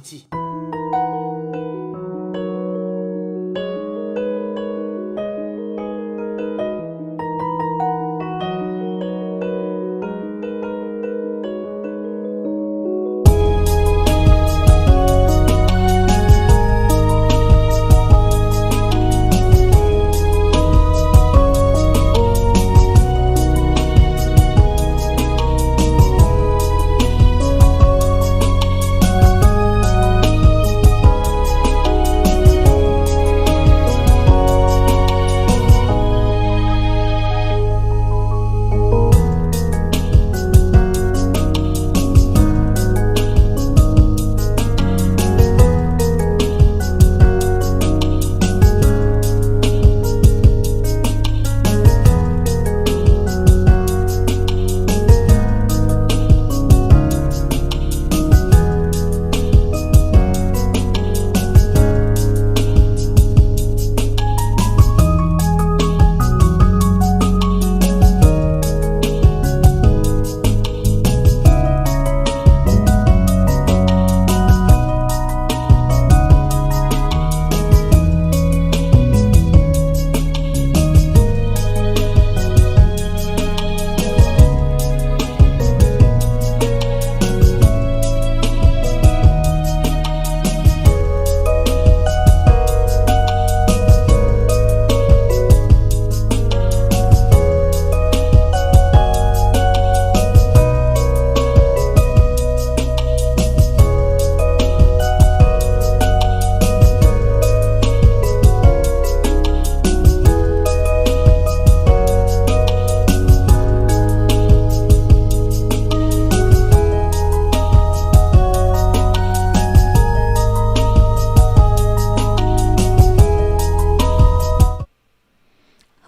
记。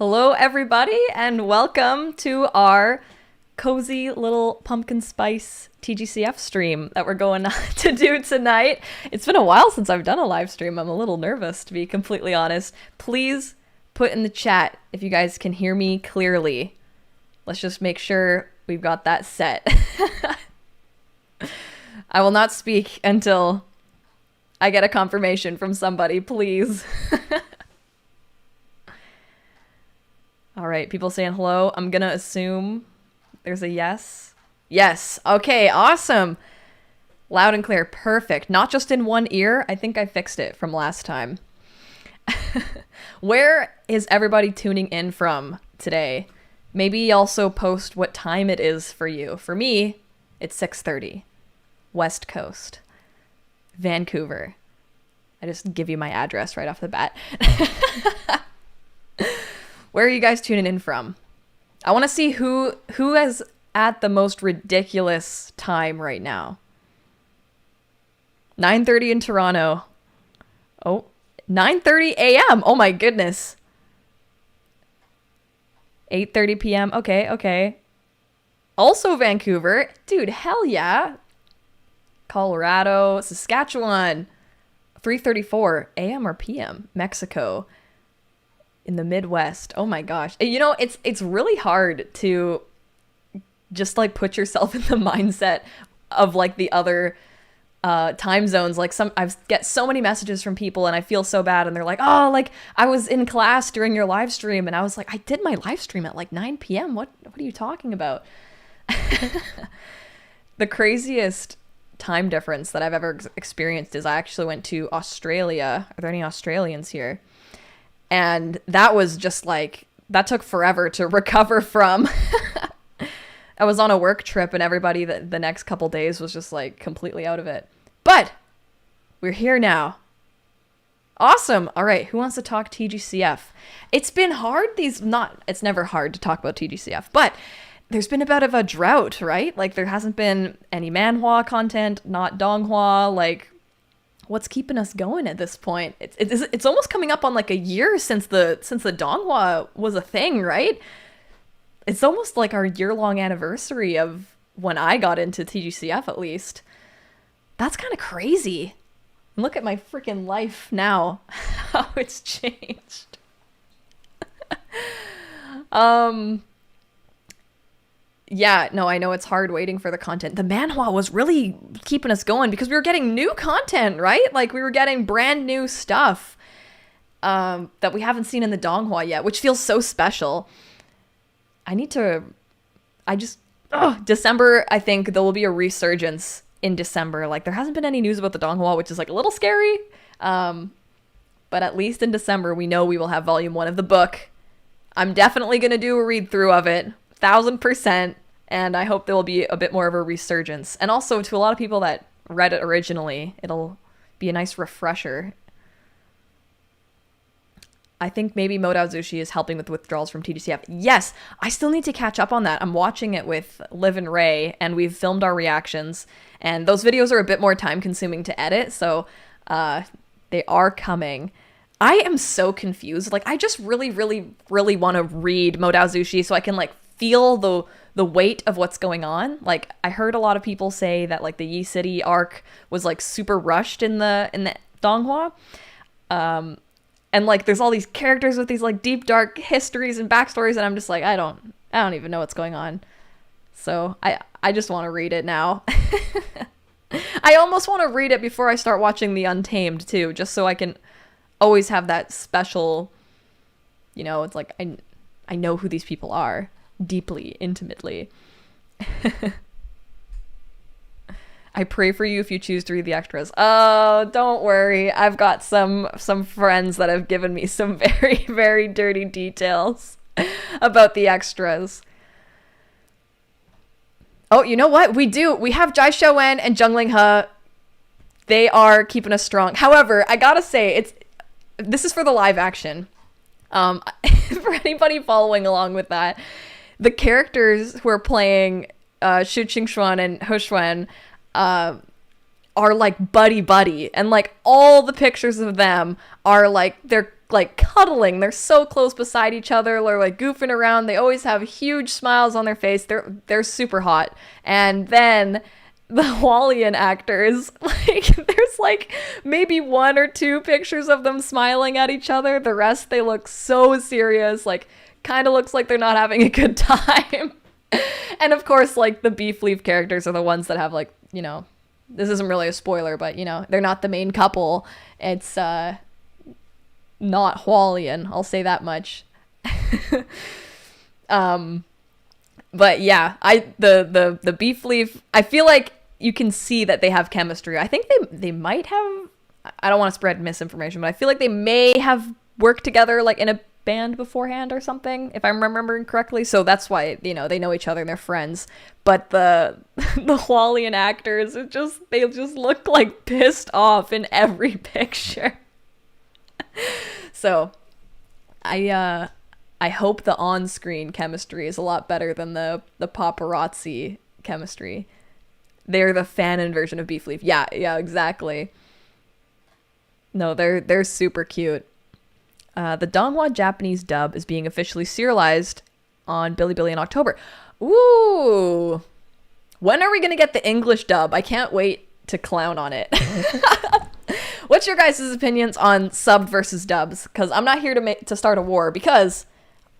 Hello, everybody, and welcome to our cozy little pumpkin spice Tgcf stream that we're going to do tonight. It's been a while since I've done a live stream. I'm a little nervous, to be completely honest. Please put in the chat if you guys can hear me clearly. Let's just make sure we've got that set. I will not speak until I get a confirmation from somebody, please. All right, people saying hello. I'm gonna assume there's a yes. Yes. Okay, awesome. Loud and clear. Perfect. Not just in one ear. I think I fixed it from last time. Where is everybody tuning in from today? Maybe also post what time it is for you. For me, it's 6:30. West Coast. Vancouver. I just give you my address right off the bat. Where are you guys tuning in from? I want to see who is at the most ridiculous time right now. 9:30 in Toronto. Oh, 9:30 a.m. Oh my goodness. 8:30 p.m. Okay. Also Vancouver. Dude, hell yeah. Colorado, Saskatchewan. 3:34 a.m. or p.m. Mexico. In the Midwest. Oh my gosh. You know, it's really hard to just like put yourself in the mindset of like the other time zones. Like I get so many messages from people and I feel so bad and they're like, oh, like I was in class during your live stream, and I was like, I did my live stream at like 9 p.m. What are you talking about? The craziest time difference that I've ever experienced is I actually went to Australia. Are there any Australians here? And that was just like, that took forever to recover from. I was on a work trip and everybody the next couple days was just like completely out of it. But we're here now. Awesome. All right. Who wants to talk Tgcf? It's been hard. It's never hard to talk about Tgcf, but there's been a bit of a drought, right? Like there hasn't been any manhwa content, not donghua, like what's keeping us going at this point? It's almost coming up on like a year since the donghua was a thing, right? It's almost like our year-long anniversary of when I got into Tgcf, at least. That's kind of crazy. Look at my freaking life now, how it's changed. Yeah, no, I know it's hard waiting for the content. The manhwa was really keeping us going because we were getting new content, right? Like we were getting brand new stuff that we haven't seen in the donghua yet, which feels so special. December, I think there will be a resurgence in December. Like there hasn't been any news about the donghua, which is like a little scary. But at least in December, we know we will have volume 1 of the book. I'm definitely going to do a read through of it. 1000%, and I hope there will be a bit more of a resurgence. And also to a lot of people that read it originally, it'll be a nice refresher. I think maybe Modao Zushi is helping with withdrawals from Tgcf. Yes, I still need to catch up on that. I'm watching it with Liv and Ray, and we've filmed our reactions, and those videos are a bit more time consuming to edit, so they are coming. I am so confused. Like, I just really, really, really want to read Modao Zushi so I can, like, feel the weight of what's going on. Like, I heard a lot of people say that, like, the Yi City arc was, like, super rushed in the donghua. And, like, there's all these characters with these, like, deep, dark histories and backstories, and I'm just like, I don't even know what's going on. So, I just want to read it now. I almost want to read it before I start watching The Untamed, too, just so I can always have that special, you know, it's like, I know who these people are. Deeply, intimately. I pray for you if you choose to read the extras. Oh, don't worry. I've got some friends that have given me some very, very dirty details about the extras. Oh, you know what? We have Jai Showen and Jung Ling He. They are keeping us strong. However, I gotta say, this is for the live action. For anybody following along with that, the characters who are playing Shu Qingxuan and He Xuan are like buddy, and like all the pictures of them are like they're like cuddling. They're so close beside each other. They're like goofing around. They always have huge smiles on their face. They're super hot. And then the Hualien actors, like there's like maybe 1 or 2 pictures of them smiling at each other. The rest, they look so serious, like kind of looks like they're not having a good time. And of course, like the Beef Leaf characters are the ones that have like, you know, this isn't really a spoiler, but you know, they're not the main couple. It's not Hualien, I'll say that much. But yeah, the Beef Leaf, I feel like you can see that they have chemistry. I think they might have, I don't want to spread misinformation, but I feel like they may have worked together like in a band beforehand or something, if I'm remembering correctly. So that's why, you know, they know each other and they're friends. But the Hualien actors, they just look like pissed off in every picture. So I hope the on-screen chemistry is a lot better than the paparazzi chemistry. They're the fanon version of Beef Leaf. Yeah, exactly. No, they're super cute. The donghua Japanese dub is being officially serialized on Bilibili in October. Ooh. When are we going to get the English dub? I can't wait to clown on it. What's your guys' opinions on subbed versus dubs? Because I'm not here to start a war, because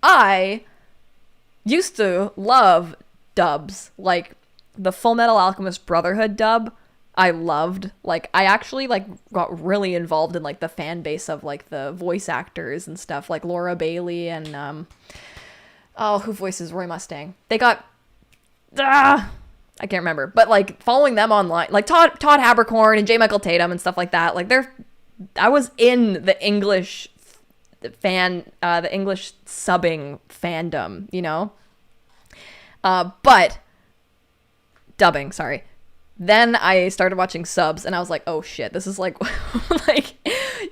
I used to love dubs. Like the Full Metal Alchemist Brotherhood dub, I loved. Like I actually like got really involved in like the fan base of like the voice actors and stuff, like Laura Bailey and who voices Roy Mustang? They got I can't remember, but like following them online, like Todd Habercorn and J. Michael Tatum and stuff like that. Like I was in the English the English subbing fandom, you know. But dubbing, sorry. Then I started watching subs and I was like, oh shit, this is like, like,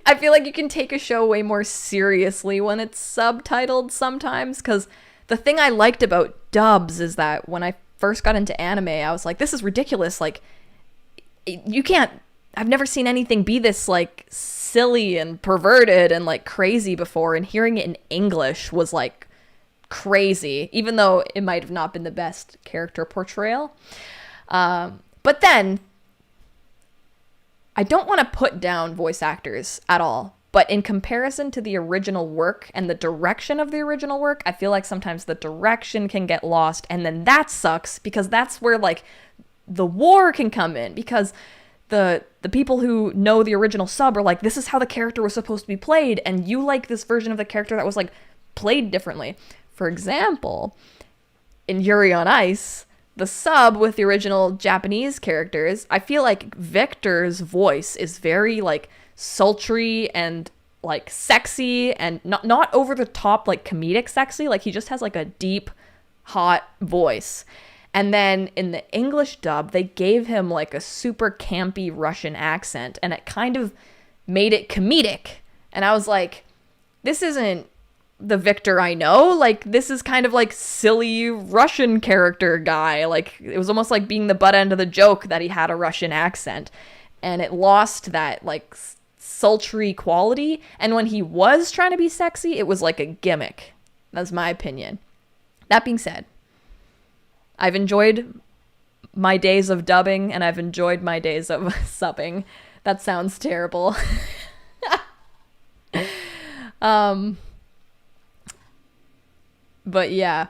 I feel like you can take a show way more seriously when it's subtitled sometimes. Because the thing I liked about dubs is that when I first got into anime, I was like, this is ridiculous. Like, I've never seen anything be this like silly and perverted and like crazy before. And hearing it in English was like crazy, even though it might have not been the best character portrayal. But then, I don't want to put down voice actors at all, But in comparison to the original work and the direction of the original work, I feel like sometimes the direction can get lost, and then that sucks because that's where like the war can come in, because the people who know the original sub are like, this is how the character was supposed to be played, and you like this version of the character that was like played differently. For example, in Yuri on Ice, the sub with the original Japanese characters, I feel like Victor's voice is very like sultry and like sexy, and not over the top like comedic sexy. Like he just has like a deep, hot voice. And then in the English dub, they gave him like a super campy Russian accent, and it kind of made it comedic. And I was like, this isn't the Victor I know. Like, this is kind of like silly Russian character guy. Like, it was almost like being the butt end of the joke that he had a Russian accent. And it lost that like sultry quality. And when he was trying to be sexy, it was like a gimmick. That's my opinion. That being said, I've enjoyed my days of dubbing, and I've enjoyed my days of subbing. That sounds terrible. But yeah.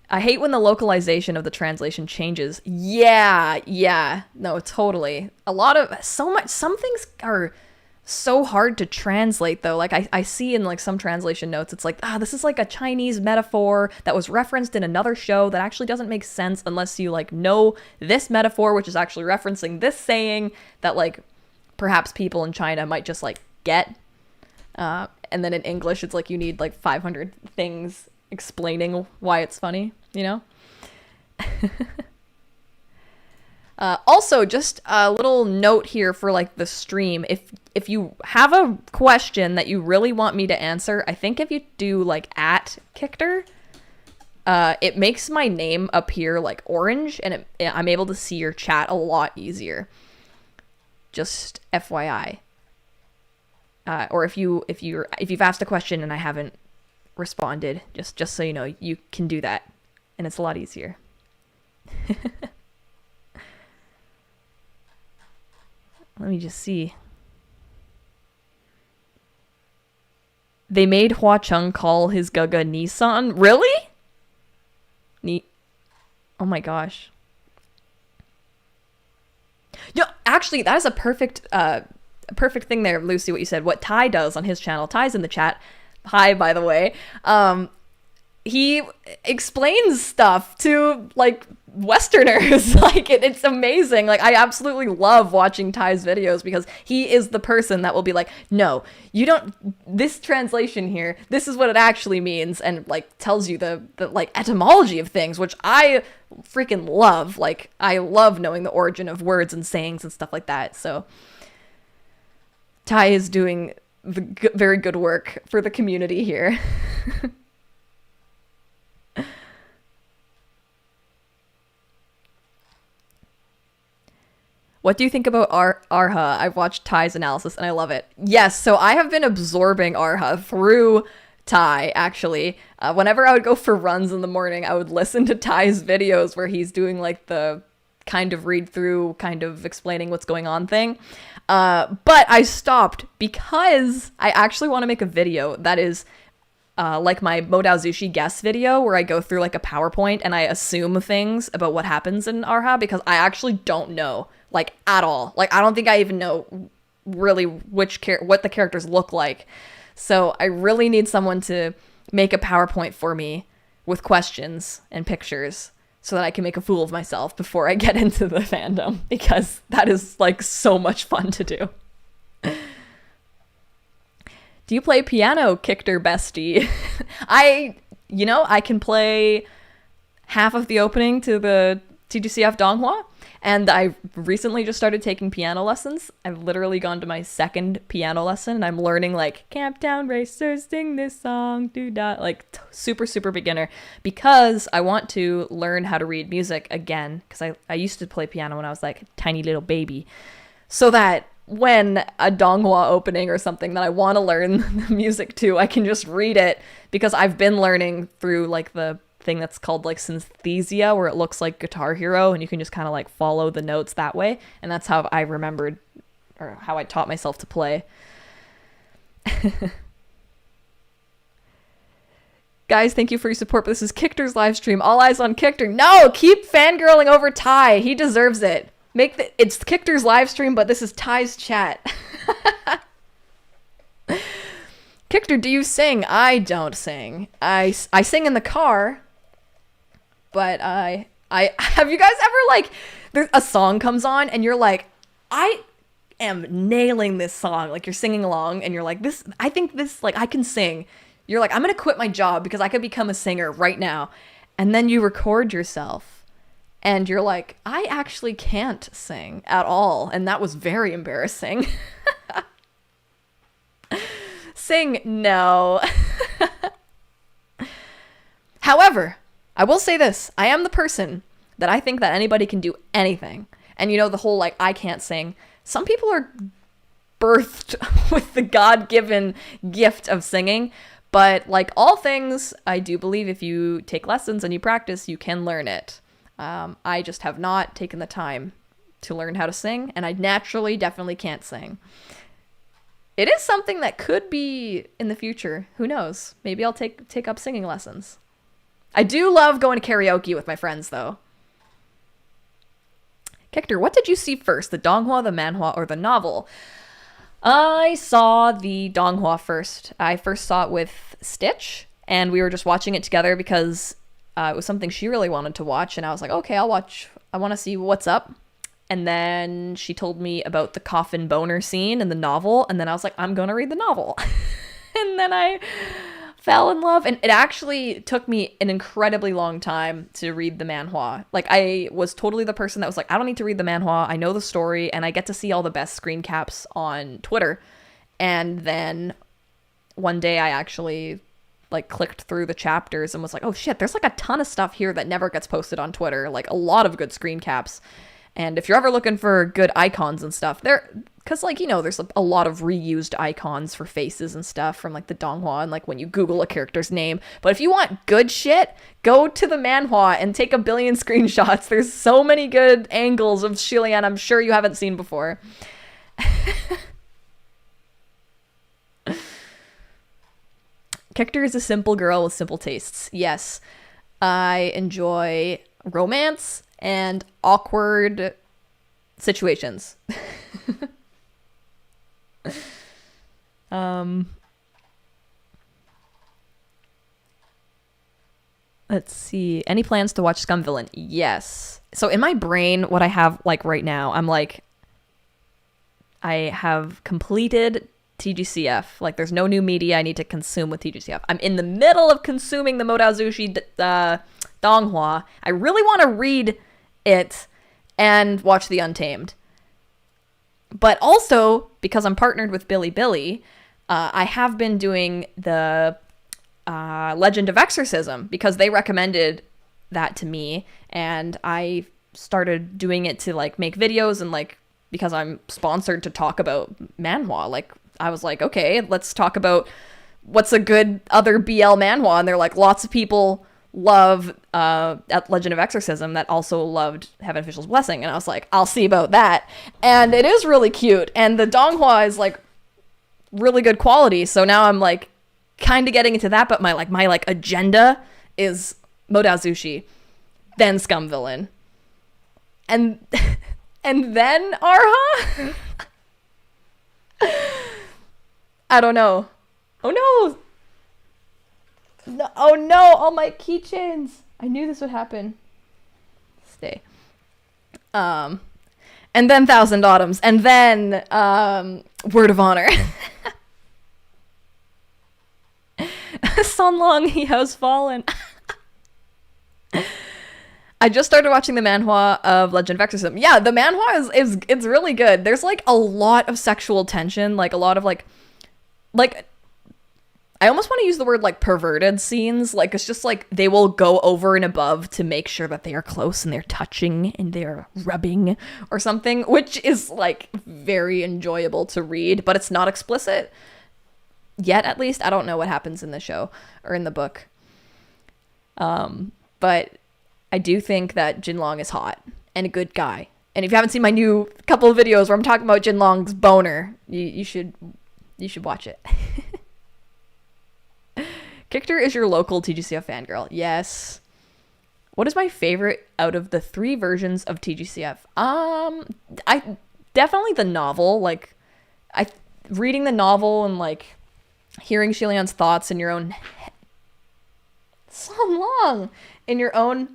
I hate when the localization of the translation changes. Yeah. No, totally. Some things are so hard to translate though. Like I see in like some translation notes, it's like, this is like a Chinese metaphor that was referenced in another show that actually doesn't make sense unless you like know this metaphor, which is actually referencing this saying that like perhaps people in China might just like get. And then in English, it's like you need like 500 things explaining why it's funny, you know? Also, just a little note here for like the stream. If you have a question that you really want me to answer, I think if you do like @Kictor, it makes my name appear like orange, and I'm able to see your chat a lot easier. Just FYI. Or if you've asked a question and I haven't responded, just so you know, you can do that, and it's a lot easier. Let me just see. They made Hua Chung call his Gaga Nissan? Really? Oh my gosh. Yeah, actually, that is a perfect thing there, Lucy, what you said. What Ty does on his channel. Ty's in the chat. Hi, by the way. He explains stuff to like Westerners. Like it's amazing. Like I absolutely love watching Ty's videos because he is the person that will be like, no, you don't, this translation here, this is what it actually means, and like tells you the like etymology of things, which I freaking love. Like I love knowing the origin of words and sayings and stuff like that. So Ty is doing very good work for the community here. What do you think about Arha? I've watched Ty's analysis and I love it. Yes, so I have been absorbing Arha through Ty, actually. Whenever I would go for runs in the morning, I would listen to Ty's videos where he's doing like the kind of read through, kind of explaining what's going on thing. But I stopped because I actually want to make a video that is like my Modao Zushi guest video where I go through like a PowerPoint and I assume things about what happens in Arha, because I actually don't know like at all. Like I don't think I even know really what the characters look like. So I really need someone to make a PowerPoint for me with questions and pictures so that I can make a fool of myself before I get into the fandom, because that is like so much fun to do. Do you play piano, Kictor bestie? I can play half of the opening to the Tgcf Donghua, and I recently just started taking piano lessons. I've literally gone to my second piano lesson, and I'm learning like Camptown Racers, sing this song, do that, like super, super beginner, because I want to learn how to read music again, because I used to play piano when I was like a tiny little baby, so that when a Donghua opening or something that I want to learn the music to, I can just read it, because I've been learning through like the thing that's called like synesthesia, where it looks like Guitar Hero and you can just kind of like follow the notes that way, and that's how I remembered, or how I taught myself to play. Guys, thank you for your support, but this is Kictor's live stream. All eyes on Kictor. No, keep fangirling over Ty. He deserves it. It's Kictor's live stream, but this is Ty's chat. Kictor, do you sing? I don't sing. I sing in the car, but I have you guys ever like a song comes on and you're like, I am nailing this song. Like you're singing along and you're like, I think this, like I can sing. You're like, I'm going to quit my job because I could become a singer right now. And then you record yourself and you're like, I actually can't sing at all. And that was very embarrassing. Sing, no. However, I will say this. I am the person that I think that anybody can do anything. And you know, the whole like, I can't sing. Some people are birthed with the God-given gift of singing. But like all things, I do believe if you take lessons and you practice, you can learn it. I just have not taken the time to learn how to sing, and I naturally definitely can't sing. It is something that could be in the future. Who knows? Maybe I'll take up singing lessons. I do love going to karaoke with my friends, though. Kictor, what did you see first? The donghua, the manhua, or the novel? I saw the donghua first. I first saw it with Stitch, and we were just watching it together because it was something she really wanted to watch, and I was like, okay, I'll watch. I want to see what's up. And then she told me about the coffin boner scene in the novel, and then I was like, I'm going to read the novel. And then I fell in love, and it actually took me an incredibly long time to read the manhua. Like, I was totally the person that was like, I don't need to read the manhua, I know the story, and I get to see all the best screen caps on Twitter. And then one day I actually like clicked through the chapters and was like, oh shit, there's like a ton of stuff here that never gets posted on Twitter, like a lot of good screen caps. And if you're ever looking for good icons and stuff, because, like, you know, there's a lot of reused icons for faces and stuff from, like, the donghua and, like, when you Google a character's name. But if you want good shit, go to the manhua and take a billion screenshots. There's so many good angles of Shilian I'm sure you haven't seen before. Kictor is a simple girl with simple tastes. Yes, I enjoy romance and awkward situations. Let's see. Any plans to watch Scumvillain? Yes. So in my brain, what I have like right now, I'm like, I have completed Tgcf. Like, there's no new media I need to consume with Tgcf. I'm in the middle of consuming the Modazushi donghua. I really want to read it and watch The Untamed. But also, because I'm partnered with Billy, I have been doing the Legend of Exorcism because they recommended that to me, and I started doing it to like make videos and like because I'm sponsored to talk about manhwa. Like, I was like, okay, let's talk about what's a good other BL manhwa, and they're like, lots of people love at Legend of Exorcism that also loved Heaven Official's Blessing, and I was like, I'll see about that. And it is really cute, and the donghua is like really good quality, so now I'm like kind of getting into that, but my agenda is Modazushi, then Scumvillain, and then Arha. I don't know. Oh no. No, oh no, all my keychains. I knew this would happen. Stay. And then Thousand Autumns. And then Word of Honor. Sunlong, he has fallen. I just started watching the manhwa of Legend of Exorcism. Yeah, the manhwa is it's really good. There's like a lot of sexual tension, like a lot of like I almost want to use the word like perverted scenes. Like, it's just like they will go over and above to make sure that they are close and they're touching and they're rubbing or something, which is like very enjoyable to read, but it's not explicit yet, at least. I don't know what happens in the show or in the book. But I do think that Jinlong is hot and a good guy. And if you haven't seen my new couple of videos where I'm talking about Jinlong's boner, you should watch it. Kictor is your local TGCF fangirl. Yes. What is my favorite out of the 3 versions of TGCF? I definitely the novel. Like, reading the novel and like hearing Shilian's thoughts in your own so long in your own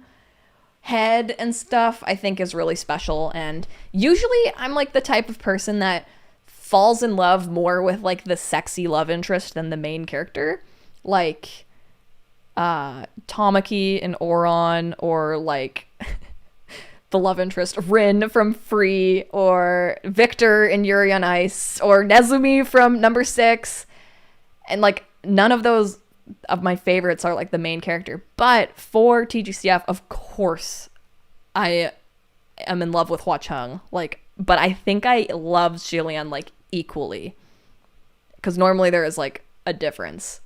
head and stuff, I think is really special. And usually I'm like the type of person that falls in love more with like the sexy love interest than the main character, like Tamaki and Oron, or like the love interest Rin from Free, or Victor and Yuri on Ice, or Nezumi from number 6. And like none of those of my favorites are like the main character. But for TGCF, of course, I am in love with Hua Chung. Like, but I think I love Shilian like equally, because normally there is like a difference.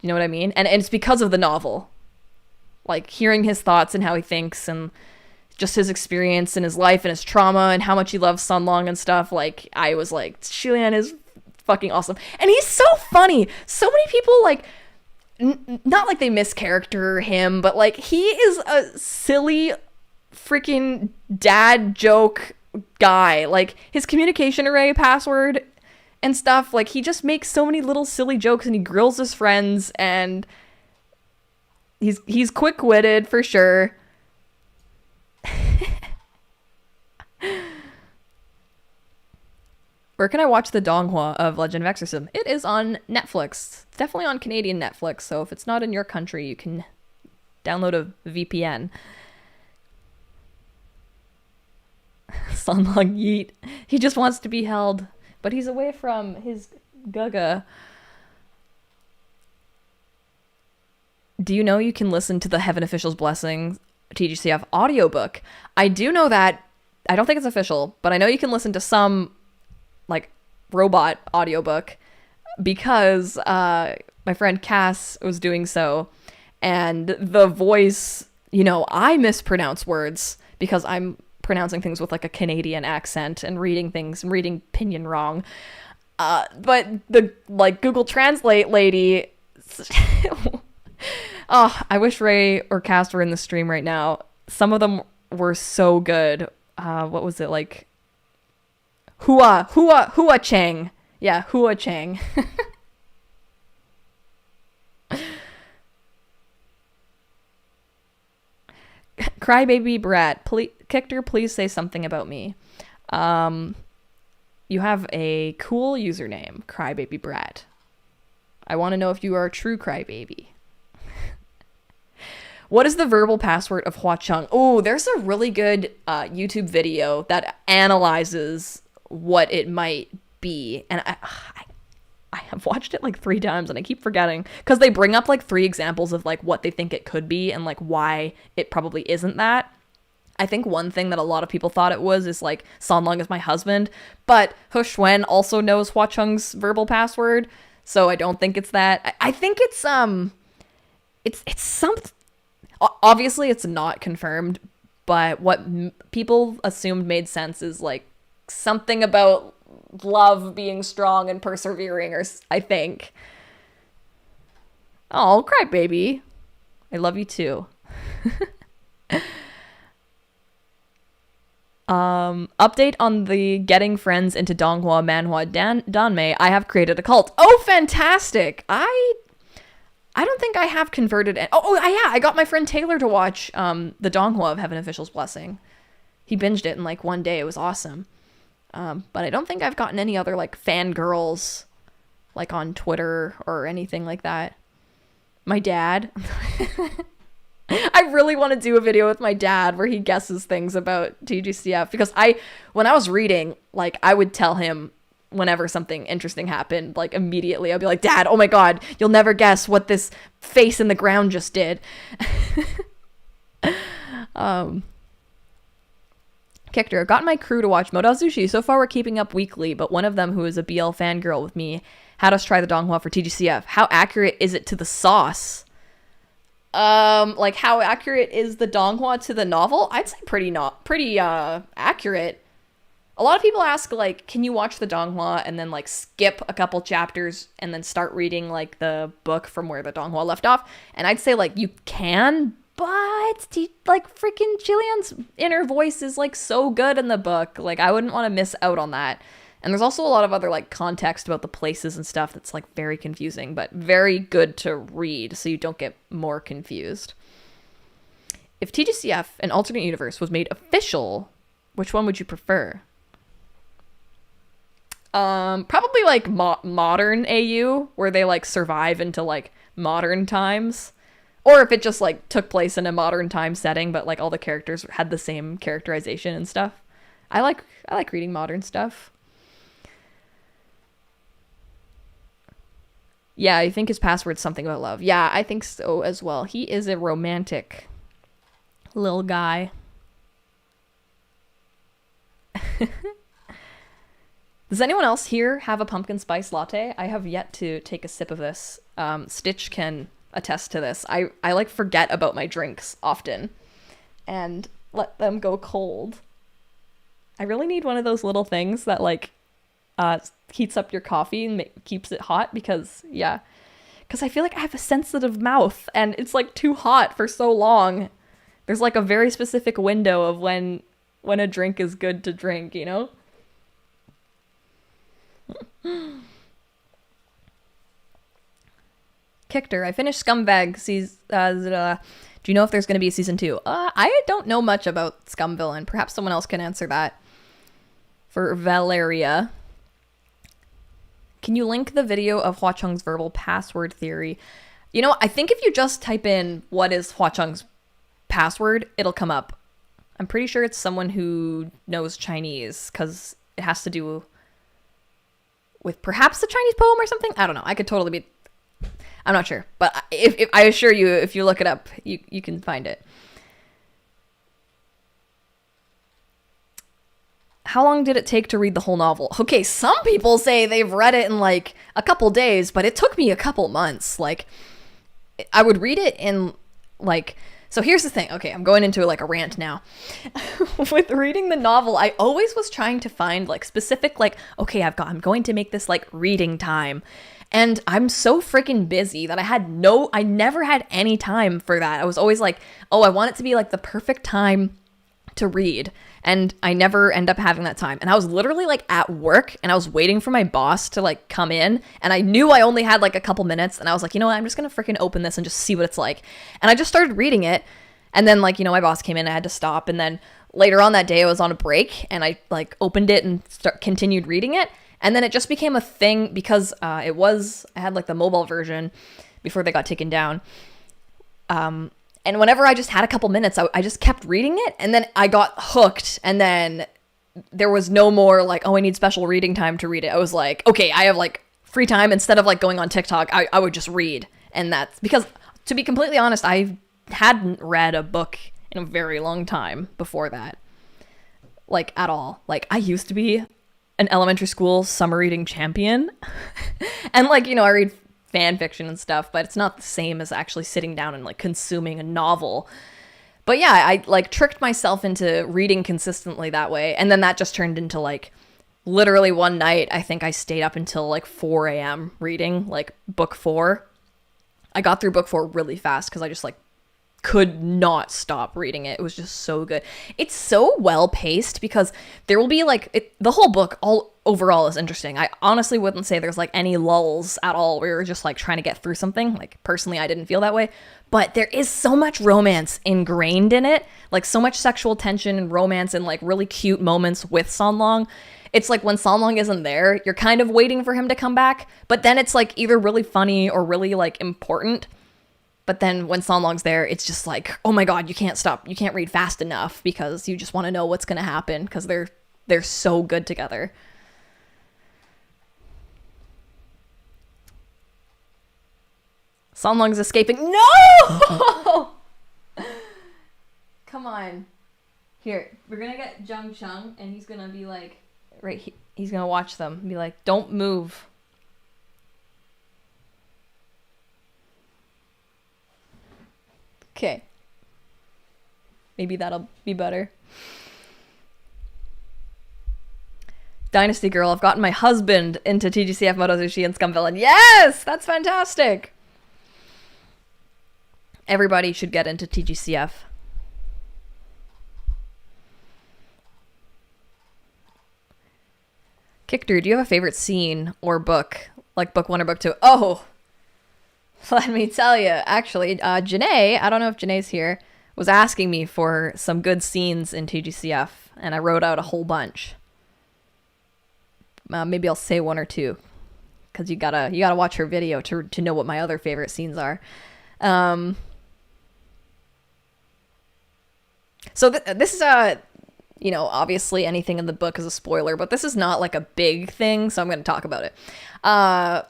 You know what I mean? And it's because of the novel, like hearing his thoughts and how he thinks, and just his experience in his life and his trauma and how much he loves Sunlong and stuff. Like, I was like, Shilian is fucking awesome. And he's so funny. So many people like, not like they mischaracter him, but like he is a silly freaking dad joke guy. Like his communication array password and stuff, like he just makes so many little silly jokes, and he grills his friends, and he's quick-witted for sure. Where can I watch the Donghua of Legend of Exorcism? It is on Netflix. It's definitely on Canadian Netflix, so if it's not in your country, you can download a VPN. Sunlong Yeet. He just wants to be held, but he's away from his gaga. Do you know you can listen to the Heaven Official's Blessing TGCF audiobook? I do know that. I don't think it's official, but I know you can listen to some like robot audiobook, because my friend Cass was doing so, and the voice, you know, I mispronounce words because I'm pronouncing things with like a Canadian accent and reading things and reading Pinyin wrong. But the like Google Translate lady, oh, I wish Ray or Cass were in the stream right now. Some of them were so good. What was it, like Hua Chang. Yeah, Hua Chang. Crybaby Brat, Kictor, please say something about me. You have a cool username, Crybaby Brat. I want to know if you are a true crybaby. What is the verbal password of Hua Chung? Oh, there's a really good YouTube video that analyzes what it might be, and I have watched it like 3 times and I keep forgetting, because they bring up like 3 examples of like what they think it could be and like why it probably isn't that. I think one thing that a lot of people thought it was is like Sanlong is my husband, but He Xuan also knows Hua Chung's verbal password, so I don't think it's that. I think it's something. Obviously it's not confirmed, but what people assumed made sense is like something about love being strong and persevering, or I think. Oh, cry baby. I love you too. Update on the getting friends into Donghua Manhua Danmei. I have created a cult. Oh, fantastic. I don't think I have converted it. Oh yeah, I got my friend Taylor to watch the Donghua of Heaven Official's Blessing. He binged it in like 1 day. It was awesome. But I don't think I've gotten any other like fangirls like on Twitter or anything like that. My dad. I really want to do a video with my dad where he guesses things about TGCF, because when I was reading, like I would tell him whenever something interesting happened, like immediately I'd be like, Dad, oh my God, you'll never guess what this face in the ground just did. Kictor, got my crew to watch Modazushi. So far we're keeping up weekly, but one of them, who is a BL fangirl with me, had us try the Donghua for TGCF. How accurate is it to the sauce? Like how accurate is the Donghua to the novel? I'd say pretty accurate. A lot of people ask, like, can you watch the donghua and then, like, skip a couple chapters and then start reading, like, the book from where the donghua left off? And I'd say, like, you can, but, like, freaking Jillian's inner voice is, like, so good in the book. Like, I wouldn't want to miss out on that. And there's also a lot of other, like, context about the places and stuff that's, like, very confusing, but very good to read so you don't get more confused. If Tgcf, an alternate universe, was made official, which one would you prefer? Probably like modern AU, where they like survive into like modern times, or if it just like took place in a modern time setting, but like all the characters had the same characterization and stuff. I like reading modern stuff. Yeah, I think his password's something about love. Yeah, I think so as well. He is a romantic little guy. Does anyone else here have a pumpkin spice latte? I have yet to take a sip of this. Stitch can attest to this. I like forget about my drinks often and let them go cold. I really need one of those little things that like heats up your coffee and keeps it hot because I feel like I have a sensitive mouth and it's like too hot for so long. There's like a very specific window of when a drink is good to drink, you know? Kickter, I finished Scumbag season. Do you know if there's going to be a season 2? I don't know much about Scumvillain. Perhaps someone else can answer that. For Valeria, can you link the video of Hua Chung's verbal password theory? You know, I think if you just type in what is Hua Chung's password, it'll come up. I'm pretty sure it's someone who knows Chinese because it has to do with perhaps a Chinese poem or something. I don't know. I could totally be. I'm not sure, but if I assure you, if you look it up, you can find it. How long did it take to read the whole novel? Okay, some people say they've read it in like a couple days, but it took me a couple months. Like, I would read it in like. So here's the thing. Okay, I'm going into like a rant now. With reading the novel, I always was trying to find like specific like, okay, I'm going to make this like reading time. And I'm so freaking busy that I never had any time for that. I was always like, oh, I want it to be like the perfect time to read. And I never end up having that time. And I was literally like at work and I was waiting for my boss to like come in. And I knew I only had like a couple minutes. And I was like, you know what? I'm just going to freaking open this and just see what it's like. And I just started reading it. And then like, you know, my boss came in, I had to stop. And then later on that day I was on a break and I like opened it and continued reading it. And then it just became a thing because I had like the mobile version before they got taken down. And whenever I just had a couple minutes, I just kept reading it. And then I got hooked. And then there was no more like, oh, I need special reading time to read it. I was like, okay, I have like free time. Instead of like going on TikTok, I would just read. And that's because, to be completely honest, I hadn't read a book in a very long time before that. Like, at all. Like, I used to be an elementary school summer reading champion. And like, you know, I read fan fiction and stuff, but it's not the same as actually sitting down and like consuming a novel. But yeah, I like tricked myself into reading consistently that way. And then that just turned into like literally one night, I think I stayed up until like 4 a.m. reading like book 4. I got through book 4 really fast because I just like could not stop reading it. It was just so good. It's so well paced because there will be like the whole book all overall is interesting. I honestly wouldn't say there's like any lulls at all where you're just like trying to get through something. Like personally, I didn't feel that way, but there is so much romance ingrained in it, like so much sexual tension and romance and like really cute moments with Sanlong. It's like when Sanlong isn't there, you're kind of waiting for him to come back, but then it's like either really funny or really like important. But then when Sanlong's there, it's just like, oh my god, you can't stop. You can't read fast enough because you just want to know what's going to happen because they're so good together. Sanlong's escaping. No! Come on. Here, we're going to get Jung Chung and he's going to be like, he's going to watch them and be like, don't move. Okay. Maybe that'll be better. Dynasty Girl. I've gotten my husband into TGCF, Motozushi, and Scum Villain. Yes! That's fantastic! Everybody should get into TGCF. Kichter, do you have a favorite scene or book? Like book 1 or book 2? Oh! Let me tell you. Actually, Janae, I don't know if Janae's here, was asking me for some good scenes in TGCF, and I wrote out a whole bunch. Maybe I'll say 1 or 2, because you gotta watch her video to know what my other favorite scenes are. So this is obviously anything in the book is a spoiler, but this is not like a big thing, so I'm going to talk about it. Hua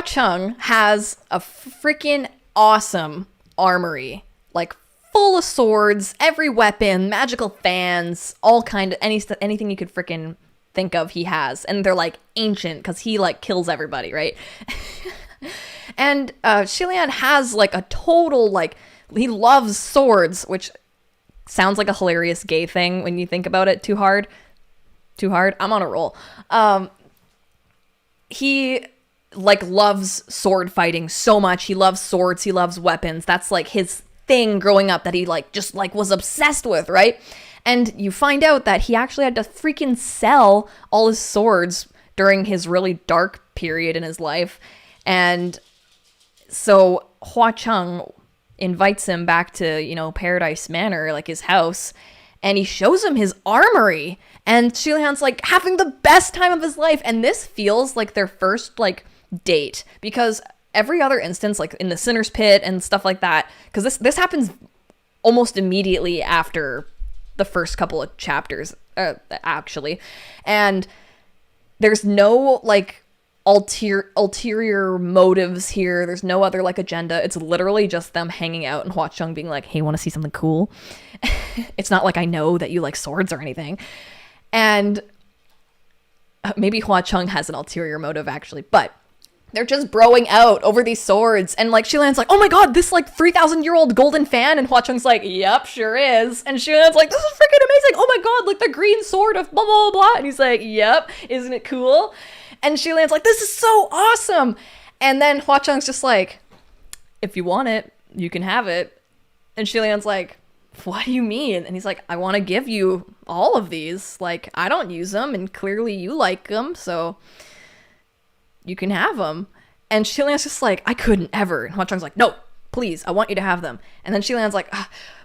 Chung has a freaking awesome armory, like full of swords, every weapon, magical fans, all kind of anything you could freaking think of he has, and they're like ancient because he like kills everybody, right? And Shilian has like a total like he loves swords, which sounds like a hilarious gay thing when you think about it too hard. I'm on a roll. He like loves sword fighting so much. He loves swords. He loves weapons. That's like his thing growing up that he like just like was obsessed with, right? And you find out that he actually had to freaking sell all his swords during his really dark period in his life. And so Hua Chung invites him back to, Paradise Manor, like his house, and he shows him his armory. And Shilian's like having the best time of his life. And this feels like their first like date, because every other instance, like in the Sinner's Pit and stuff like that, because this happens almost immediately after the first couple of chapters, actually. And there's no like ulterior motives here. There's no other like agenda. It's literally just them hanging out and Hua Chung being like, hey, want to see something cool? It's not like I know that you like swords or anything. And maybe Hua Chung has an ulterior motive actually, but they're just broing out over these swords. And like Shilian's like, oh my god, this like 3,000-year-old golden fan. And Hua Chung's like, yep, sure is. And Shilian's like, this is freaking amazing. Oh my god, like the green sword of blah, blah, blah. And he's like, yep, isn't it cool? And Shilian's like, this is so awesome. And then Hua Chung's just like, if you want it, you can have it. And Shilian's like, what do you mean? And he's like, I want to give you all of these. Like, I don't use them, and clearly you like them, so you can have them. And Shilian's just like, I couldn't ever. And Hua Chung's like, no, please, I want you to have them. And then Shilian's like,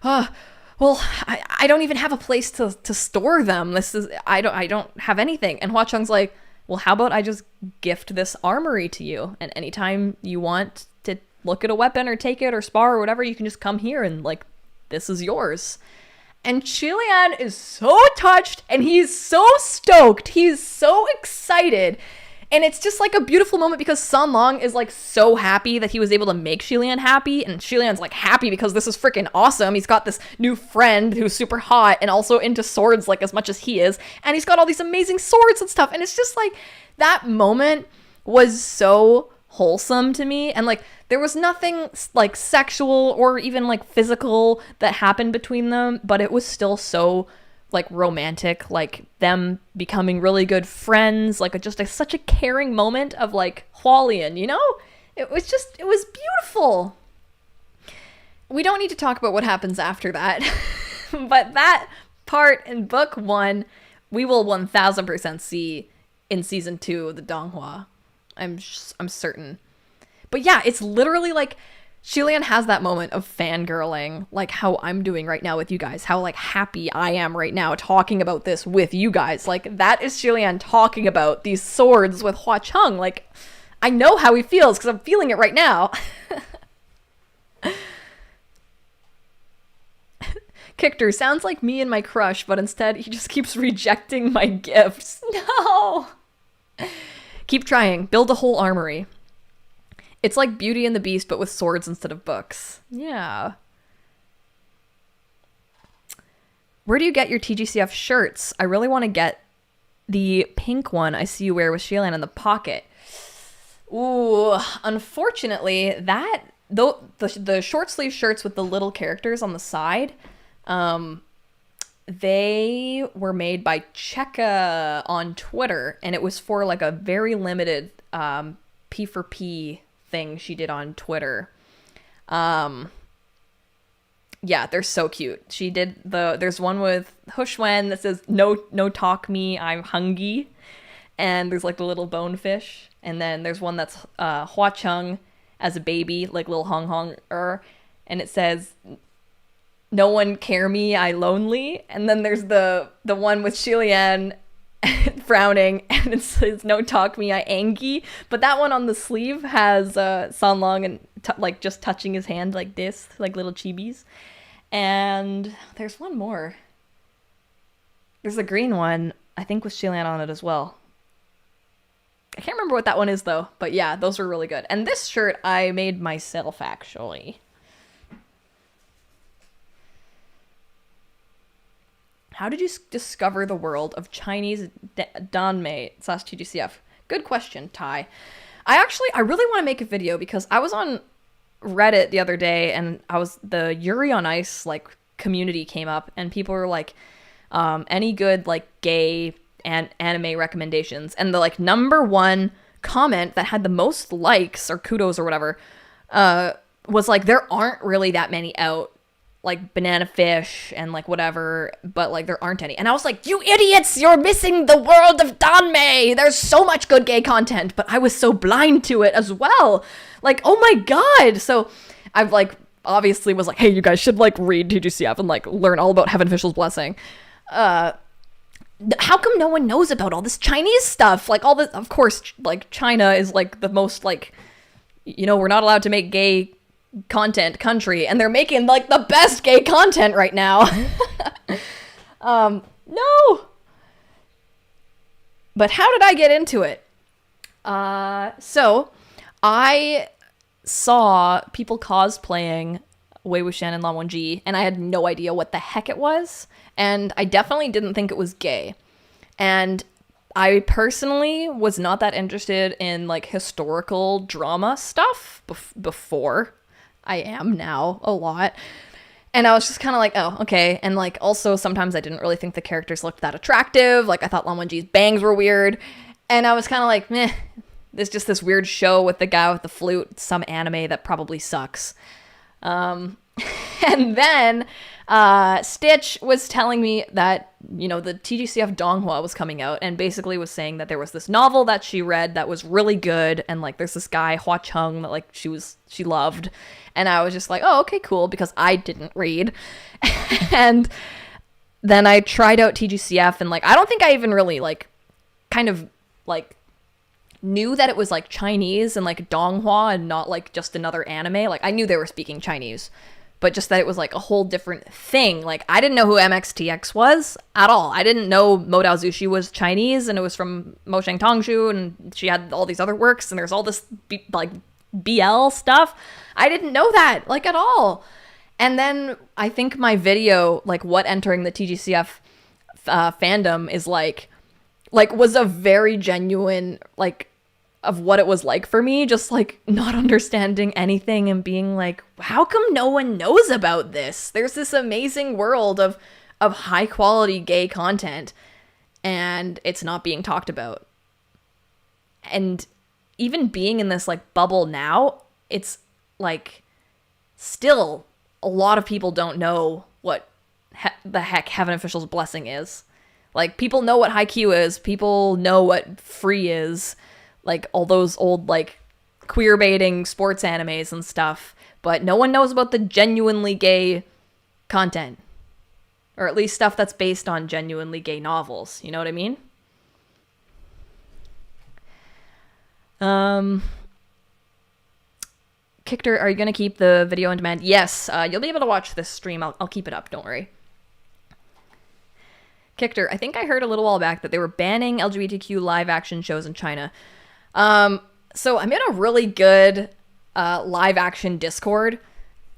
well, I don't even have a place to store them. I don't have anything. And Hua Chung's like, well, how about I just gift this armory to you, and anytime you want to look at a weapon or take it or spar or whatever, you can just come here and like, this is yours. And Shilian is so touched and he's so stoked. He's so excited. And it's just like a beautiful moment because Sun Long is like so happy that he was able to make Shilian happy. And Shilian's like happy because this is freaking awesome. He's got this new friend who's super hot and also into swords like as much as he is. And he's got all these amazing swords and stuff. And it's just like that moment was so wholesome to me. And like there was nothing like sexual or even like physical that happened between them, but it was still so like romantic, like them becoming really good friends, like such a caring moment of like Hualien, it was beautiful. We don't need to talk about what happens after that, but that part in book 1 we will 1000% see in season 2 of the Donghua. I'm certain. But yeah, it's literally like Shilian has that moment of fangirling, like how I'm doing right now with you guys, how like happy I am right now talking about this with you guys. Like that is Shilian talking about these swords with Hua Chung. Like I know how he feels because I'm feeling it right now. Kichter sounds like me and my crush, but instead he just keeps rejecting my gifts. No! Keep trying. Build a whole armory. It's like Beauty and the Beast, but with swords instead of books. Yeah. Where do you get your TGCF shirts? I really want to get the pink one I see you wear with Shilian in the pocket. Ooh, unfortunately, the short sleeve shirts with the little characters on the side, They were made by Cheka on Twitter, and it was for like a very limited P4P thing she did on Twitter. Yeah, they're so cute. She did there's one with Hushwen that says no talk me, I'm hungry. And there's like the little bonefish. And then there's one that's Hua Chung as a baby, like little Hong Hong and it says no one care me, I lonely. And then there's the one with Shilian frowning, and it says no talk me, I angy. But that one on the sleeve has San Long and like just touching his hand like this, like little chibis. And there's one more. There's a green one, I think with Shilian on it as well. I can't remember what that one is though, but yeah, those were really good. And this shirt I made myself actually. How did you discover the world of Chinese Danmei / Tgcf? Good question, Ty. I really want to make a video because I was on Reddit the other day and the Yuri on Ice like community came up and people were like, any good like gay and anime recommendations, and the like number one comment that had the most likes or kudos or whatever was like, there aren't really that many out, like Banana Fish and like whatever, but like there aren't any. And I was like, you idiots, you're missing the world of Danmei. There's so much good gay content, but I was so blind to it as well. Like, oh my god. So I've like obviously was like, hey, you guys should like read Tgcf and like learn all about Heaven Official's Blessing. How come no one knows about all this Chinese stuff? Like all this, of course, like China is like the most like, you know, we're not allowed to make gay content country, and they're making like the best gay content right now. No. But how did I get into it? So I saw people cosplaying Wei Wuxian and Lan Wangji, and I had no idea what the heck it was, and I definitely didn't think it was gay. And I personally was not that interested in like historical drama stuff before. I am now a lot. And I was just kind of like, oh, okay. And like also sometimes I didn't really think the characters looked that attractive. Like I thought Lan Wangji's bangs were weird. And I was kind of like, meh, there's just this weird show with the guy with the flute, some anime that probably sucks. And then Stitch was telling me that, you know, the Tgcf Donghua was coming out and basically was saying that there was this novel that she read that was really good, and like there's this guy Hua Chung that like she loved, and I was just like, oh, okay, cool, because I didn't read. And then I tried out Tgcf, and like I don't think I even really like kind of like knew that it was like Chinese and like Donghua and not like just another anime. Like I knew they were speaking Chinese, but just that it was like a whole different thing. Like I didn't know who MXTX was at all. I didn't know Modao Zushi was Chinese and it was from Mosheng Tongshu, and she had all these other works and there's all this like BL stuff. I didn't know that like at all. And then I think my video, like what entering the Tgcf fandom is like was a very genuine like of what it was like for me, just like not understanding anything and being like, how come no one knows about this? There's this amazing world of high quality gay content and it's not being talked about. And even being in this like bubble now, it's like still a lot of people don't know what the heck Heaven Official's Blessing is. Like people know what Haikyuu is, people know what Free is, like all those old like queer baiting sports animes and stuff, but no one knows about the genuinely gay content, or at least stuff that's based on genuinely gay novels. You know what I mean? Kictor, are you gonna keep the video on demand? Yes, you'll be able to watch this stream. I'll keep it up. Don't worry. Kictor, I think I heard a little while back that they were banning LGBTQ live action shows in China. So I'm in a really good live action Discord,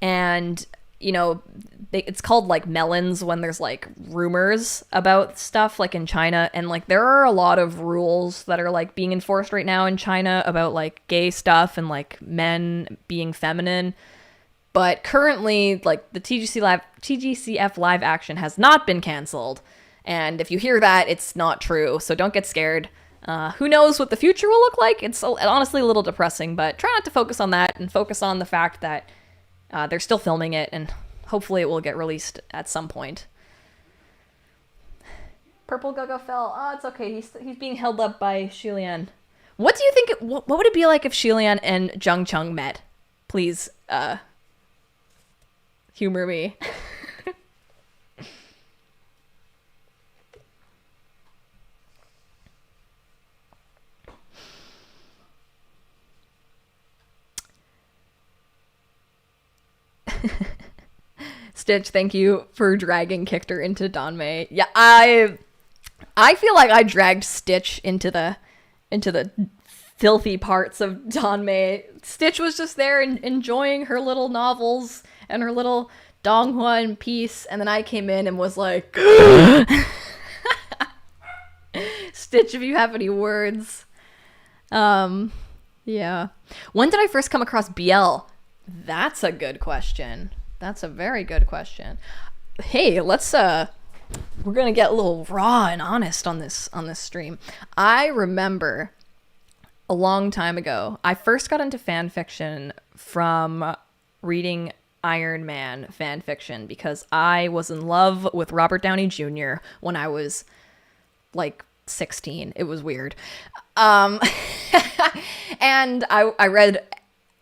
and you know, it's called like Melons when there's like rumors about stuff like in China, and like there are a lot of rules that are like being enforced right now in China about like gay stuff and like men being feminine. But currently, like, the TGCF live action has not been canceled. And if you hear that, it's not true, so don't get scared. Who knows what the future will look like? It's honestly a little depressing, but try not to focus on that and focus on the fact that they're still filming it, and hopefully it will get released at some point. Purple Gaga fell. Oh, it's okay. He's being held up by Shilian. What do you think? What would it be like if Shilian and Jung Chung met? Please, humor me. Stitch, thank you for dragging Kictor into Danmei. Yeah, I feel like I dragged Stitch into the filthy parts of Danmei. Stitch was just there and enjoying her little novels and her little Donghua in peace, and then I came in and was like, Stitch, if you have any words. Yeah. When did I first come across BL? That's a good question. That's a very good question. Hey, let's we're gonna get a little raw and honest on this stream. I remember a long time ago, I first got into fan fiction from reading Iron Man fan fiction because I was in love with Robert Downey Jr. when I was like 16. It was weird. And I read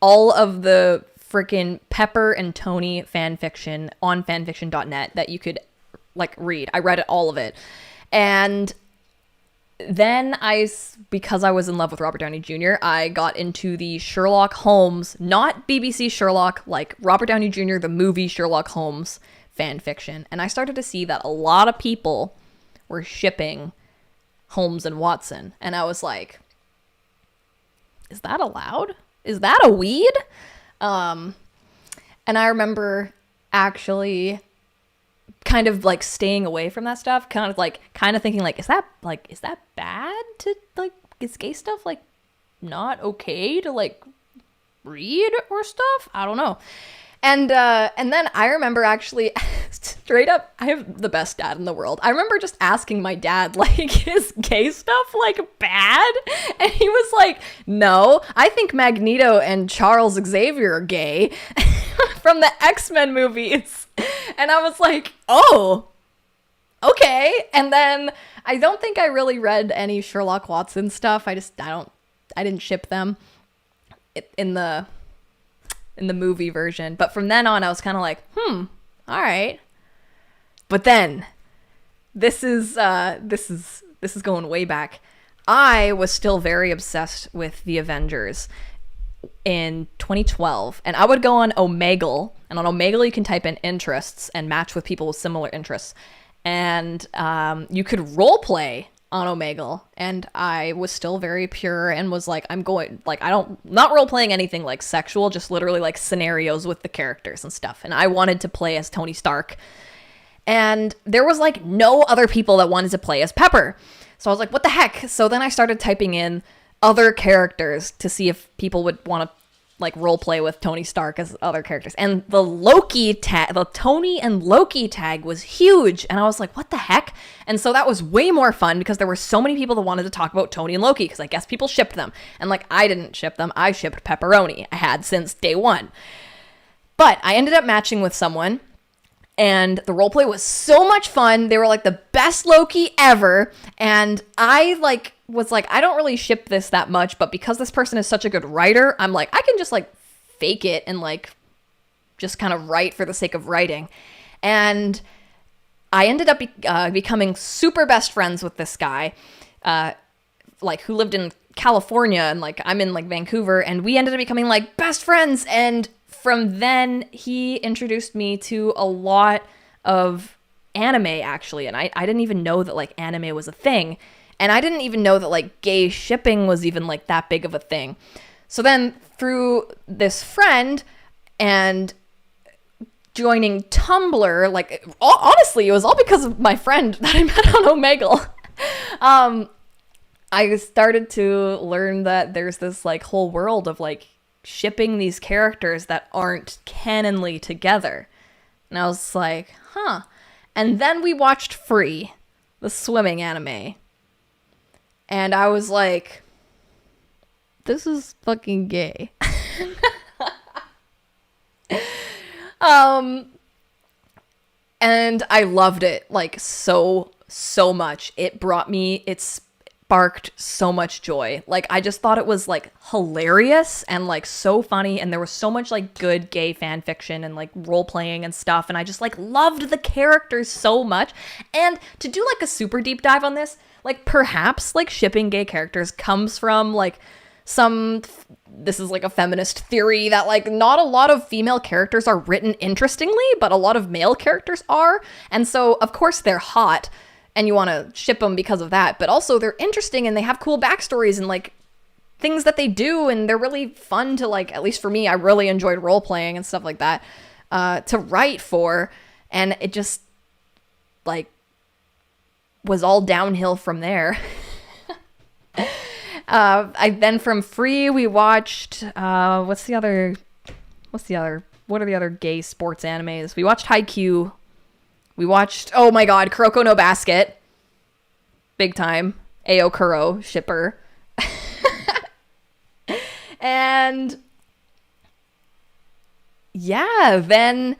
all of the freaking Pepper and Tony fan fiction on fanfiction.net that you could like read. I read all of it. And then because I was in love with Robert Downey Jr., I got into the Sherlock Holmes, not BBC Sherlock, like Robert Downey Jr., the movie Sherlock Holmes fan fiction. And I started to see that a lot of people were shipping Holmes and Watson. And I was like, is that allowed? Is that a weed? And I remember actually kind of like staying away from that stuff, kind of thinking like, is that bad to like, is gay stuff like not okay to like read or stuff? I don't know. And then I remember actually straight up, I have the best dad in the world. I remember just asking my dad, like, is gay stuff like bad? And he was like, no, I think Magneto and Charles Xavier are gay from the X-Men movies. And I was like, oh, okay. And then I don't think I really read any Sherlock Watson stuff. I didn't ship them in the movie version. But from then on, I was kind of like, all right. But then this is going way back. I was still very obsessed with the Avengers in 2012, and I would go on Omegle, and on Omegle you can type in interests and match with people with similar interests, and you could role play on Omegle, and I was still very pure and was like, not role playing anything like sexual, just literally like scenarios with the characters and stuff, and I wanted to play as Tony Stark, and there was like no other people that wanted to play as Pepper, so I was like, what the heck? So then I started typing in other characters to see if people would want to like role play with Tony Stark as other characters. And the Loki tag, the Tony and Loki tag was huge. And I was like, what the heck? And so that was way more fun because there were so many people that wanted to talk about Tony and Loki because I guess people shipped them. And like, I didn't ship them. I shipped Pepperoni. I had since day one. But I ended up matching with someone and the roleplay was so much fun. They were like the best Loki ever. And I was like, I don't really ship this that much, but because this person is such a good writer, I'm like, I can just like fake it and like just kind of write for the sake of writing. And I ended up becoming super best friends with this guy, like who lived in California, and like I'm in like Vancouver, and we ended up becoming like best friends. And from then he introduced me to a lot of anime actually. And I didn't even know that like anime was a thing. And I didn't even know that like gay shipping was even like that big of a thing. So then through this friend and joining Tumblr, like honestly, it was all because of my friend that I met on Omegle. I started to learn that there's this like whole world of like shipping these characters that aren't canonly together. And I was like, huh. And then we watched Free, the swimming anime. And I was like, this is fucking gay. And I loved it, like, so much. It sparked so much joy. Like, I just thought it was, like, hilarious and, like, so funny. And there was so much, like, good gay fan fiction and, like, role-playing and stuff. And I just, like, loved the characters so much. And to do, like, a super deep dive on this, like, perhaps, like, shipping gay characters comes from, like, this is like a feminist theory that like not a lot of female characters are written interestingly, but a lot of male characters are. And so of course they're hot and you want to ship them because of that, but also they're interesting and they have cool backstories and like things that they do. And they're really fun to like, at least for me, I really enjoyed role playing and stuff like that, to write for. And it just like was all downhill from there. From Free, we watched, what are the other gay sports animes? We watched Haikyuu. We watched, oh my god, Kuroko no Basket. Big time. Ao Kuro, shipper. And yeah, then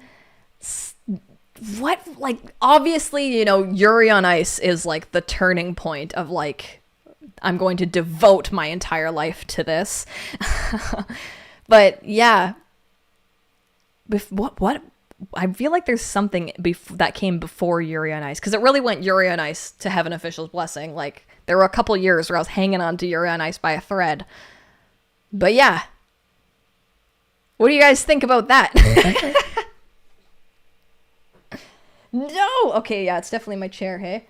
obviously, you know, Yuri on Ice is like the turning point of like, I'm going to devote my entire life to this. But yeah, what? I feel like there's something that came before Yuri on Ice, because it really went Yuri on Ice to Heaven Official's Blessing. Like there were a couple years where I was hanging on to Yuri on Ice by a thread. But yeah, what do you guys think about that? No, okay, yeah, it's definitely my chair. Hey.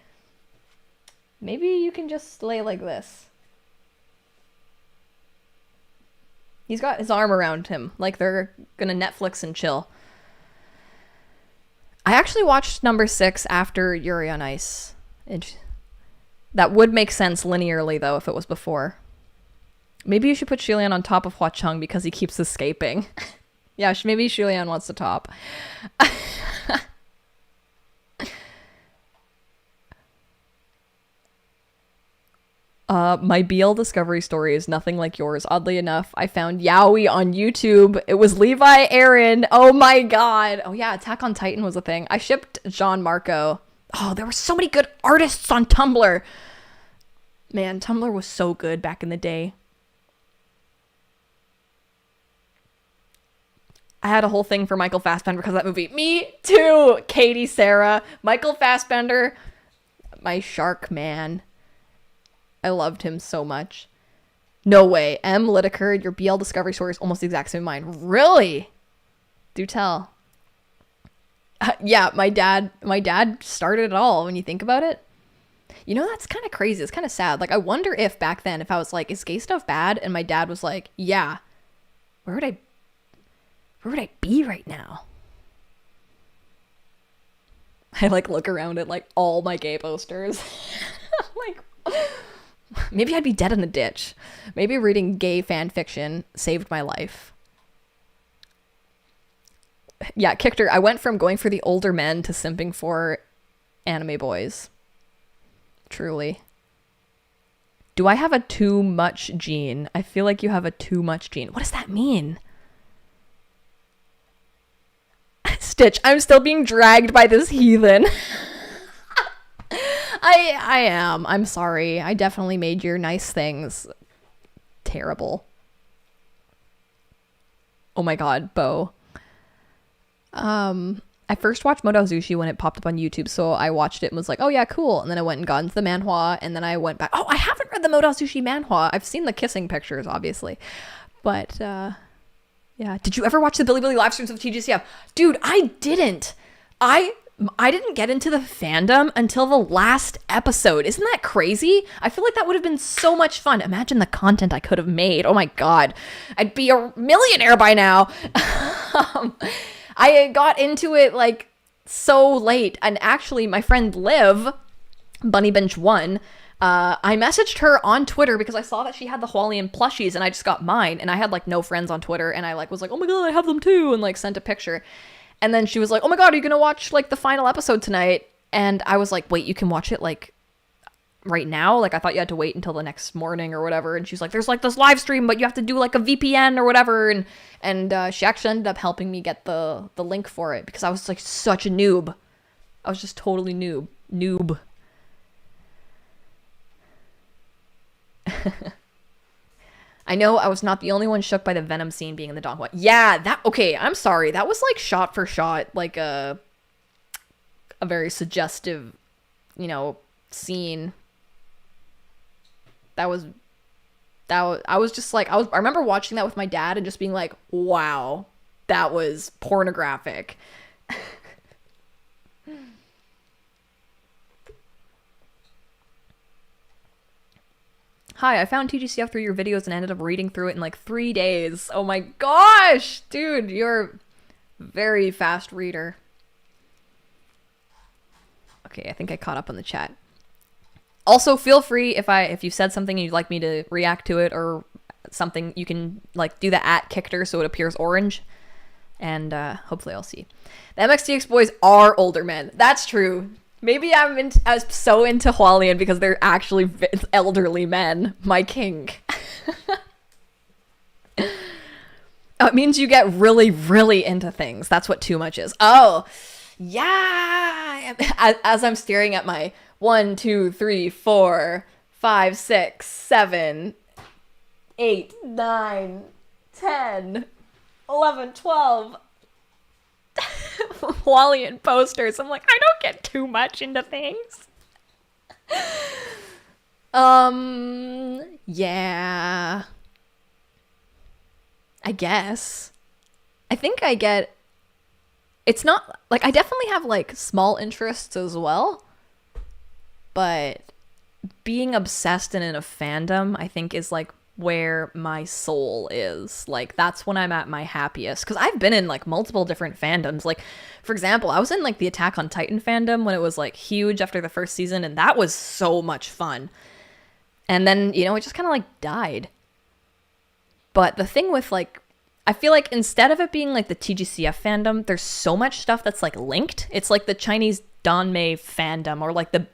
Maybe you can just lay like this. He's got his arm around him, like they're gonna Netflix and chill. I actually watched number 6 after Yuri on Ice. That would make sense linearly, though, if it was before. Maybe you should put Shulian on top of Hua Chung because he keeps escaping. Yeah, maybe Shulian wants to top. My BL discovery story is nothing like yours. Oddly enough, I found Yaoi on YouTube. It was Levi Aaron. Oh my god. Oh yeah, Attack on Titan was a thing. I shipped Jean Marco. Oh, there were so many good artists on Tumblr. Man, Tumblr was so good back in the day. I had a whole thing for Michael Fassbender because of that movie. Me too, Katie Sarah. Michael Fassbender, my shark man. I loved him so much. No way. M. Lideker, your BL discovery story is almost the exact same as mine. Really? Do tell. Yeah, my dad started it all when you think about it. You know, that's kind of crazy. It's kind of sad. Like, I wonder if back then, if I was like, is gay stuff bad? And my dad was like, yeah. Where would I be right now? I like look around at like all my gay posters. Like, maybe I'd be dead in the ditch. Maybe reading gay fan fiction saved my life. Yeah, Kichter, I went from going for the older men to simping for anime boys. Truly. Do I have a too much gene? I feel like you have a too much gene. What does that mean? Stitch, I'm still being dragged by this heathen. I am. I'm sorry. I definitely made your nice things terrible. Oh my god, Bo. I first watched Modao Zushi when it popped up on YouTube, so I watched it and was like, oh yeah, cool. And then I went and got into the manhwa, and then I went back. Oh, I haven't read the Modao Zushi manhwa. I've seen the kissing pictures, obviously. But, yeah. Did you ever watch the Billy Billy live streams of Tgcf? Dude, I didn't. I didn't get into the fandom until the last episode. Isn't that crazy? I feel like that would have been so much fun. Imagine the content I could have made. Oh my god. I'd be a millionaire by now. I got into it like so late. And actually my friend Liv, Bunny Bench 1, I messaged her on Twitter because I saw that she had the Hualien plushies and I just got mine, and I had like no friends on Twitter, and I like was like, oh my god, I have them too, and like sent a picture. And then she was like, oh my god, are you gonna watch like the final episode tonight? And I was like, wait, you can watch it like right now? Like I thought you had to wait until the next morning or whatever. And she's like, there's like this live stream, but you have to do like a VPN or whatever. And she actually ended up helping me get the link for it because I was like such a noob. I was just totally noob. I know I was not the only one shook by the Venom scene being in the Donghua. Yeah, okay, I'm sorry. That was like shot for shot, like a very suggestive, scene. I was just like, I remember watching that with my dad and just being like, wow, that was pornographic. Hi, I found Tgcf through your videos and ended up reading through it in like 3 days. Oh my gosh, dude, you're a very fast reader. Okay, I think I caught up on the chat. Also, feel free if you said something and you'd like me to react to it or something, you can like do the @Kickter so it appears orange, and hopefully I'll see. The MXDX boys are older men. That's true. Maybe I'm so into Hualien because they're actually elderly men. My kink. Oh, it means you get really, really into things. That's what too much is. Oh, yeah. As I'm staring at my 1, 2, 3, 4, 5, 6, 7, 8, 9, 10, 11, 12 Hualien posters. I'm like, I don't get too much into things. Yeah. I guess. I think I get... It's not... Like, I definitely have, like, small interests as well. But being obsessed and in a fandom, I think, is, like, where my soul is. Like, that's when I'm at my happiest. Because I've been in, like, multiple different fandoms. Like, for example, I was in, like, the Attack on Titan fandom when it was, like, huge after the first season. And that was so much fun. And then, it just kind of, like, died. But the thing with, like, I feel like instead of it being, like, the Tgcf fandom, there's so much stuff that's, like, linked. It's like the Chinese Danmei fandom or, like, the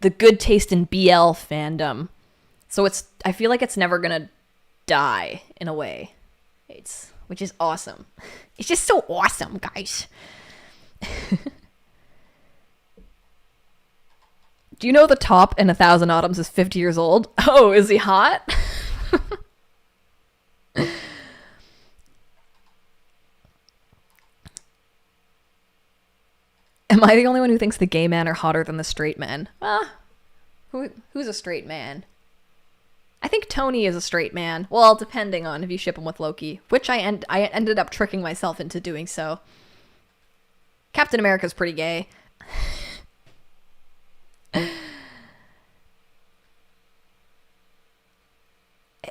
good taste in BL fandom. So I feel like it's never gonna die in a way. Which is awesome. It's just so awesome, guys. Do you know the top in 1,000 Autumns is 50 years old? Oh, is he hot? Am I the only one who thinks the gay men are hotter than the straight men? Who's a straight man? I think Tony is a straight man. Well, depending on if you ship him with Loki, which I ended up tricking myself into doing so. Captain America's pretty gay.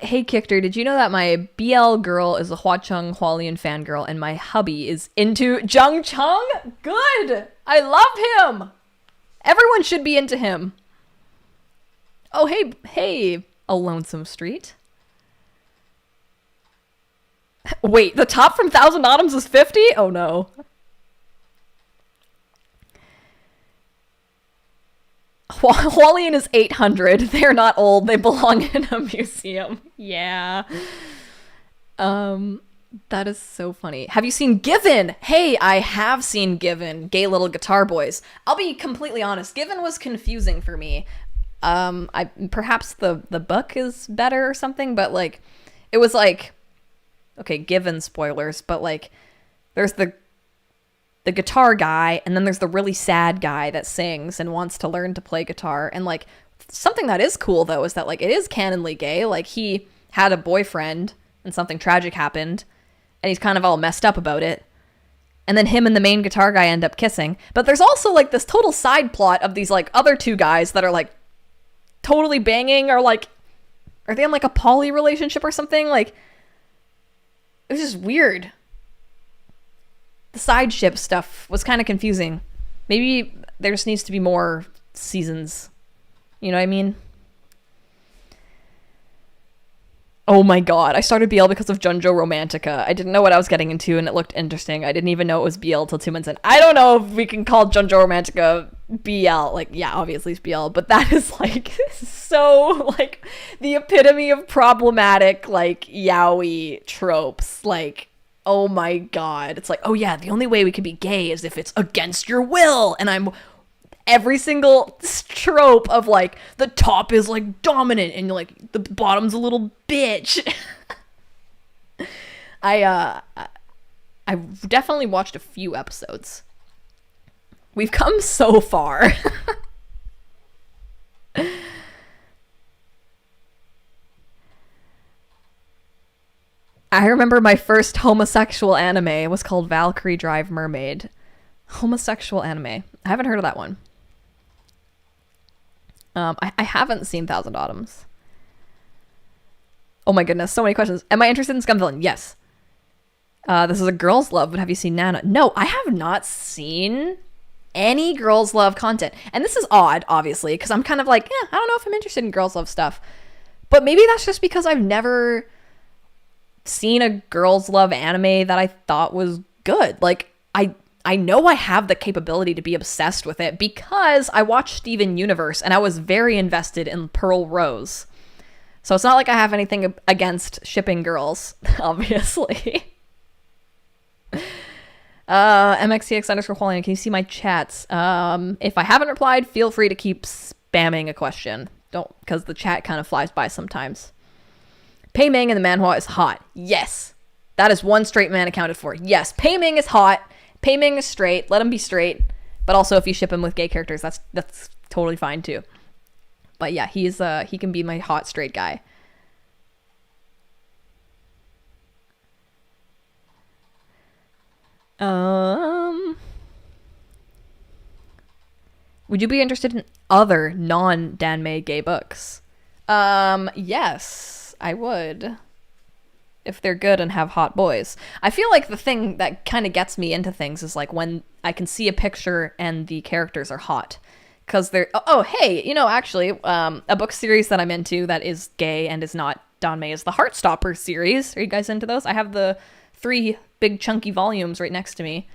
Hey, Kickter, did you know that my BL girl is a Huacheng Hualien fangirl and my hubby is into Jung Chung? Good! I love him! Everyone should be into him. Oh, hey, a lonesome street. Wait, the top from 1,000 Autumns is 50? Oh, no. Hualien is 800. They're not old. They belong in a museum. Yeah. That is so funny. Have you seen Given? Hey, I have seen Given. Gay Little Guitar Boys. I'll be completely honest. Given was confusing for me. Perhaps the book is better or something, but like, it was like, okay, Given spoilers, but like, there's the guitar guy, and then there's the really sad guy that sings and wants to learn to play guitar. And like, something that is cool though is that like it is canonly gay. Like, he had a boyfriend and something tragic happened and he's kind of all messed up about it, and then him and the main guitar guy end up kissing. But there's also like this total side plot of these like other two guys that are like totally banging, or like, are they in like a poly relationship or something? Like, it was just weird. The side ship stuff was kind of confusing. Maybe there just needs to be more seasons You know what I mean? Oh my god, I started BL because of Junjo Romantica. I didn't know what I was getting into, and it looked interesting. I didn't even know it was BL till 2 months in. I don't know if we can call Junjo Romantica BL. Like, yeah, obviously it's BL, but that is, like, so, like, the epitome of problematic, like, yaoi tropes. Like, oh my god. It's like, oh yeah, the only way we can be gay is if it's against your will, and I'm... Every single trope of, like, the top is, like, dominant and, like, the bottom's a little bitch. I definitely watched a few episodes. We've come so far. I remember my first homosexual anime was called Valkyrie Drive Mermaid. Homosexual anime. I haven't heard of that one. I haven't seen Thousand Autumns. Oh my goodness, so many questions. Am I interested in Scum Villain? Yes. This is a girl's love, but have you seen Nana? No, I have not seen any girls love content. And this is odd, obviously, because I'm kind of like, I don't know if I'm interested in girls love stuff. But maybe that's just because I've never seen a girls love anime that I thought was good. Like, I know I have the capability to be obsessed with it because I watched Steven Universe and I was very invested in Pearl Rose. So it's not like I have anything against shipping girls, obviously. MXTX_Quality, can you see my chats? If I haven't replied, feel free to keep spamming a question. Don't, because the chat kind of flies by sometimes. Pei Ming in the manhwa is hot. Yes. That is one straight man accounted for. Yes, Pei Ming is hot. Pei Ming is straight. Let him be straight. But also, if you ship him with gay characters, that's totally fine too. But yeah, he can be my hot straight guy. Would you be interested in other non-Danmei gay books? Yes, I would. If they're good and have hot boys. I feel like the thing that kind of gets me into things is like when I can see a picture and the characters are hot. Because they're... Oh, hey, actually, a book series that I'm into that is gay and is not Danmei is the Heartstopper series. Are you guys into those? I have the 3 big chunky volumes right next to me.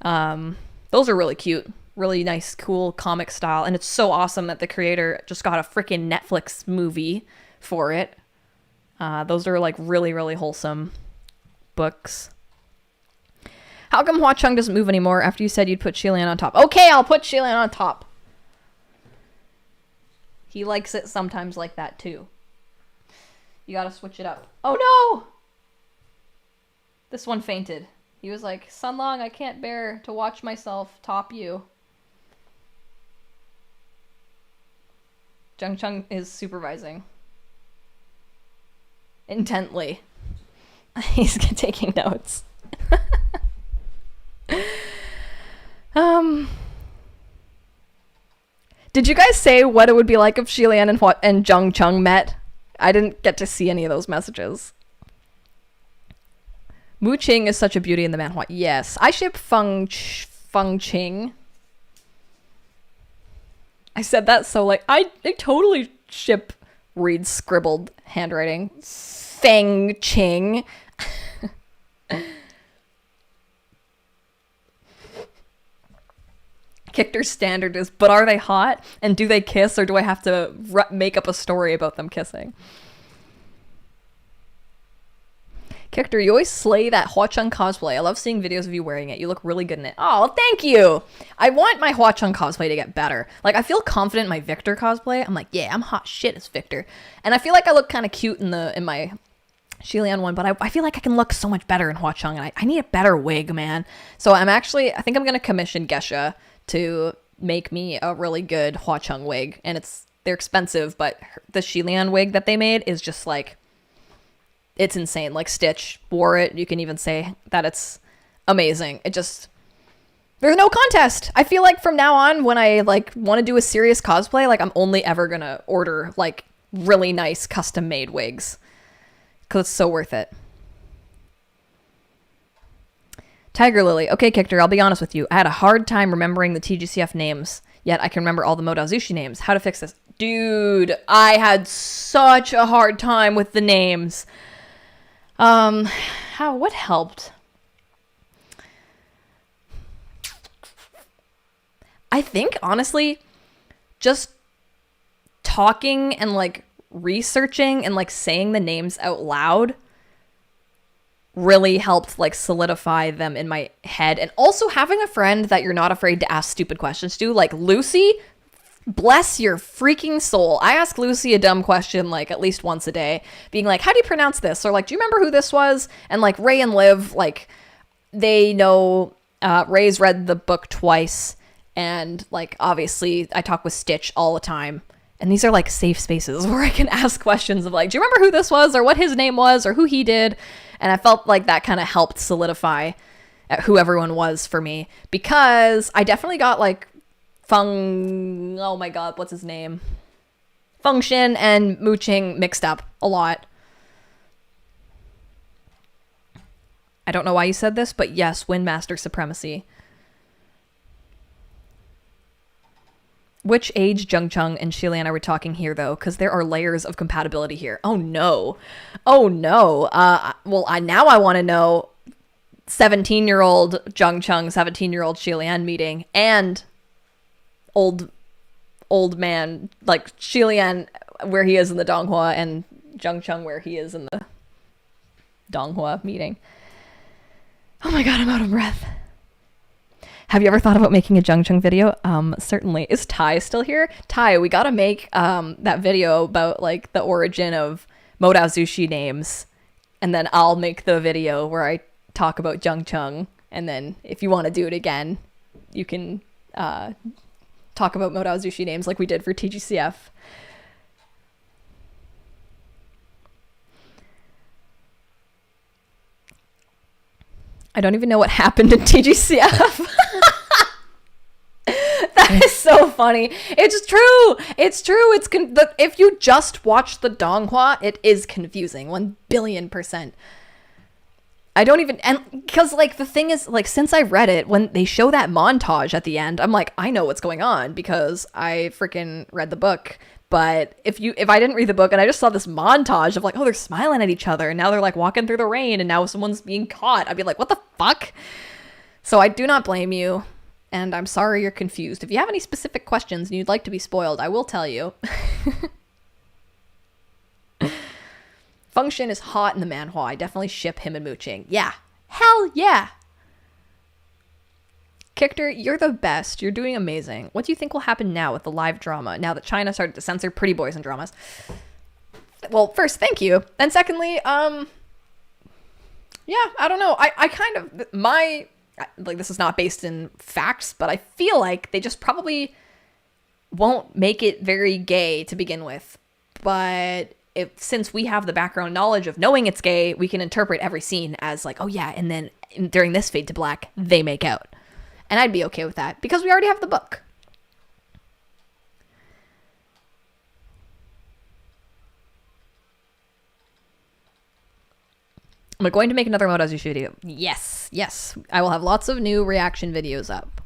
Those are really cute. Really nice, cool comic style. And it's so awesome that the creator just got a freaking Netflix movie for it. Those are like really, really wholesome books. How come Hua Chung doesn't move anymore after you said you'd put Shilian on top? Okay, I'll put Shilian on top. He likes it sometimes like that too. You gotta switch it up. Oh no! This one fainted. He was like, Sunlong, I can't bear to watch myself top you. Jung Chung is supervising. Intently. He's taking notes. Did you guys say what it would be like if Shilian and Jung Chung met? I didn't get to see any of those messages. Mu Qing is such a beauty in the manhwa. Yes, I ship Feng Qing. I said that so like I totally ship Reed's scribbled handwriting. Feng Qing. Kichter's standard is, but are they hot? And do they kiss, or do I have to make up a story about them kissing? Kichter, you always slay that Hua Chung cosplay. I love seeing videos of you wearing it. You look really good in it. Oh, thank you! I want my Hua Chung cosplay to get better. Like, I feel confident in my Victor cosplay. I'm like, yeah, I'm hot shit as Victor. And I feel like I look kind of cute in my Shilian one, but I feel like I can look so much better in Hua Chung, and I need a better wig, man. So I think I'm going to commission Gesha to make me a really good Hua Chung wig. And they're expensive, but the Shilian wig that they made is just like, it's insane. Like, Stitch wore it. You can even say that it's amazing. There's no contest. I feel like from now on, when I like want to do a serious cosplay, like I'm only ever gonna order like really nice custom made wigs because it's so worth it. Tiger Lily. Okay, Kichter, I'll be honest with you. I had a hard time remembering the TGCF names, yet I can remember all the Modazushi names. How to fix this? Dude, I had such a hard time with the names. What helped? I think, honestly, just talking and, like, researching and, like, saying the names out loud really helped, like, solidify them in my head. And also having a friend that you're not afraid to ask stupid questions to, like Lucy, bless your freaking soul. I ask Lucy a dumb question, like, at least once a day, being like, how do you pronounce this? Or, like, do you remember who this was? And, like, Ray and Liv, like, they know, Ray's read the book twice. And, like, obviously, I talk with Stitch all the time. And these are, like, safe spaces where I can ask questions of, like, do you remember who this was? Or what his name was? Or who he did? And I felt like that kind of helped solidify who everyone was for me. Because I definitely got, like, oh my god, what's his name? Function and Mooching mixed up a lot. I don't know why you said this, but yes, Windmaster Supremacy. Which age Jung-Chung and Shilian are we talking here, though? Because there are layers of compatibility here. Oh, no. Oh, no. Now I want to know 17-year-old Jung-Chung, 17-year-old Shilian meeting, and old man, like, Shilian where he is in the Donghua, and Jung-Chung where he is in the Donghua meeting. Oh my god, I'm out of breath. Have you ever thought about making a Jung-Chung video? Certainly. Is Ty still here? Ty, we gotta make that video about, like, the origin of Modazushi names. And then I'll make the video where I talk about Jung-Chung. And then if you want to do it again, you can talk about Modazushi names like we did for Tgcf. I don't even know what happened in Tgcf. That is so funny. It's true. It's true. If you just watch the Donghua, it is confusing. 1,000,000,000%. I don't even, and because, like, the thing is, like, since I read it, when they show that montage at the end, I'm like, I know what's going on because I freaking read the book. But if I didn't read the book and I just saw this montage of, like, oh, they're smiling at each other and now they're, like, walking through the rain and now someone's being caught, I'd be like, what the fuck? So I do not blame you, and I'm sorry you're confused. If you have any specific questions and you'd like to be spoiled, I will tell you. Function is hot in the manhwa. I definitely ship him and Mooching. Yeah. Hell yeah. Kichter, you're the best. You're doing amazing. What do you think will happen now with the live drama, now that China started to censor pretty boys in dramas? Well, first, thank you. And secondly, yeah, I don't know. I kind of, like, this is not based in facts, but I feel like they just probably won't make it very gay to begin with. But since we have the background knowledge of knowing it's gay, we can interpret every scene as, like, oh yeah, and then during this fade to black, they make out. And I'd be okay with that, because we already have the book. Am I going to make another Modazushi video? Yes, yes. I will have lots of new reaction videos up.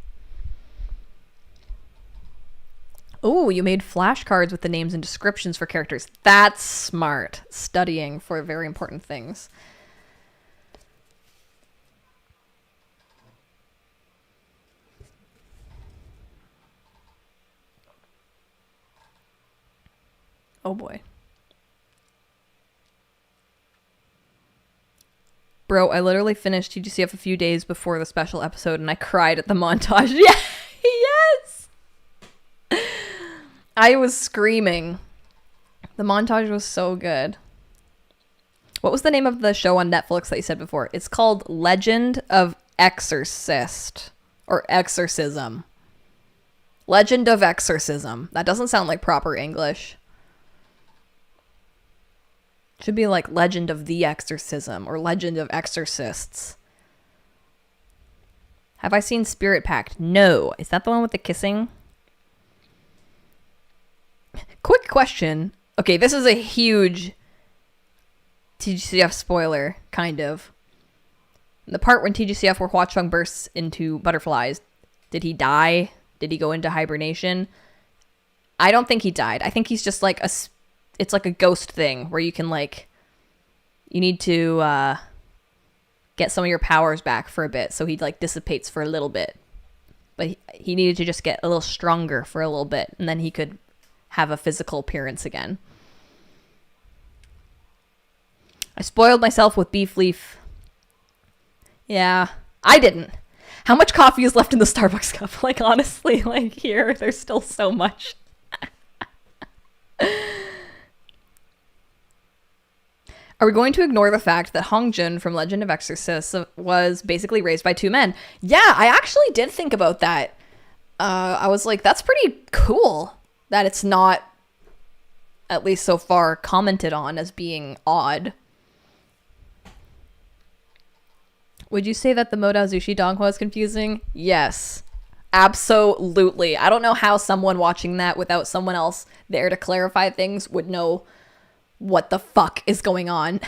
Oh, you made flashcards with the names and descriptions for characters. That's smart. Studying for very important things. Oh boy. Bro, I literally finished Tgcf a few days before the special episode and I cried at the montage. Yeah, yes! I was screaming. The montage was so good. What was the name of the show on Netflix that you said before? It's called Legend of Exorcist. Or Exorcism. Legend of Exorcism. That doesn't sound like proper English. Should be like Legend of the Exorcism or Legend of Exorcists. Have I seen Spirit Pact? No. Is that the one with the kissing? Quick question. Okay, this is a huge TGCF spoiler, kind of. The part when TGCF where Hua Chung bursts into butterflies, did he die? Did he go into hibernation? I don't think he died. I think he's just like it's like a ghost thing where you can like, you need to get some of your powers back for a bit. So he like dissipates for a little bit. But he needed to just get a little stronger for a little bit, and then he could have a physical appearance again. I spoiled myself with beef leaf. Yeah, I didn't. How much coffee is left in the Starbucks cup? Like, honestly, like, here, there's still so much. Are we going to ignore the fact that Hong Jun from Legend of Exorcist was basically raised by two men? Yeah, I actually did think about that. I was like, that's pretty cool that it's not, at least so far, commented on as being odd. Would you say that the Modao Zushi Donghua is confusing? Yes, absolutely. I don't know how someone watching that without someone else there to clarify things would know what the fuck is going on.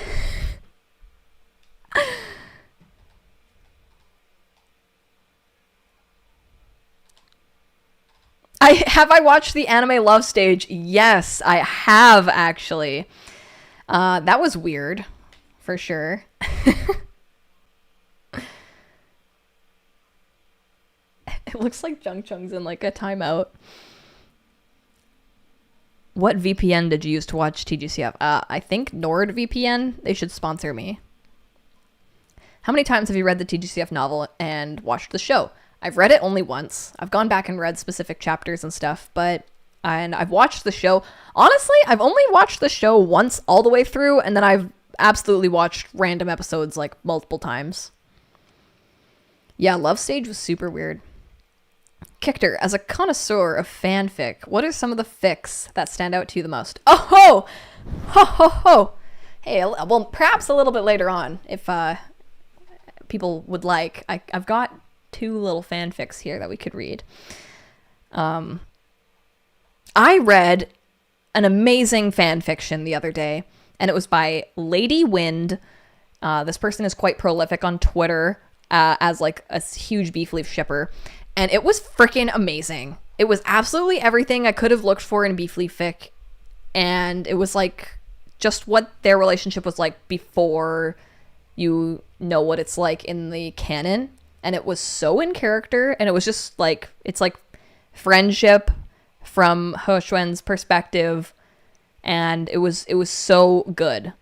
I watched the anime love stage? Yes, I have actually. That was weird, for sure. It looks like Jung Chung's in like a timeout. What VPN did you use to watch TGCF? I think NordVPN. They should sponsor me. How many times have you read the TGCF novel and watched the show? I've read it only once. I've gone back and read specific chapters and stuff, and I've watched the show. Honestly, I've only watched the show once all the way through, and then I've absolutely watched random episodes like multiple times. Yeah, Love Stage was super weird. Kictor, as a connoisseur of fanfic, what are some of the fics that stand out to you the most? Oh ho! Ho ho ho! Hey, well, perhaps a little bit later on, if people would like. I've got 2 little fanfics here that we could read. I read an amazing fanfiction the other day, and it was by Lady Wind. This person is quite prolific on Twitter as like a huge beef leaf shipper. And it was freaking amazing. It was absolutely everything I could have looked for in beef leaf fic. And it was like just what their relationship was like before you know what it's like in the canon. And it was so in character. And it was just like, it's like friendship from He Xuan's perspective. And it was so good.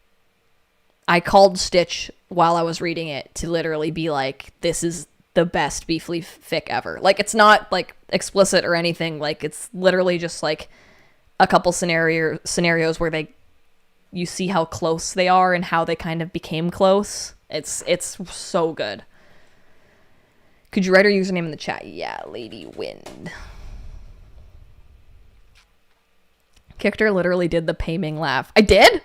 I called Stitch while I was reading it to literally be like, this is the best beef leaf fic ever. Like, it's not like explicit or anything. Like, it's literally just like a couple scenarios where you see how close they are and how they kind of became close. It's so good. Could you write her username in the chat? Yeah, Lady Wind. Kictor literally did the Pei Ming laugh. I did?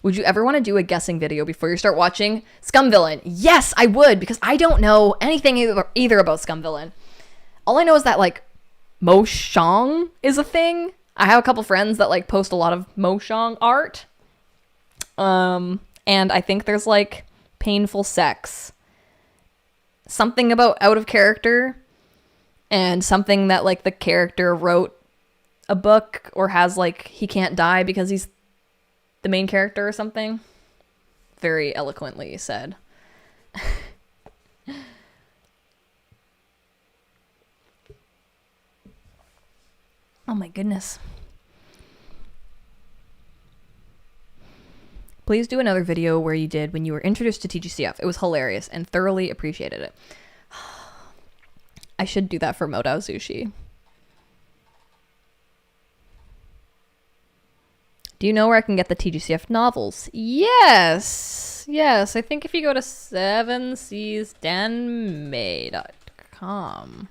Would you ever want to do a guessing video before you start watching Scum Villain? Yes, I would, because I don't know anything either about Scum Villain. All I know is that, like, Mo Shang is a thing. I have a couple friends that, like, post a lot of Mo Shang art. And I think there's, like, painful sex. Something about out of character. And something that, like, the character wrote a book or has, like, he can't die because he's the main character or something. Very eloquently said. Oh my goodness. Please do another video where you did when you were introduced to TGCF. It was hilarious and thoroughly appreciated it. I should do that for Modao Zushi. Do you know where I can get the TGCF novels? Yes. Yes. I think if you go to 7seasdanmei.com,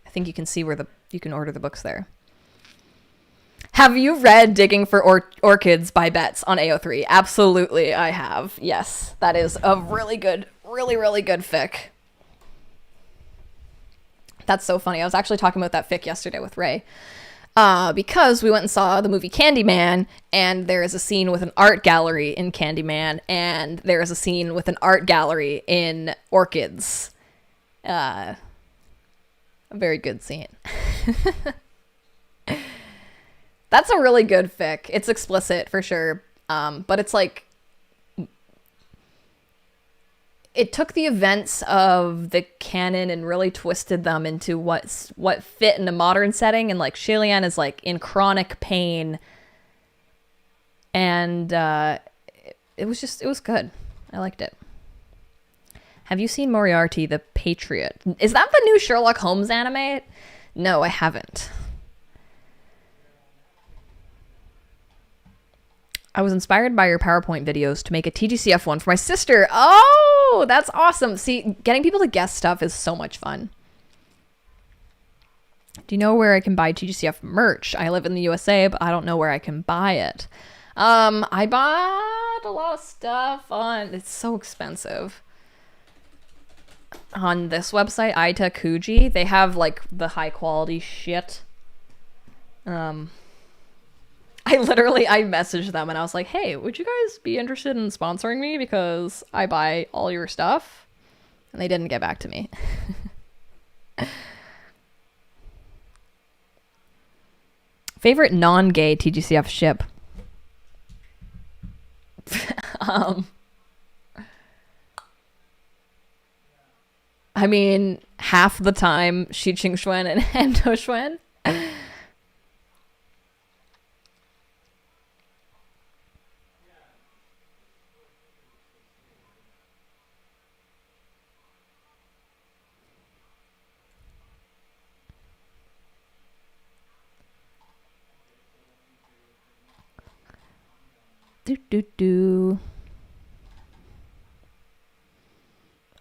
I think you can see where you can order the books there. Have you read Digging for Orchids by Betts on AO3? Absolutely, I have. Yes. That is a really good, really good fic. That's so funny. I was actually talking about that fic yesterday with Ray. because we went and saw the movie Candyman, and there is a scene with an art gallery in Candyman, and there is a scene with an art gallery in Orchids. A very good scene. That's a really good fic. It's explicit for sure, but it's like it took the events of the canon and really twisted them into what fit in a modern setting. And like Shilian is like in chronic pain, and it was good. I liked it. Have you seen Moriarty the Patriot? Is that the new Sherlock Holmes anime? No, I haven't. I was inspired by your PowerPoint videos to make a TGCF one for my sister. Oh, that's awesome. See, getting people to guess stuff is so much fun. Do you know where I can buy TGCF merch? I live in the USA, but I don't know where I can buy it. I bought a lot of stuff on... It's so expensive. On this website, Aita Kuji, they have, like, the high-quality shit. I messaged them and I was like, hey, would you guys be interested in sponsoring me because I buy all your stuff? And they didn't get back to me. Favorite non-gay TGCF ship? I mean, half the time, Shi Qingxuan and Han Doxuan.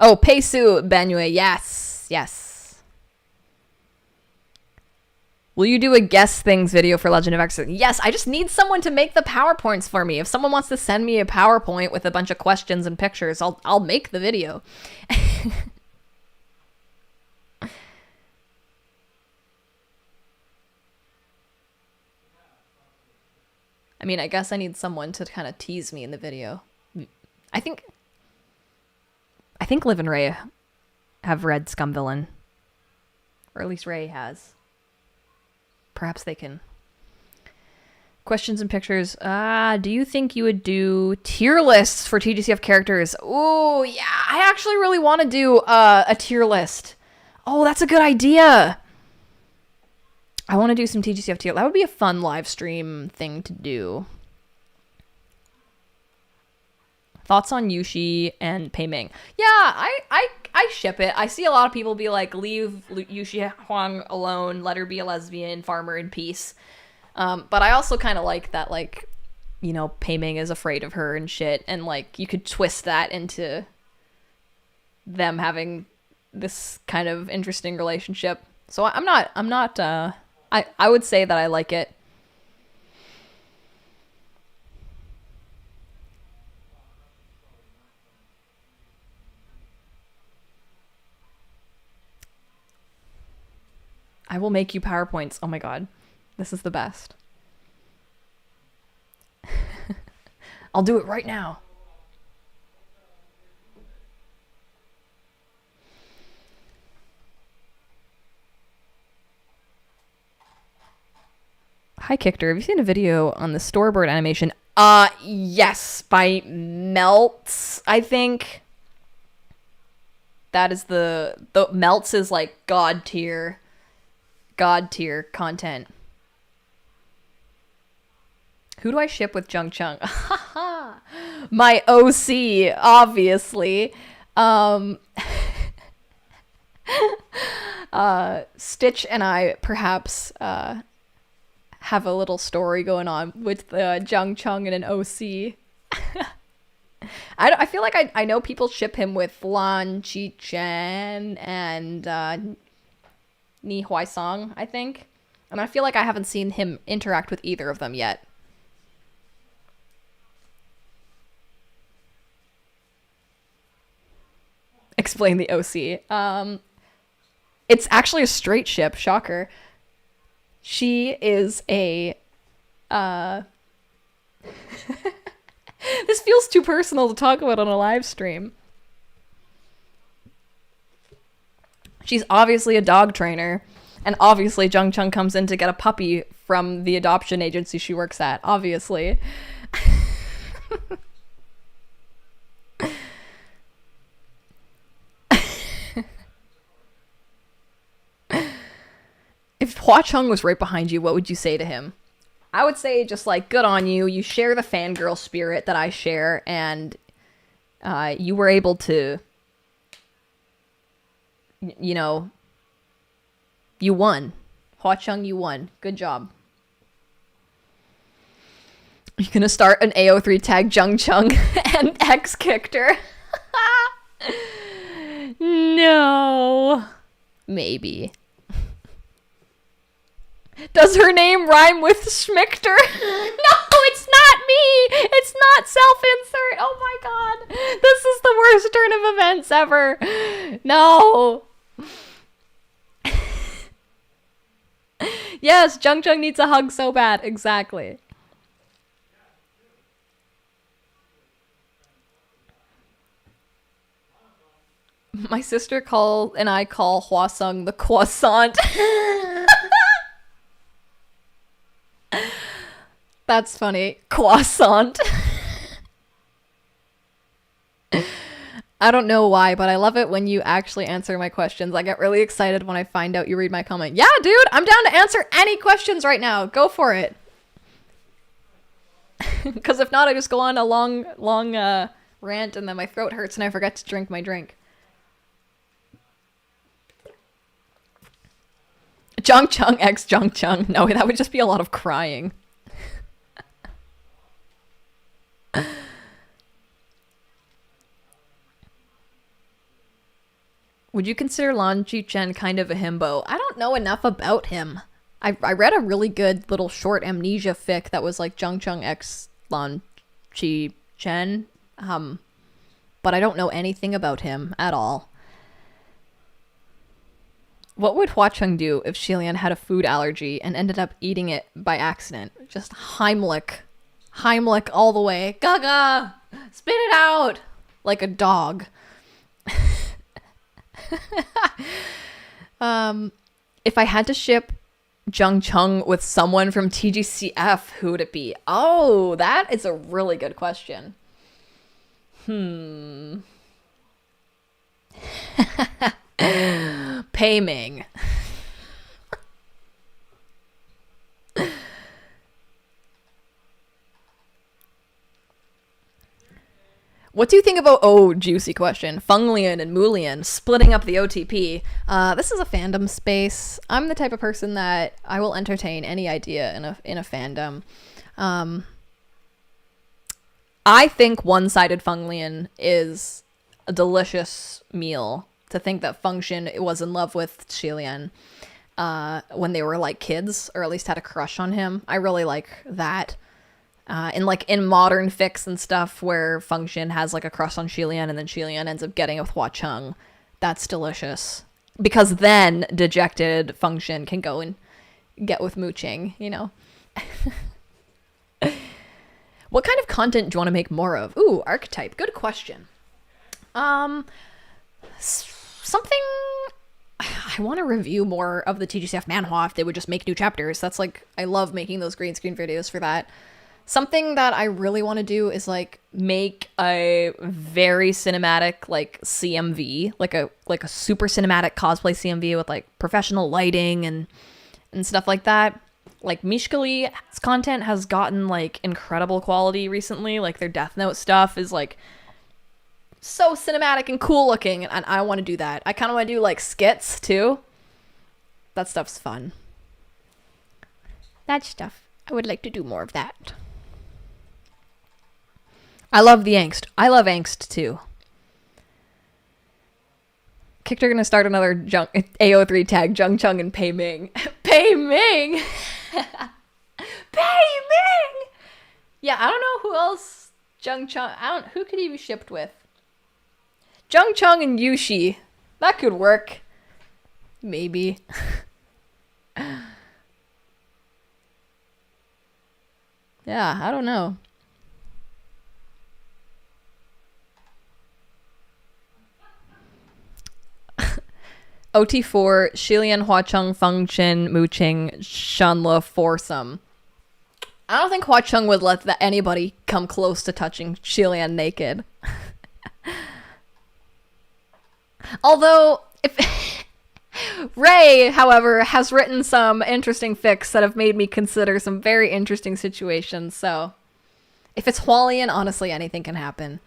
Oh, Peisu Banue. Yes. Will you do a guess things video for Legend of X? Yes, I just need someone to make the PowerPoints for me. If someone wants to send me a PowerPoint with a bunch of questions and pictures, I'll make the video. I mean, I guess I need someone to kind of tease me in the video. I think Liv and Ray have read Scum Villain. Or at least Ray has. Perhaps they can. Questions and pictures. Do you think you would do tier lists for TGCF characters? Oh, yeah. I actually really want to do a tier list. Oh, that's a good idea. I want to do some TGCF tier. That would be a fun live stream thing to do. Thoughts on Yushi and Pei Ming? Yeah, I ship it. I see a lot of people be like, leave Yushi Huang alone, let her be a lesbian, farmer in peace. But I also kind of like that, like, you know, Pei Ming is afraid of her and shit, and like you could twist that into them having this kind of interesting relationship. So I'm not I would say that I like it. I will make you PowerPoints. Oh my god. This is the best. I'll do it right now. Hi, Kickter. Have you seen a video on the storyboard animation? Yes, by Melts, I think. That is the Melts is like god tier content. Who do I ship with Jung Chung? My OC, obviously. Stitch and I perhaps have a little story going on with Jung Chung and an OC. I feel like I know people ship him with Lan Chi Chen and Ni Huai Song, I think. And I feel like I haven't seen him interact with either of them yet. Explain the OC. It's actually a straight ship, shocker. She is a this feels too personal to talk about on a live stream. She's obviously a dog trainer, and obviously Jung Chung comes in to get a puppy from the adoption agency she works at, obviously. If Hua Chung was right behind you, what would you say to him? I would say just like, good on you. You share the fangirl spirit that I share, and you were able to, you know, you won. Hua Chung, you won. Good job. You're gonna start an AO3 tag Jung Chung and X kicked her. No. Maybe. Does her name rhyme with Schmichter? No, it's not me. It's not self-insert. Oh my god. This is the worst turn of events ever. No. Yes, Jung Chung needs a hug so bad. Exactly. My sister and I call Hua Sung the croissant. That's funny. Croissant. I don't know why, but I love it when you actually answer my questions. I get really excited when I find out you read my comment. Yeah, dude, I'm down to answer any questions right now. Go for it. Because if not, I just go on a long rant and then my throat hurts and I forget to drink my drink. Jung Chung x Jung Chung. No, that would just be a lot of crying. Would you consider Lan Chi-chen kind of a himbo? I don't know enough about him. I read a really good little short amnesia fic that was like Jung Chung x Lan Chi-chen. But I don't know anything about him at all. What would Hua Chung do if Shilian had a food allergy and ended up eating it by accident? Just Heimlich. Heimlich all the way. Gaga! Spit it out! Like a dog. If I had to ship Jung Chung with someone from Tgcf, who would it be? Oh, that is a really good question. Pei Ming. What do you think about, juicy question, Funglian and Mulian splitting up the OTP? This is a fandom space. I'm the type of person that I will entertain any idea in a fandom. I think one-sided Funglian is a delicious meal. To think that Function was in love with Shilian when they were like kids, or at least had a crush on him. I really like that. In modern fics and stuff where Function has like a crush on Shilian and then Shilian ends up getting with Hua Chung. That's delicious. Because then dejected Function can go and get with Mooching, you know. What kind of content do you want to make more of? Ooh, archetype. Good question. Something... I want to review more of the Tgcf manhwa if they would just make new chapters. That's like... I love making those green screen videos for that. Something that I really want to do is like make a very cinematic like CMV, like a super cinematic cosplay CMV with like professional lighting and stuff like that. Like Mishkali's content has gotten like incredible quality recently. Like their Death Note stuff is like so cinematic and cool looking, and I want to do that. I kind of want to do like skits too. That stuff's fun. That stuff. I would like to do more of that. I love the Angst. I love Angst too. Kickter gonna start another AO3 tag Jung Chung and Pei Ming. Pei Ming! Pei Ming! Yeah, I don't know who else Jung Chung... who could he be shipped with? Jung Chung and Yushi. That could work. Maybe. Yeah, I don't know. OT4, Shilian Huacheng Fengchen Muqing Shanle foursome. I don't think Huacheng would let anybody come close to touching Shilian naked. Although, if Ray, however, has written some interesting fics that have made me consider some very interesting situations, so if it's Hualian, honestly, anything can happen.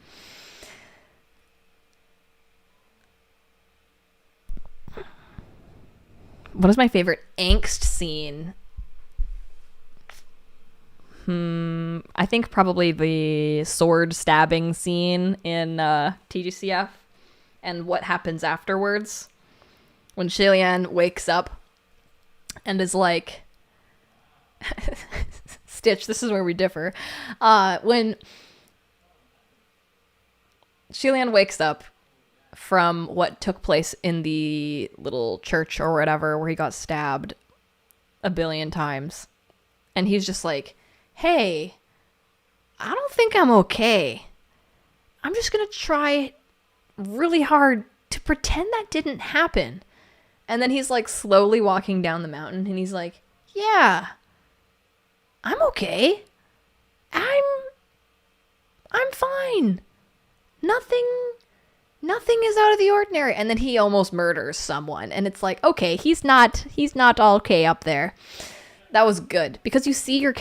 What is my favorite Angst scene? I think probably the sword stabbing scene in Tgcf and what happens afterwards. When Shilian wakes up and is like... Stitch, this is where we differ. When Shilian wakes up from what took place in the little church or whatever where he got stabbed a billion times. And he's just like, hey, I don't think I'm okay. I'm just going to try really hard to pretend that didn't happen. And then he's like slowly walking down the mountain and he's like, yeah, I'm okay. I'm fine. Nothing is out of the ordinary. And then he almost murders someone. And it's like, okay, he's not all okay up there. That was good. Because you see the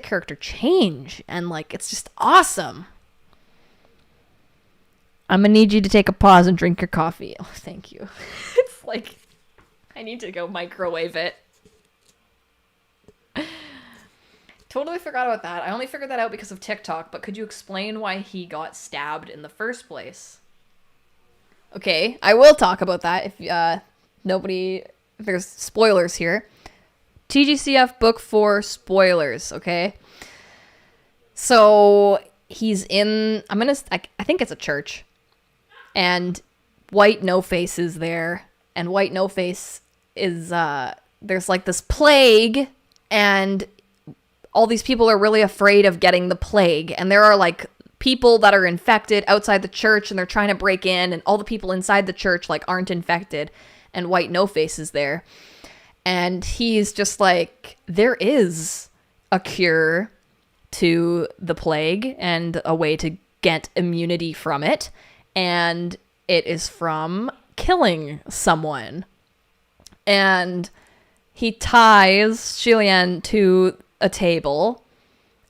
character change. And like, it's just awesome. I'm gonna need you to take a pause and drink your coffee. Oh, thank you. It's like, I need to go microwave it. Totally forgot about that. I only figured that out because of TikTok, but could you explain why he got stabbed in the first place? Okay, I will talk about that if there's spoilers here. TGCF book 4 spoilers, okay? So he's in, I think it's a church, and White No Face is there, and White No Face is, there's like this plague, and all these people are really afraid of getting the plague, and there are like people that are infected outside the church, and they're trying to break in, and all the people inside the church like aren't infected, and White No Face is there, and he's just like, there is a cure to the plague and a way to get immunity from it, and it is from killing someone. And he ties Shilian to a table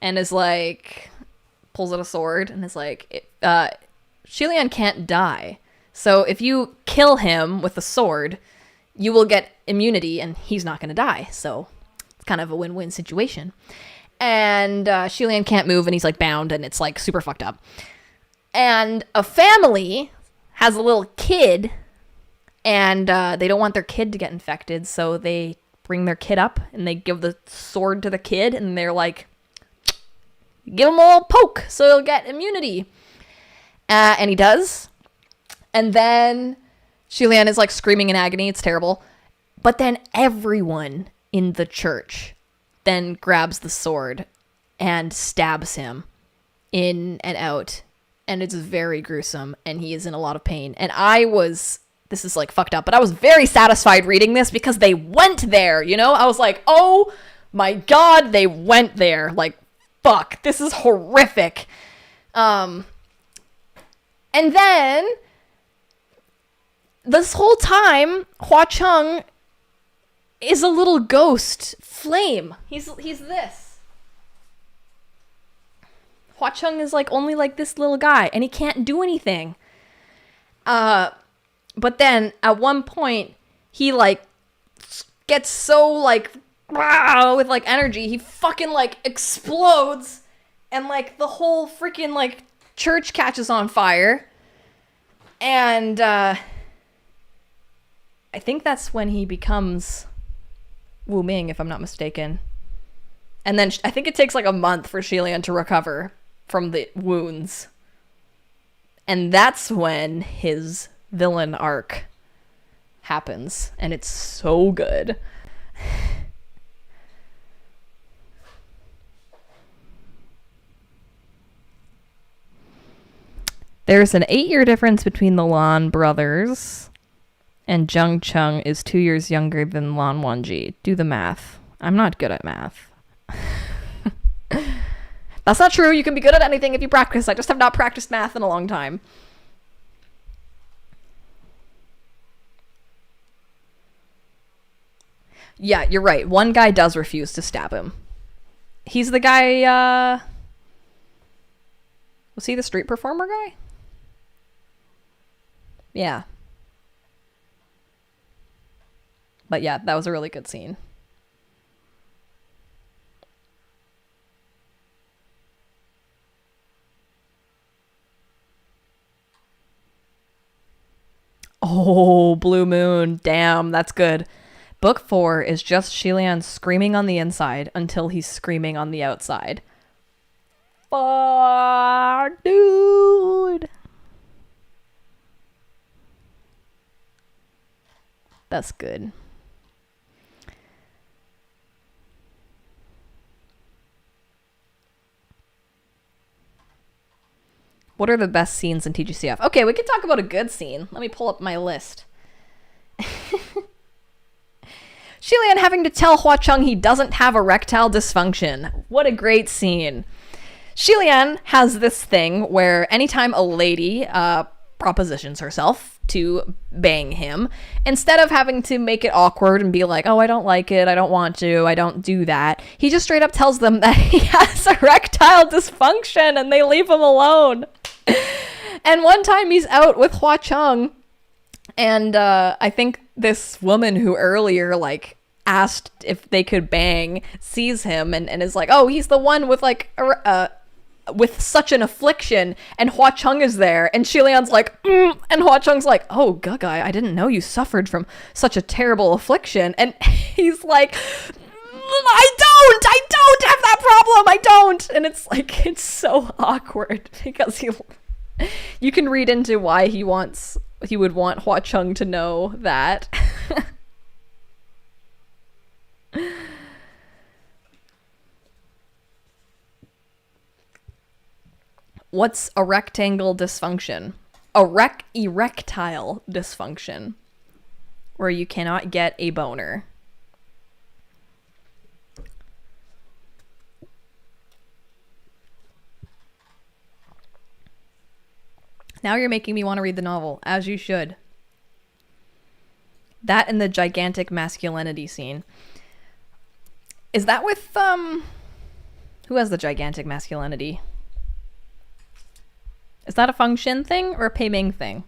and is like, pulls out a sword and is like, Shilian can't die, so if you kill him with a sword, you will get immunity and he's not going to die. So it's kind of a win-win situation. And Shilian can't move and he's like bound and it's like super fucked up. And a family has a little kid and they don't want their kid to get infected, so they bring their kid up and they give the sword to the kid and they're like, give him a little poke so he'll get immunity. And he does. And then Shilian is like screaming in agony. It's terrible. But then everyone in the church then grabs the sword and stabs him in and out. And it's very gruesome. And he is in a lot of pain. And this is like fucked up, but I was very satisfied reading this because they went there, you know? I was like, oh my God, they went there. Like, fuck, this is horrific. And then this whole time, Huacheng is a little ghost flame. He's this. Huacheng is like only like this little guy, and he can't do anything. But then at one point, he like gets so like with like energy, he fucking like explodes, and like the whole freaking like church catches on fire. And I think that's when he becomes Wu Ming, if I'm not mistaken. And then I think it takes like a month for Shilian to recover from the wounds. And that's when his villain arc happens. And it's so good. There's an 8-year difference between the Lan brothers, and Jung Chung is 2 years younger than Lan Wonji. Do the math. I'm not good at math. That's not true. You can be good at anything if you practice. I just have not practiced math in a long time. Yeah, you're right. One guy does refuse to stab him. He's the guy, was he the street performer guy? Yeah. But yeah, that was a really good scene. Oh, Blue Moon. Damn, that's good. Book 4 is just Shilian screaming on the inside until he's screaming on the outside. Fuck, dude. That's good. What are the best scenes in Tgcf? Okay, we can talk about a good scene. Let me pull up my list. Shilian having to tell Hua Chung he doesn't have erectile dysfunction. What a great scene. Shilian has this thing where anytime a lady propositions herself to bang him, instead of having to make it awkward and be like, oh, I don't like it, I don't want to, I don't do that, he just straight up tells them that he has erectile dysfunction and they leave him alone. And one time he's out with Hua Chung, and I think this woman who earlier like asked if they could bang sees him and is like, oh, he's the one with like with such an affliction, and Hua Chung is there, and Shilian's like, and Hua Chung's like, oh, Gugai, I didn't know you suffered from such a terrible affliction, and he's like, I don't have that problem, I don't, and it's like, it's so awkward, because you can read into why he would want Hua Chung to know that. What's a rectangle dysfunction? Erectile dysfunction, where you cannot get a boner. Now you're making me want to read the novel, as you should. That and the gigantic masculinity scene. Is that with, who has the gigantic masculinity? Is that a Feng Xin thing or a Pei Ming thing?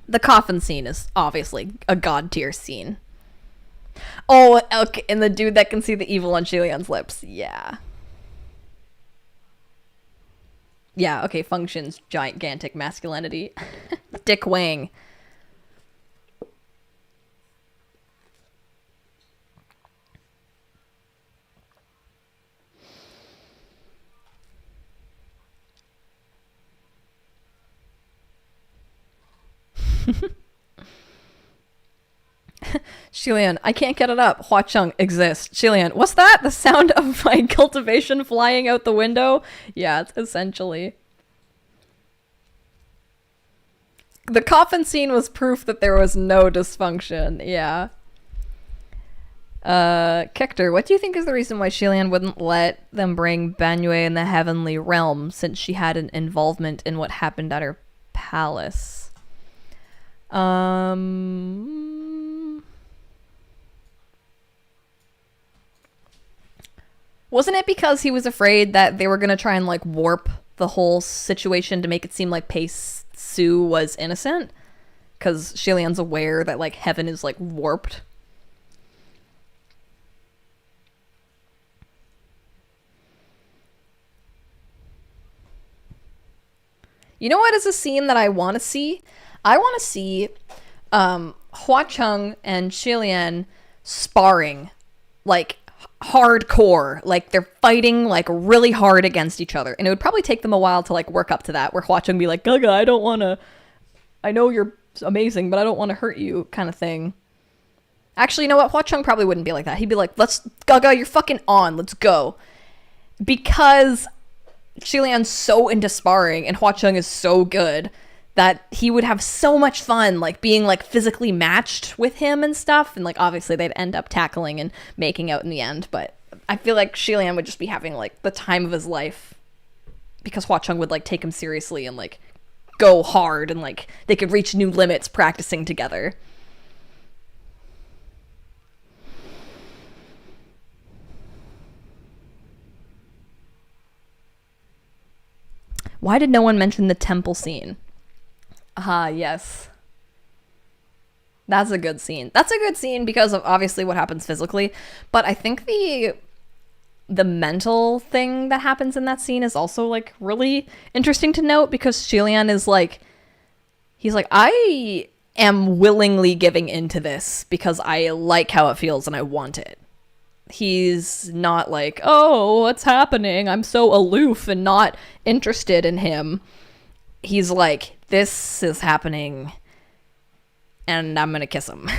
The coffin scene is obviously a god tier scene. Oh, okay, and the dude that can see the evil on Shilian's lips. Yeah. Yeah, okay, Feng Xin's gigantic masculinity. Dick Wang. Shilian, I can't get it up. Hua Chung exists. Shilian, what's that? The sound of my cultivation flying out the window? Yeah, it's essentially. The coffin scene was proof that there was no dysfunction. Yeah. Kector, what do you think is the reason why Shilian wouldn't let them bring Banyue in the heavenly realm, since she had an involvement in what happened at her palace? Wasn't it because he was afraid that they were going to try and like warp the whole situation to make it seem like Pei Su was innocent? Because Shilian's aware that like heaven is like warped. You know what is a scene that I want to see? I want to see Hua Chung and Shilian sparring, like hardcore, like they're fighting like really hard against each other, and it would probably take them a while to like work up to that, where Hua Chung be like, Gaga, I know you're amazing, but I don't want to hurt you, kind of thing. Actually, you know what? Hua Chung probably wouldn't be like that. He'd be like, Gaga, you're fucking on, let's go. because Shilian's so into sparring and Hua Chung is so good that he would have so much fun, like, being, like, physically matched with him and stuff. And, like, obviously they'd end up tackling and making out in the end. But I feel like Shilian would just be having, like, the time of his life because Hua Chung would, like, take him seriously and, like, go hard and, like, they could reach new limits practicing together. Why did no one mention the temple scene? Yes. That's a good scene. That's a good scene because of obviously what happens physically, but I think the mental thing that happens in that scene is also, like, really interesting to note because Shilian is like, he's like, I am willingly giving into this because I like how it feels and I want it. He's not like, oh, what's happening? I'm so aloof and not interested in him. He's like, this is happening and I'm gonna kiss him.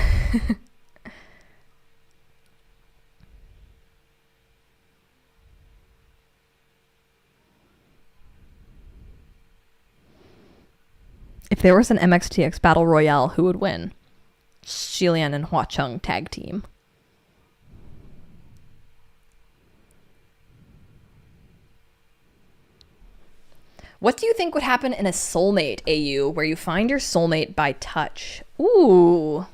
If there was an MXTX Battle Royale, who would win? Shilian and Hua Chung tag team. What do you think would happen in a soulmate AU where you find your soulmate by touch? Ooh.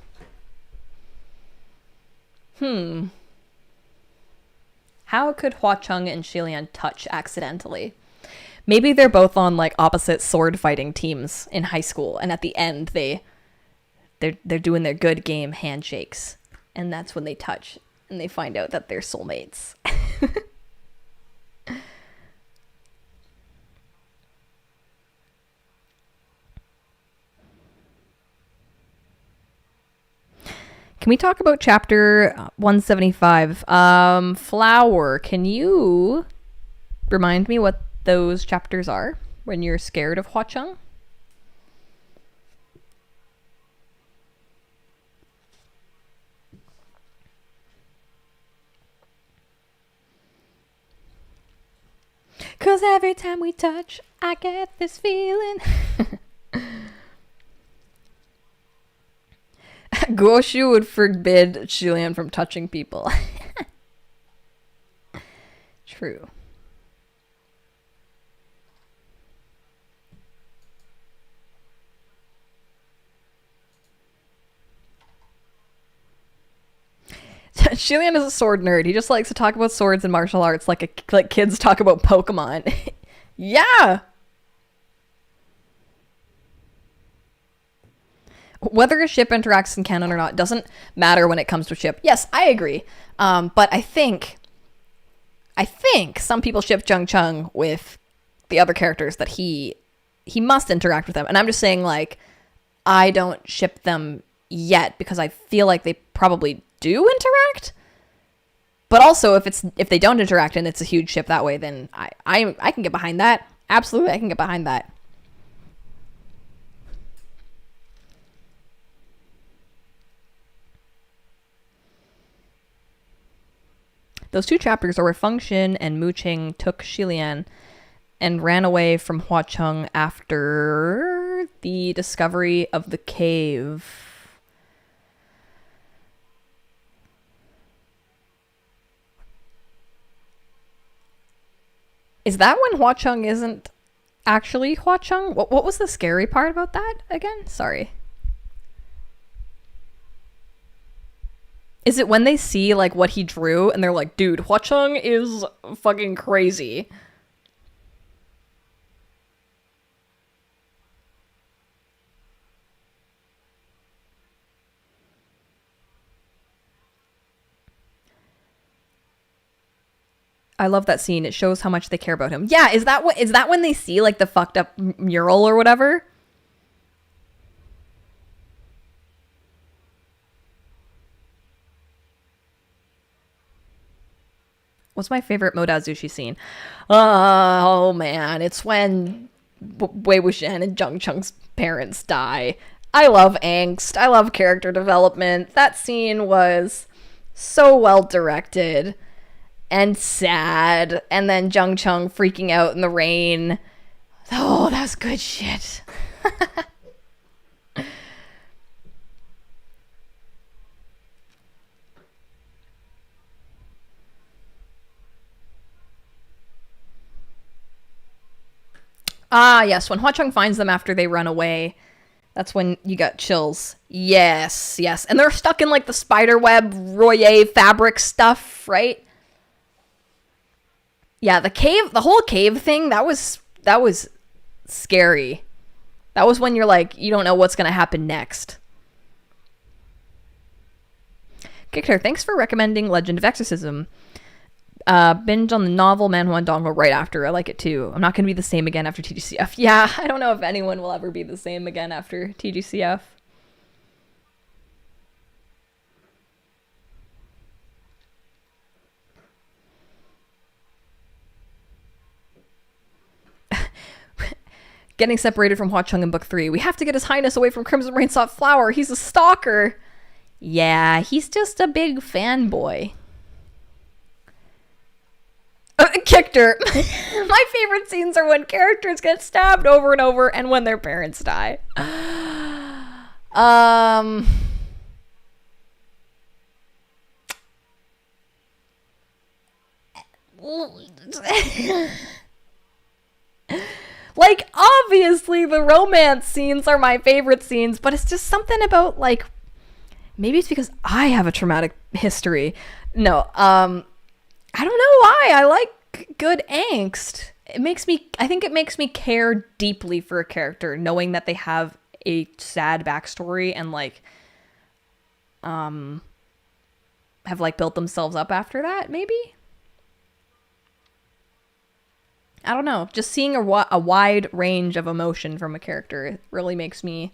How could Hua Chung and Shilian touch accidentally? Maybe they're both on, like, opposite sword fighting teams in high school, and at the end they're doing their good game handshakes, and that's when they touch and they find out that they're soulmates. Can we talk about chapter 175? Flower, can you remind me what those chapters are when you're scared of Hua Chung? Cause every time we touch, I get this feeling. Goshu would forbid Shilian from touching people. True. Shilian is a sword nerd. He just likes to talk about swords and martial arts like kids talk about Pokemon. Yeah! Whether a ship interacts in canon or not doesn't matter when it comes to a ship. Yes, I agree. But I think some people ship Jung Chung with the other characters that he must interact with them. And I'm just saying, like, I don't ship them yet because I feel like they probably do interact. But also, if they don't interact and it's a huge ship that way, then I can get behind that. Absolutely, I can get behind that. Those two chapters are where Feng Xin and Mu Qing took Shilian and ran away from Hua Chung after the discovery of the cave. Is that when Hua Chung isn't actually Hua Chung? What was the scary part about that again? Sorry. Is it when they see, like, what he drew and they're like, dude, Hua Chung is fucking crazy? I love that scene. It shows how much they care about him. Yeah, is that when they see, like, the fucked up mural or whatever? What's my favorite Modazushi scene? Oh man, it's when Wei Wuxian and Jung Chung's parents die. I love angst. I love character development. That scene was so well directed. and sad, and then Jung Chung freaking out in the rain. Oh, that's good shit. Ah, yes, when Hwa Chung finds them after they run away, that's when you got chills. Yes, yes. And they're stuck in, like, the spiderweb Royer fabric stuff, right? Yeah, the whole cave thing, that was scary. That was when you're like, you don't know what's going to happen next. Kicter, thanks for recommending Legend of Exorcism. Binge on the novel Manhwa and Donghua right after. I like it too. I'm not going to be the same again after TGCF. Yeah, I don't know if anyone will ever be the same again after TGCF. Getting separated from Hwa Chung in book 3. We have to get His Highness away from Crimson Rain Sought Flower. He's a stalker. Yeah, he's just a big fanboy. Kicked her. My favorite scenes are when characters get stabbed over and over and when their parents die. Like, obviously the romance scenes are my favorite scenes, but it's just something about, like, maybe it's because I have a traumatic history. No, I don't know why. I like good angst. I think it makes me care deeply for a character, knowing that they have a sad backstory and, like, have, like, built themselves up after that, maybe? I don't know. Just seeing a wide range of emotion from a character really makes me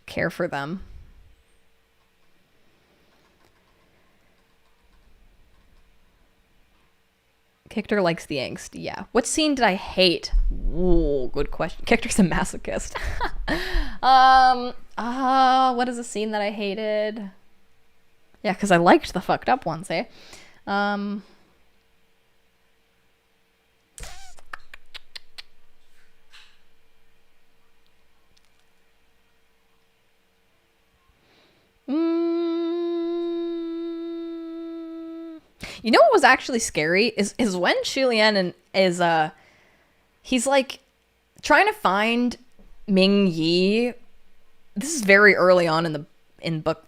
care for them. Kicter likes the angst. Yeah. What scene did I hate? Ooh, good question. Kicter's a masochist. What is a scene that I hated? Yeah, because I liked the fucked up ones, eh? You know what was actually scary is when Shulian he's like trying to find Ming Yi. This is very early on in book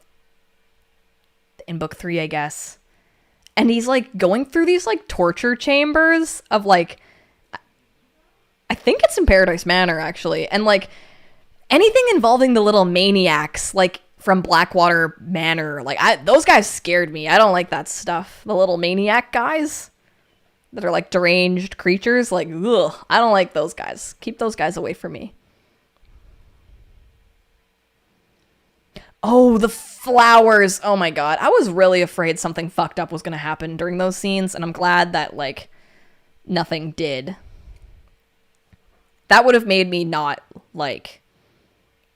3, I guess. And he's like going through these like torture chambers of like, I think it's in Paradise Manor actually. And like anything involving the little maniacs, like from Blackwater Manor, like those guys scared me. I don't like that stuff. The little maniac guys that are like deranged creatures, like, ugh, I don't like those guys. Keep those guys away from me. Oh, the flowers. Oh my god. I was really afraid something fucked up was going to happen during those scenes, and I'm glad that like nothing did. That would have made me not like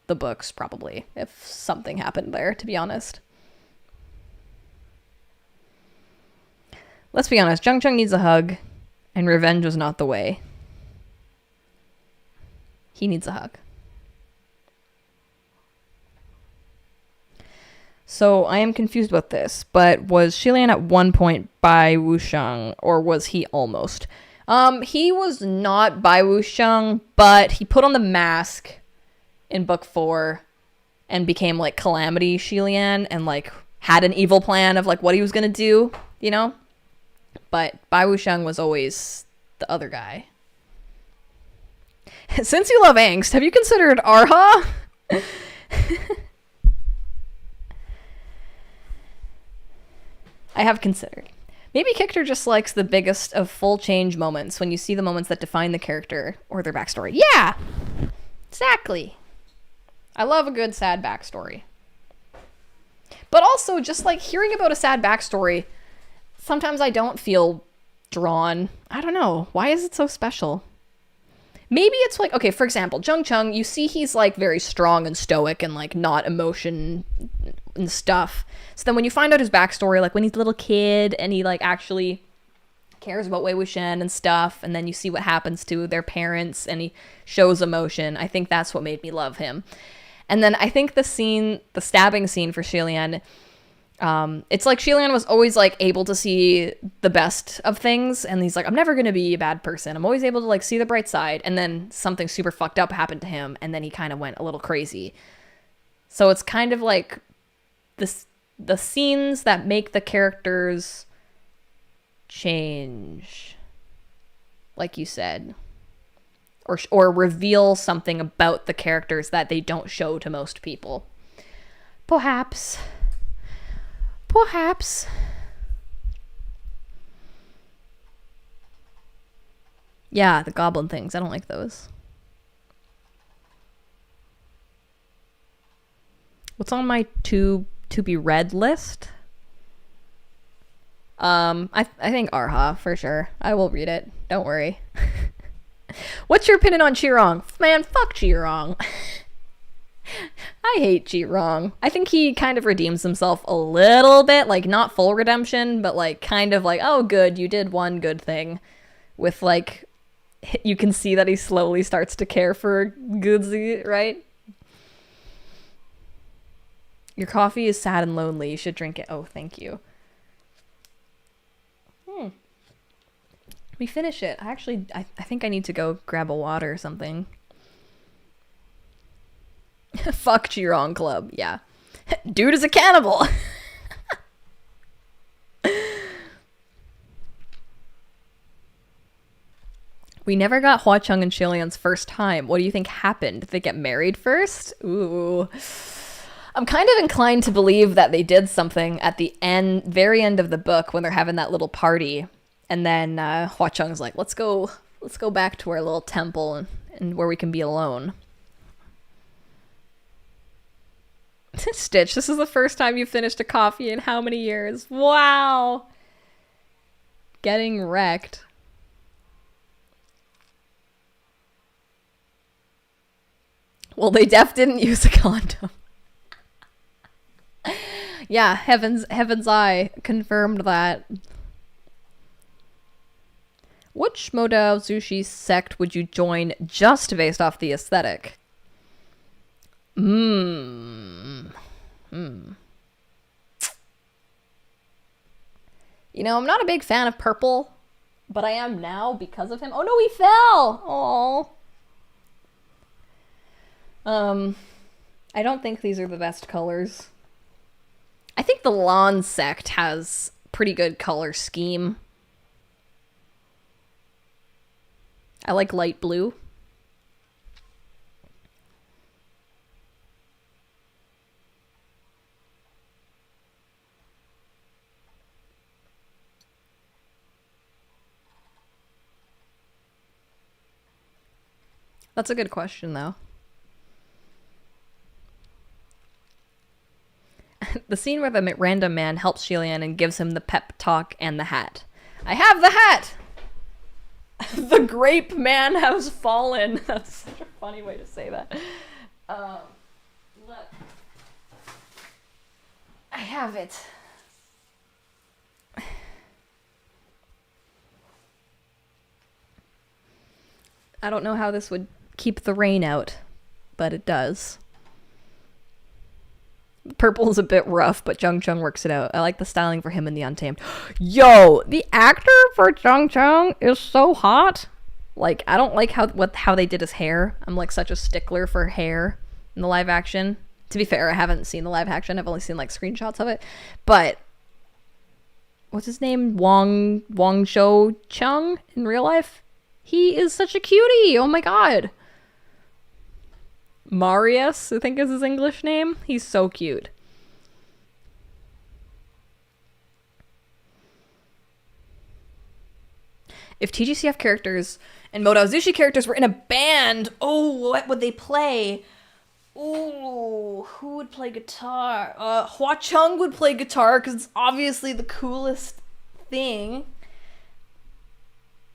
the books, probably, if something happened there, to be honest. Let's be honest, Jung Chung needs a hug, and revenge was not the way. He needs a hug. So, I am confused about this, but was Shilian at one point by Wusheng, or was he almost? He was not by Wusheng, but he put on the mask in book 4 and became like Calamity Shilian and like had an evil plan of like what he was gonna do, you know? But Bai Wusheng was always the other guy. Since you love angst, have you considered Arha? I have considered. Maybe Kicter just likes the biggest of full change moments when you see the moments that define the character or their backstory. Yeah! Exactly. I love a good sad backstory. But also, just like hearing about a sad backstory, sometimes I don't feel drawn. I don't know. Why is it so special? Maybe it's like, okay, for example, Jung Chung, you see he's like very strong and stoic and like not emotion and stuff. So then when you find out his backstory, like when he's a little kid and he like actually cares about Wei Wuxian and stuff, and then you see what happens to their parents and he shows emotion, I think that's what made me love him. And then I think the stabbing scene for Xilian, it's like Xilian was always like able to see the best of things, and he's like, I'm never gonna be a bad person, I'm always able to like see the bright side, and then something super fucked up happened to him, and then he kind of went a little crazy. So it's kind of like the scenes that make the characters change, like you said, or reveal something about the characters that they don't show to most people. Perhaps. Yeah, the goblin things, I don't like those. What's on my to be read list? I think Arha, for sure. I will read it. Don't worry. What's your opinion on Qirong? Man, fuck Qirong. I hate Qirong. I think he kind of redeems himself a little bit, like not full redemption, but like kind of like, oh good, you did one good thing. With like, you can see that he slowly starts to care for Guzi, right? Your coffee is sad and lonely. You should drink it. Oh, thank you. We finish it. I think I need to go grab a water or something. Fuck Qirong Club. Yeah. Dude is a cannibal. We never got Hua Cheng and Xilian's first time. What do you think happened? Did they get married first? Ooh. I'm kind of inclined to believe that they did something at the very end of the book when they're having that little party. And then Hua Cheng's like, let's go back to our little temple and where we can be alone. Stitch, this is the first time you finished a coffee in how many years? Wow. Getting wrecked. Well, they didn't use a condom. Yeah, Heaven's Eye confirmed that. Which Modao Zushi sect would you join just based off the aesthetic? You know, I'm not a big fan of purple, but I am now because of him. Oh no, he fell! Aww. I don't think these are the best colors. I think the Lawn sect has pretty good color scheme. I like light blue. That's a good question, though. The scene where the random man helps Xilian and gives him the pep talk and the hat. I have the hat! The grape man has fallen. That's such a funny way to say that. Look. I have it. I don't know how this would keep the rain out, but it does. Purple's a bit rough, but Zheng Cheng works it out. I like the styling for him in The Untamed. Yo, the actor for Zheng Cheng is so hot. Like, I don't like how they did his hair. I'm like such a stickler for hair in the live action. To be fair, I haven't seen the live action. I've only seen like screenshots of it. But what's his name? Wang Shou Cheng in real life? He is such a cutie. Oh my god. Marius, I think is his English name. He's so cute. If Tgcf characters and Modao Zushi characters were in a band, oh, what would they play? Ooh, who would play guitar? Hua Cheng would play guitar because it's obviously the coolest thing.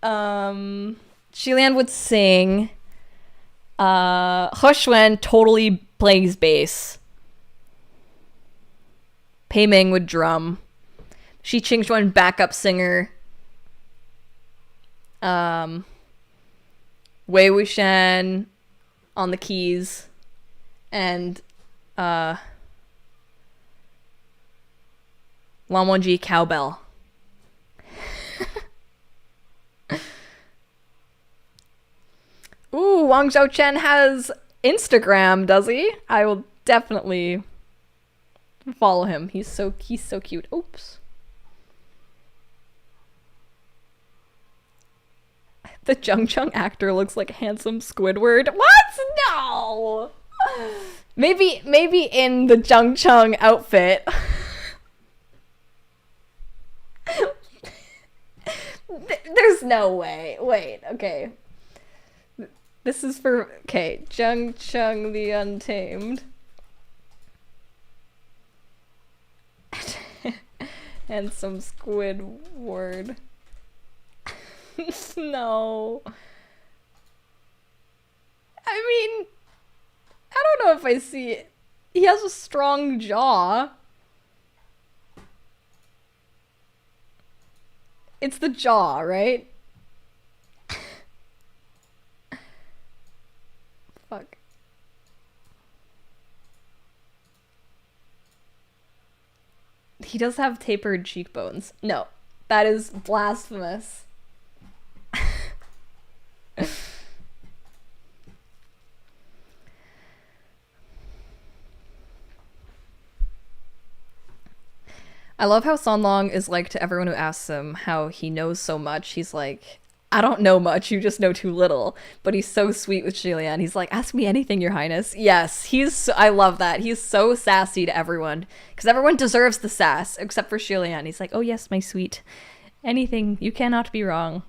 Xilian would sing. He Xuan totally plays bass. Pei Ming would drum. Shi Qingxuan backup singer. Wei Wuxian on the keys. And Lan Wangji cowbell. Ooh, Wang Zhaochen has Instagram, does he? I will definitely follow him. He's so cute. Oops. The Zheng Cheng actor looks like handsome Squidward. What? No. Maybe in the Zheng Cheng outfit. There's no way. Wait, okay. This is for... Okay, Zheng Cheng the Untamed. And some Squidward. No. I mean... I don't know if I see it. He has a strong jaw. It's the jaw, right? Fuck. He does have tapered cheekbones. No, that is blasphemous. I love how Sanlong is like to everyone who asks him how he knows so much. He's like, I don't know much, you just know too little. But he's so sweet with Xilian. He's like, ask me anything, your highness. Yes, I love that. He's so sassy to everyone. Because everyone deserves the sass, except for Xilian. He's like, oh yes, my sweet. Anything, you cannot be wrong.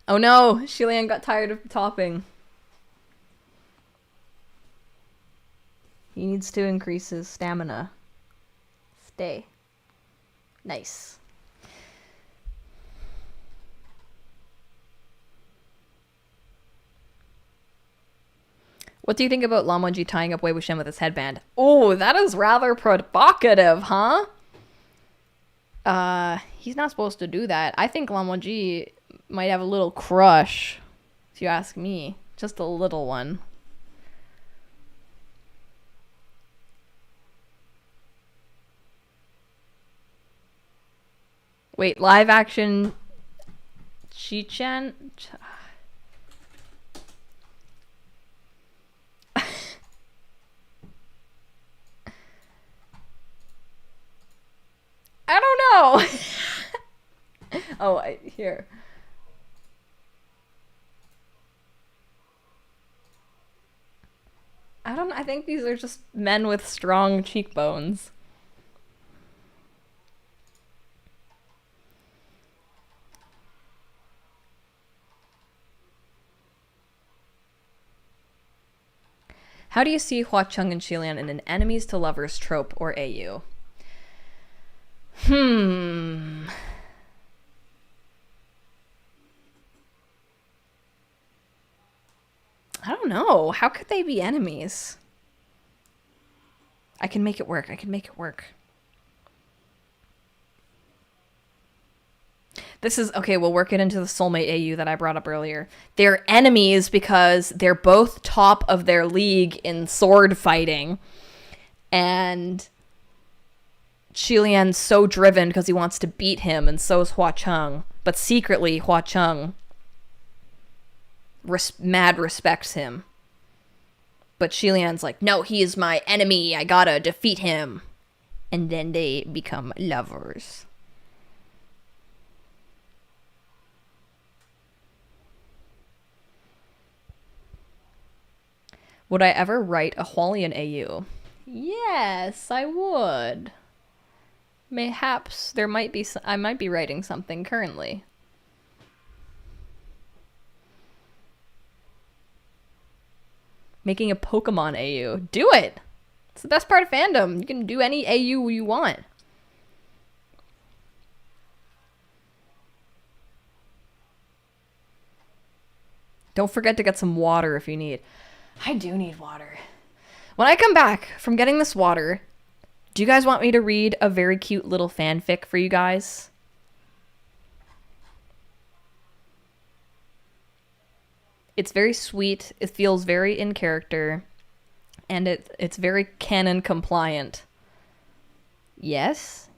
Oh no, Xilian got tired of topping. He needs to increase his stamina. Stay. Nice. What do you think about Lan Wangji tying up Wei Wuxian with his headband? Oh, that is rather provocative, huh? He's not supposed to do that. I think Lan Wangji might have a little crush, if you ask me. Just a little one. Wait, live action Chi-Chan? I don't know. Oh, here. I think these are just men with strong cheekbones. How do you see Hua Cheng and Xilian in an enemies to lovers trope or AU? I don't know. How could they be enemies? I can make it work. I can make it work. This is... Okay, we'll work it into the soulmate AU that I brought up earlier. They're enemies because they're both top of their league in sword fighting. And Xilian's so driven because he wants to beat him, and so is Hua Cheng. But secretly, Hua Cheng mad respects him. But Xilian's like, no, he is my enemy. I gotta defeat him. And then they become lovers. Would I ever write a Hualian AU? Yes, I would. Mayhaps there might be... I might be writing something currently. Making a Pokemon AU. Do it! It's the best part of fandom. You can do any AU you want. Don't forget to get some water if you need. I do need water. When I come back from getting this water, do you guys want me to read a very cute little fanfic for you guys? It's very sweet. It feels very in character. And it's very canon compliant. Yes?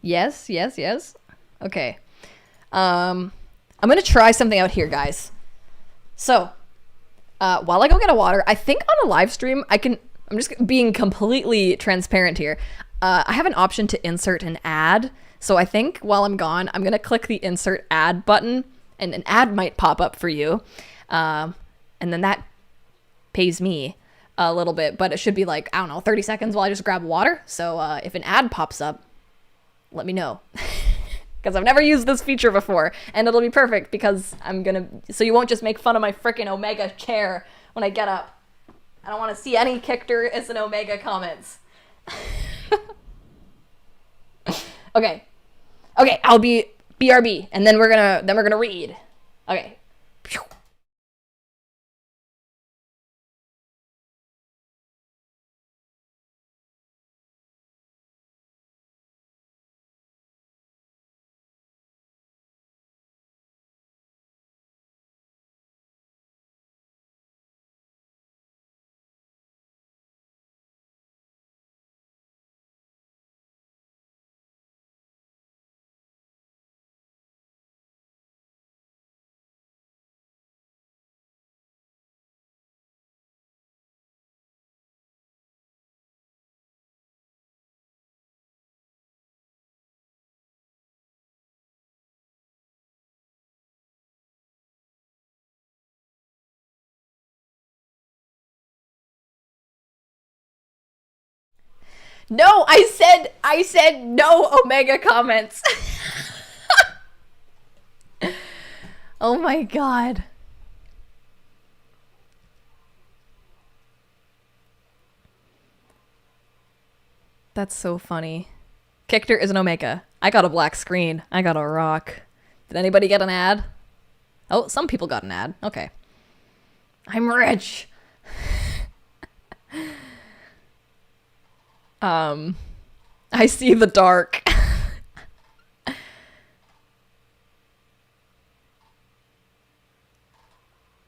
Yes, yes, yes. Okay. I'm going to try something out here, guys. So, while I go get a water, I think on a live stream, I'm just being completely transparent here. I have an option to insert an ad. So I think while I'm gone, I'm going to click the insert ad button and an ad might pop up for you. And then that pays me a little bit, but it should be like, I don't know, 30 seconds while I just grab water. So if an ad pops up, let me know. Because I've never used this feature before, and it'll be perfect because so you won't just make fun of my freaking Omega chair when I get up. I don't want to see any Kickter is an Omega comments. Okay, I'll be BRB, and then we're gonna read. Okay. No, I said no Omega comments. Oh my god. That's so funny. Kickter is an Omega. I got a black screen. I got a rock. Did anybody get an ad? Oh, some people got an ad. Okay. I'm rich. I see the dark.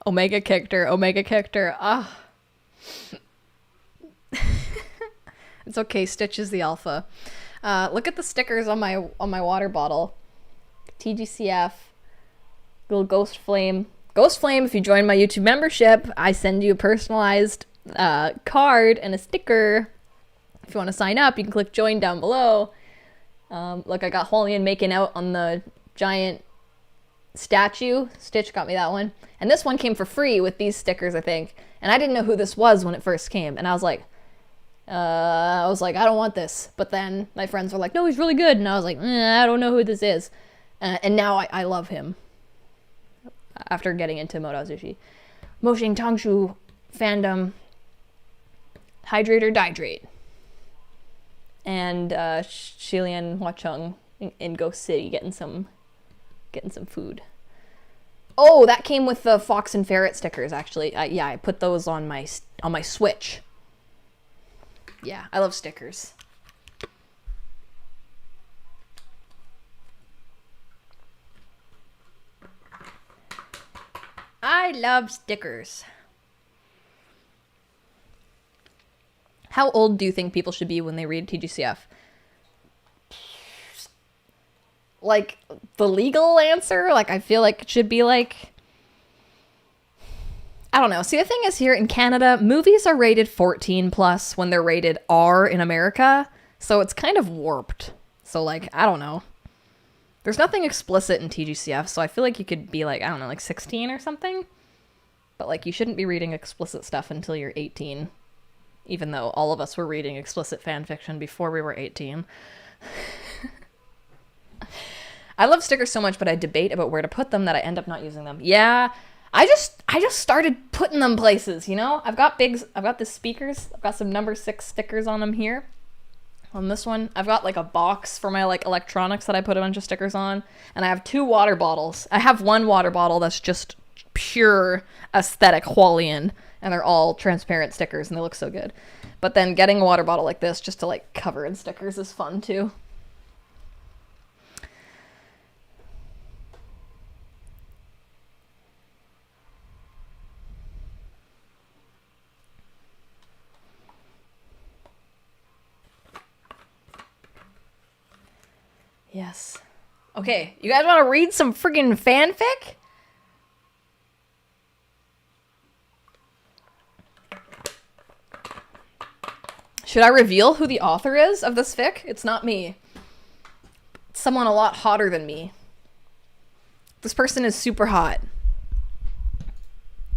Omega Kickter. Ah. It's okay, Stitch is the alpha. Look at the stickers on my water bottle. Tgcf. Little Ghost Flame. Ghost Flame, if you join my YouTube membership, I send you a personalized card and a sticker. If you want to sign up, you can click join down below. Look, I got Holian making out on the giant statue. Stitch got me that one. And this one came for free with these stickers, I think. And I didn't know who this was when it first came. And I was like, I don't want this. But then my friends were like, no, he's really good. And I was like, I don't know who this is. And now I love him. After getting into Modazushi. Moshing Tangshu fandom. Hydrate or Dihydrate. And Shilian Huacheng in Ghost City getting some food. Oh, that came with the Fox and Ferret stickers, actually. Yeah, I put those on my Switch. Yeah, I love stickers. I love stickers. How old do you think people should be when they read Tgcf? Like, the legal answer? Like, I feel like it should be like... I don't know. See, the thing is here in Canada, movies are rated 14 plus when they're rated R in America. So it's kind of warped. So, like, I don't know. There's nothing explicit in Tgcf, so I feel like you could be like, I don't know, like 16 or something. But, like, you shouldn't be reading explicit stuff until you're 18. Even though all of us were reading explicit fan fiction before we were 18. I love stickers so much, but I debate about where to put them that I end up not using them. Yeah, I just started putting them places, you know? I've got the speakers. I've got some number 6 stickers on them here. On this one, I've got like a box for my like electronics that I put a bunch of stickers on, and I have 2 water bottles. I have one water bottle that's just pure aesthetic Hualian, and they're all transparent stickers, and they look so good. But then getting a water bottle like this just to like cover in stickers is fun too. Yes. Okay, you guys want to read some friggin' fanfic? Should I reveal who the author is of this fic? It's not me. It's someone a lot hotter than me. This person is super hot.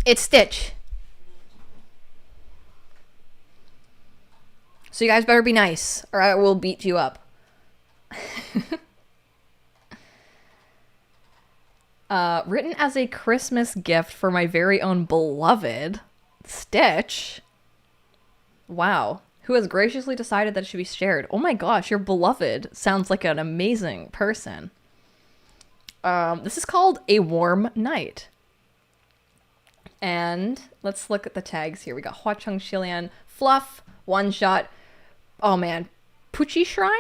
It's Stitch. So you guys better be nice, or I will beat you up. Written as a Christmas gift for my very own beloved, Stitch. Wow. Who has graciously decided that it should be shared. Oh my gosh, your beloved sounds like an amazing person. This is called A Warm Night. And let's look at the tags here. We got Hua Chung Shilian, Fluff, One Shot. Oh man, Poochie Shrine?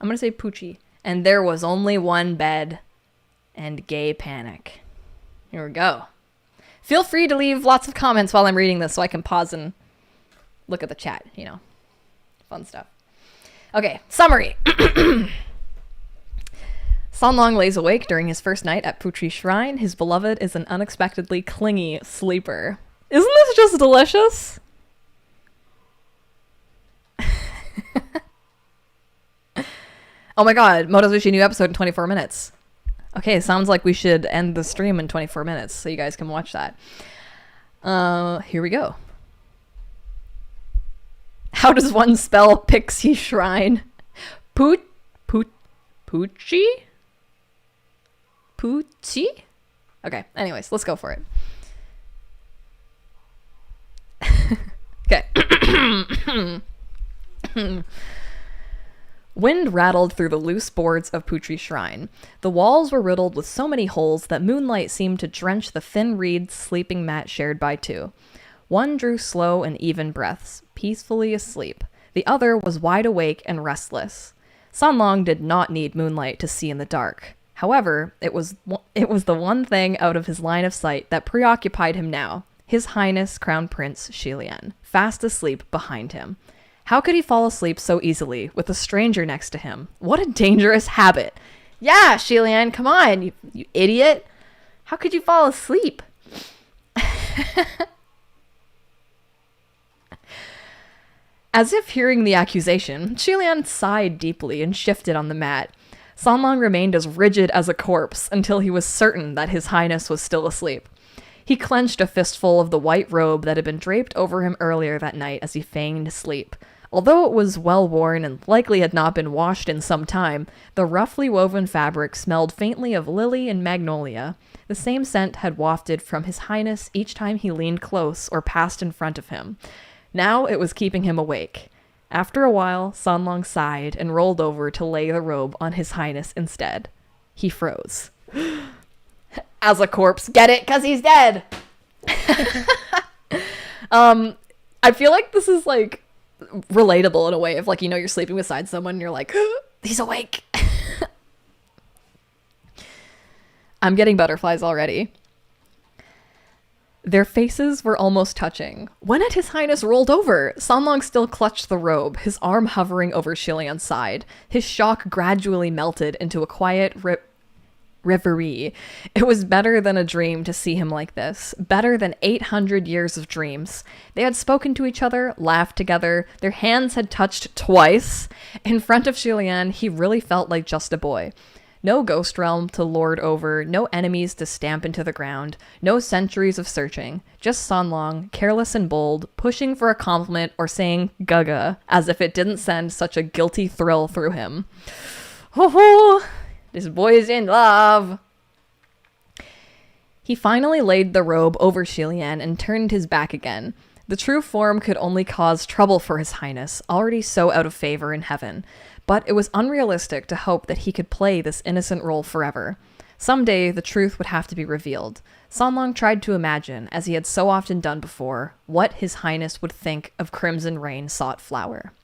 I'm gonna say Poochie. And there was only one bed. And gay panic. Here we go. Feel free to leave lots of comments while I'm reading this so I can pause and look at the chat, you know. Fun stuff. Okay, summary. Sanlong lays awake during his first night at Poochie Shrine. His beloved is an unexpectedly clingy sleeper. Isn't this just delicious? Oh my god, Motozushi new episode in 24 minutes. Okay, sounds like we should end the stream in 24 minutes so you guys can watch that. Here we go. How does one spell Pixie Shrine? Poochie? Poochie? Okay, anyways, let's go for it. Okay. Wind rattled through the loose boards of Poochie Shrine. The walls were riddled with so many holes that moonlight seemed to drench the thin reed sleeping mat shared by 2. One drew slow and even breaths, peacefully asleep. The other was wide awake and restless. Sanlong did not need moonlight to see in the dark. However, it was the one thing out of his line of sight that preoccupied him now. His Highness Crown Prince Shilian, fast asleep behind him. How could he fall asleep so easily with a stranger next to him? What a dangerous habit. Yeah, Shilian, come on, you idiot. How could you fall asleep? As if hearing the accusation, Shilian sighed deeply and shifted on the mat. Sanlong remained as rigid as a corpse until he was certain that his highness was still asleep. He clenched a fistful of the white robe that had been draped over him earlier that night as he feigned sleep. Although it was well worn and likely had not been washed in some time, the roughly woven fabric smelled faintly of lily and magnolia. The same scent had wafted from his highness each time he leaned close or passed in front of him. Now it was keeping him awake. After a while, Sanlong sighed and rolled over to lay the robe on his highness instead. He froze. As a corpse. Get it? 'Cause he's dead! I feel like this is, like, relatable in a way of, like, you know, you're sleeping beside someone and you're like, he's awake! I'm getting butterflies already. Their faces were almost touching. When had his highness rolled over? Sanlong still clutched the robe, his arm hovering over Shilian's side. His shock gradually melted into a quiet reverie. It was better than a dream to see him like this. Better than 800 years of dreams. They had spoken to each other, laughed together. Their hands had touched twice. In front of Shilian, he really felt like just a boy. No ghost realm to lord over, no enemies to stamp into the ground, no centuries of searching. Just Sanlong, careless and bold, pushing for a compliment or saying gaga, as if it didn't send such a guilty thrill through him. Ho ho! This boy's in love! He finally laid the robe over Shilian and turned his back again. The true form could only cause trouble for His Highness, already so out of favor in heaven, but it was unrealistic to hope that he could play this innocent role forever. Someday, the truth would have to be revealed. Sanlong tried to imagine, as he had so often done before, what His Highness would think of Crimson Rain Sought Flower.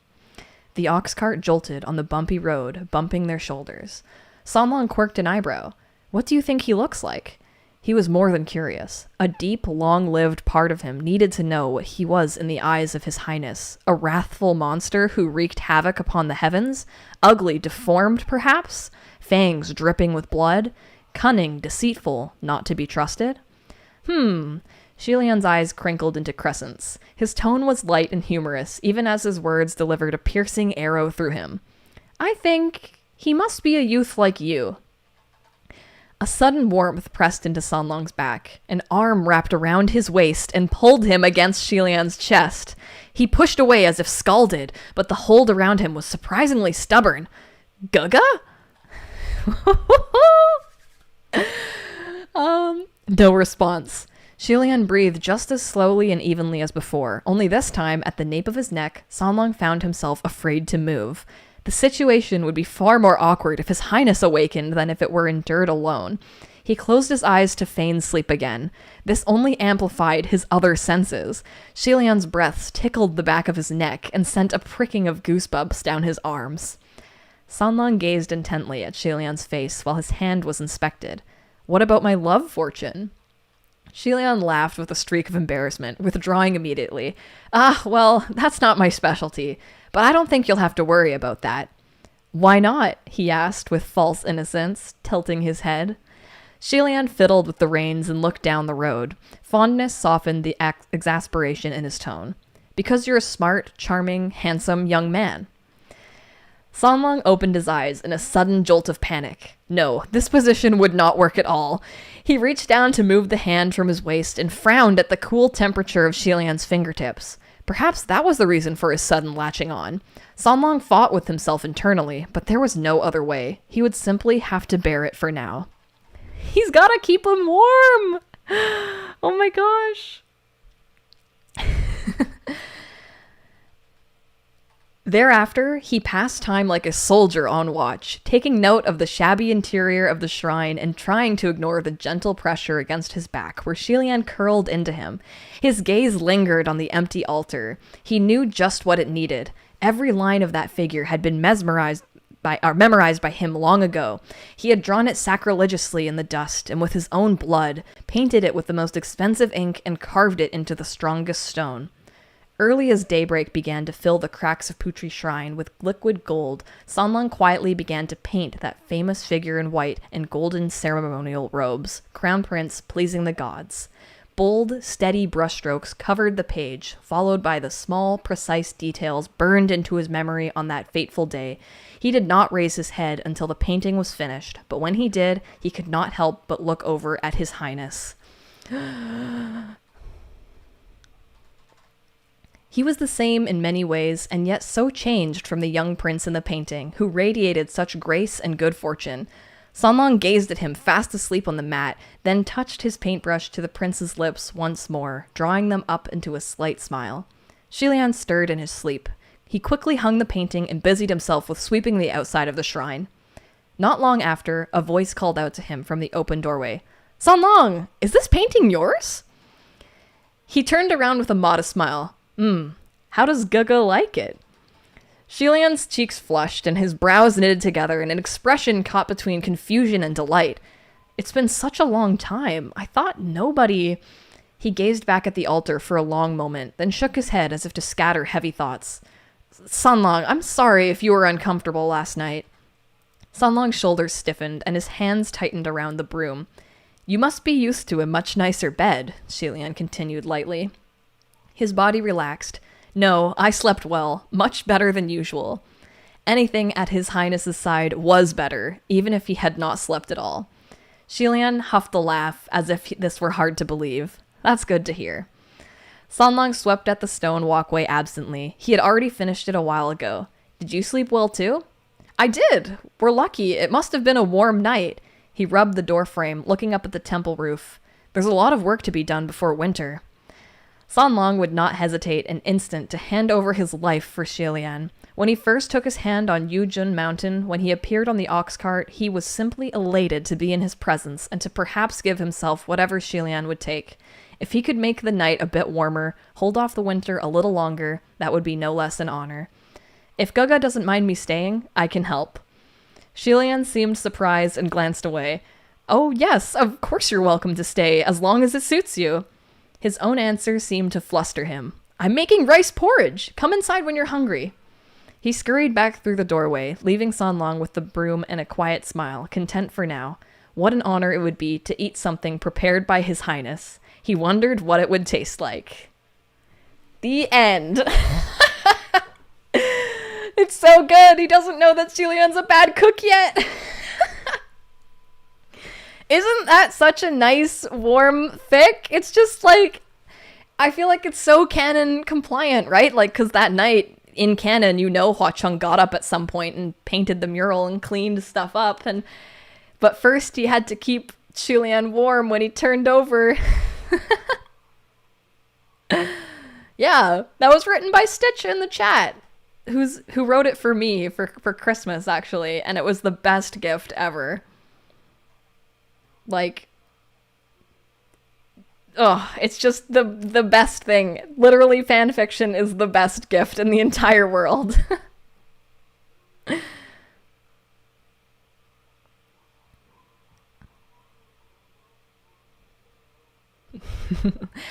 The ox cart jolted on the bumpy road, bumping their shoulders. Sanlong quirked an eyebrow. What do you think he looks like? He was more than curious. A deep, long-lived part of him needed to know what he was in the eyes of His Highness. A wrathful monster who wreaked havoc upon the heavens? Ugly, deformed, perhaps? Fangs dripping with blood? Cunning, deceitful, not to be trusted? Shilian's eyes crinkled into crescents. His tone was light and humorous, even as his words delivered a piercing arrow through him. I think he must be a youth like you. A sudden warmth pressed into Sanlong's back. An arm wrapped around his waist and pulled him against Shilian's chest. He pushed away as if scalded, but the hold around him was surprisingly stubborn. Gaga? No response. Shilian breathed just as slowly and evenly as before, only this time, at the nape of his neck, Sanlong found himself afraid to move. The situation would be far more awkward if His Highness awakened than if it were endured alone. He closed his eyes to feign sleep again. This only amplified his other senses. Shilian's breaths tickled the back of his neck and sent a pricking of goosebumps down his arms. Sanlong gazed intently at Shilian's face while his hand was inspected. What about my love fortune? Shilian laughed with a streak of embarrassment, withdrawing immediately. Well, that's not my specialty, but I don't think you'll have to worry about that. Why not? He asked with false innocence, tilting his head. Shilian fiddled with the reins and looked down the road. Fondness softened the exasperation in his tone. Because you're a smart, charming, handsome young man. Sanlong opened his eyes in a sudden jolt of panic. No, this position would not work at all. He reached down to move the hand from his waist and frowned at the cool temperature of Shilian's fingertips. Perhaps that was the reason for his sudden latching on. Sanlong fought with himself internally, but there was no other way. He would simply have to bear it for now. He's gotta keep him warm! Oh my gosh. Thereafter, he passed time like a soldier on watch, taking note of the shabby interior of the shrine and trying to ignore the gentle pressure against his back where Shilian curled into him. His gaze lingered on the empty altar. He knew just what it needed. Every line of that figure had been memorized by him long ago. He had drawn it sacrilegiously in the dust and with his own blood, painted it with the most expensive ink and carved it into the strongest stone. Early as daybreak began to fill the cracks of Putri Shrine with liquid gold, Sanlong quietly began to paint that famous figure in white and golden ceremonial robes, crown prince pleasing the gods. Bold, steady brushstrokes covered the page, followed by the small, precise details burned into his memory on that fateful day. He did not raise his head until the painting was finished, but when he did, he could not help but look over at His Highness. He was the same in many ways, and yet so changed from the young prince in the painting, who radiated such grace and good fortune. Sanlong gazed at him fast asleep on the mat, then touched his paintbrush to the prince's lips once more, drawing them up into a slight smile. Shilian stirred in his sleep. He quickly hung the painting and busied himself with sweeping the outside of the shrine. Not long after, a voice called out to him from the open doorway. Sanlong, is this painting yours? He turned around with a modest smile. How does Gaga like it? Shilian's cheeks flushed and his brows knitted together in an expression caught between confusion and delight. It's been such a long time. I thought nobody... He gazed back at the altar for a long moment, then shook his head as if to scatter heavy thoughts. Sanlong, I'm sorry if you were uncomfortable last night. Sanlong's shoulders stiffened and his hands tightened around the broom. You must be used to a much nicer bed, Shilian continued lightly. His body relaxed. No, I slept well, much better than usual. Anything at His Highness's side was better, even if he had not slept at all. Shilian huffed a laugh, as if this were hard to believe. That's good to hear. Sanlong swept at the stone walkway absently. He had already finished it a while ago. Did you sleep well too? I did. We're lucky. It must have been a warm night. He rubbed the doorframe, looking up at the temple roof. There's a lot of work to be done before winter. San Long would not hesitate an instant to hand over his life for Xilian. When he first took his hand on Yujun Mountain, when he appeared on the ox cart, he was simply elated to be in his presence and to perhaps give himself whatever Xilian would take. If he could make the night a bit warmer, hold off the winter a little longer, that would be no less an honor. If Gaga doesn't mind me staying, I can help. Xilian seemed surprised and glanced away. Oh yes, of course you're welcome to stay, as long as it suits you. His own answer seemed to fluster him. I'm making rice porridge. Come inside when you're hungry. He scurried back through the doorway, leaving San Long with the broom and a quiet smile, content for now. What an honor it would be to eat something prepared by His Highness. He wondered what it would taste like. The end. It's so good. He doesn't know that Xilian's a bad cook yet. Isn't that such a nice, warm fic? It's just like, I feel like it's so canon compliant, right? Like, because that night in canon, you know, Hua Chung got up at some point and painted the mural and cleaned stuff up. But first he had to keep Xilian warm when he turned over. Yeah, that was written by Stitch in the chat, who wrote it for me for Christmas, actually, and it was the best gift ever. Like, oh, it's just the best thing. Literally, fan fiction is the best gift in the entire world.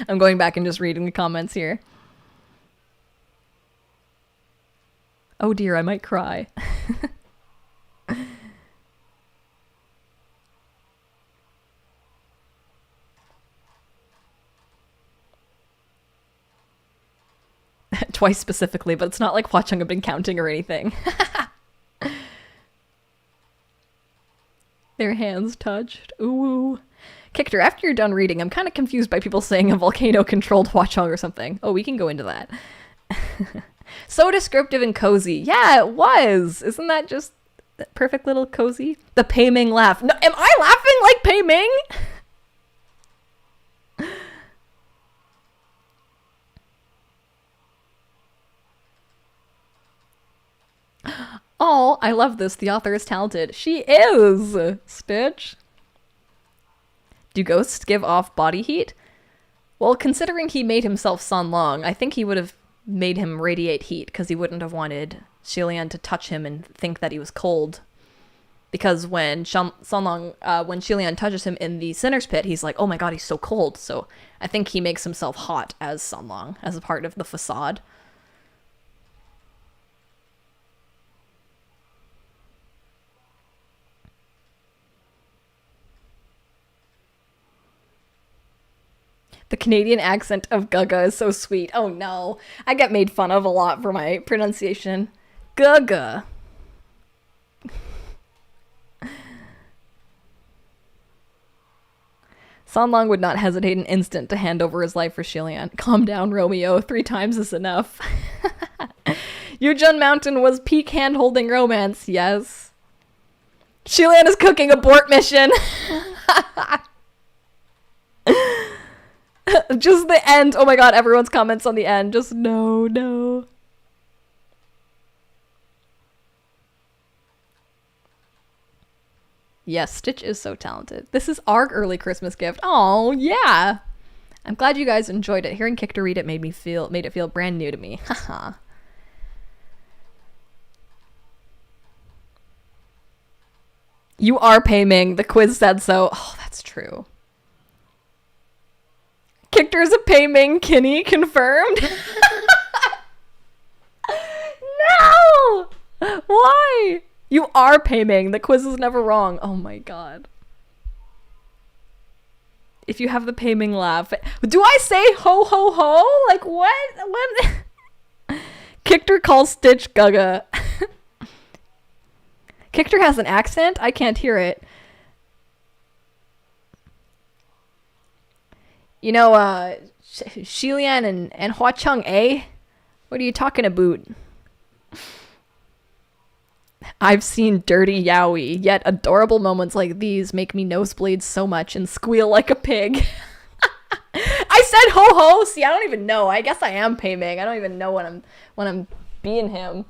I'm going back and just reading the comments here. Oh dear, I might cry. Twice specifically, but it's not like Hua Chung have been counting or anything. Their hands touched. Ooh. Kictor, after you're done reading, I'm kind of confused by people saying a volcano controlled Hua Chung or something. Oh, we can go into that. So descriptive and cozy. Yeah, it was. Isn't that just perfect little cozy? The Pei Ming laugh. No, am I laughing like Pei Ming? Oh, I love this. The author is talented. She is! Stitch. Do ghosts give off body heat? Well, considering he made himself San Long, I think he would have made him radiate heat because he wouldn't have wanted Xilian to touch him and think that he was cold. Because when when Xilian touches him in the Sinner's Pit, he's like, oh my god, he's so cold. So I think he makes himself hot as San Long, as a part of the facade. The Canadian accent of Gaga is so sweet. Oh no. I get made fun of a lot for my pronunciation. Gaga. San Long would not hesitate an instant to hand over his life for Xilian. Calm down, Romeo. 3 times is enough. Yujun Mountain was peak hand-holding romance. Yes. Xilian is cooking abort mission. Just the end. Oh my god, everyone's comments on the end. Just no. Yes, Stitch is so talented. This is our early Christmas gift. Oh, yeah. I'm glad you guys enjoyed it. Hearing Kictor read it made it feel brand new to me. Haha. You are Pei Ming. The quiz said so. Oh, that's true. Kictor's a Pei Ming Kinney confirmed. No! Why? You are Pei Ming. The quiz is never wrong. Oh my god. If you have the Pei Ming laugh. Do I say ho ho ho? Like what? What? Kictor calls Stitch Gaga. Kictor has an accent? I can't hear it. You know, Xilian and Hua Chung, eh? What are you talking about? I've seen dirty yaoi, yet adorable moments like these make me nosebleed so much and squeal like a pig. I said ho ho. See, I don't even know. I guess I am Pei Ming. I don't even know when I'm being him.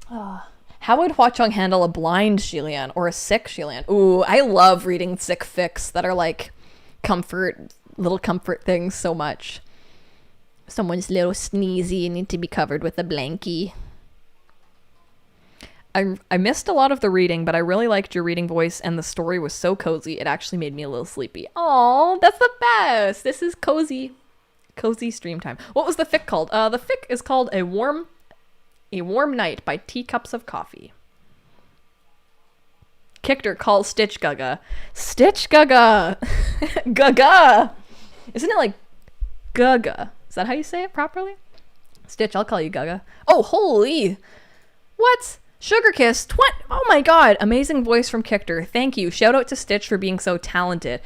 How would Hua Chong handle a blind Xilian or a sick Xilian? Ooh, I love reading sick fics that are like little comfort things so much. Someone's a little sneezy and need to be covered with a blankie. I missed a lot of the reading, but I really liked your reading voice, and the story was so cozy, it actually made me a little sleepy. Oh, that's the best! This is cozy stream time. What was the fic called? The fic is called A Warm Night by Teacups of Coffee. Kichter calls Stitch Gaga. Stitch Gaga! Gaga! Isn't it like Gaga? Is that how you say it properly? Stitch, I'll call you Gaga. Oh, holy! What? Sugar Kiss, oh my god, amazing voice from Kichter. Thank you. Shout out to Stitch for being so talented.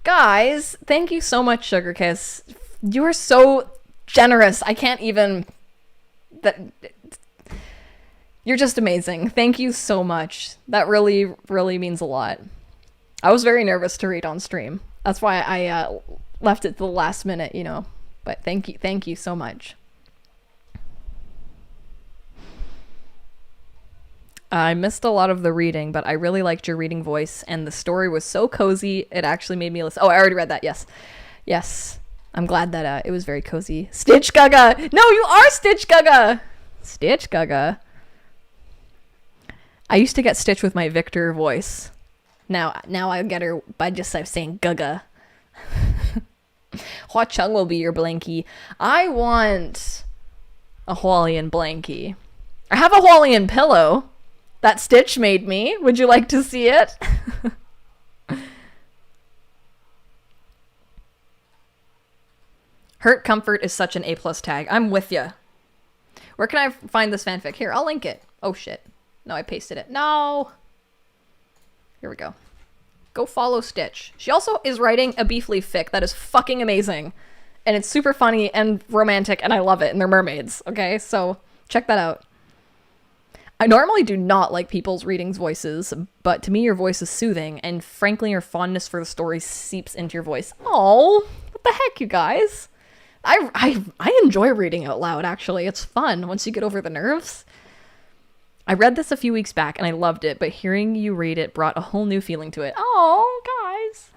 Guys, thank you so much, Sugar Kiss. You're so generous. I can't even... You're just amazing. Thank you so much. That really, really means a lot. I was very nervous to read on stream. That's why I left it to the last minute, you know. But thank you so much. I missed a lot of the reading, but I really liked your reading voice, and the story was so cozy, it actually made me listen. Oh, I already read that, yes. Yes. I'm glad that it was very cozy. Stitch Gaga! No, you are Stitch Gaga! Stitch Gaga. I used to get Stitch with my Victor voice. Now I get her by just saying Gaga. Hua Chung will be your blankie. I want a Hualien blankie. I have a Hualien pillow that Stitch made me. Would you like to see it? Hurt Comfort is such an A+ tag. I'm with ya. Where can I find this fanfic? Here, I'll link it. Oh shit. No, I pasted it. No! Here we go. Go follow Stitch. She also is writing a Beef Leaf fic that is fucking amazing. And it's super funny and romantic, and I love it, and they're mermaids, okay? So, check that out. I normally do not like people's readings voices, but to me your voice is soothing, and frankly your fondness for the story seeps into your voice. Oh, what the heck, you guys? I enjoy reading out loud, actually. It's fun once you get over the nerves. I read this a few weeks back and I loved it, but hearing you read it brought a whole new feeling to it. Oh, guys.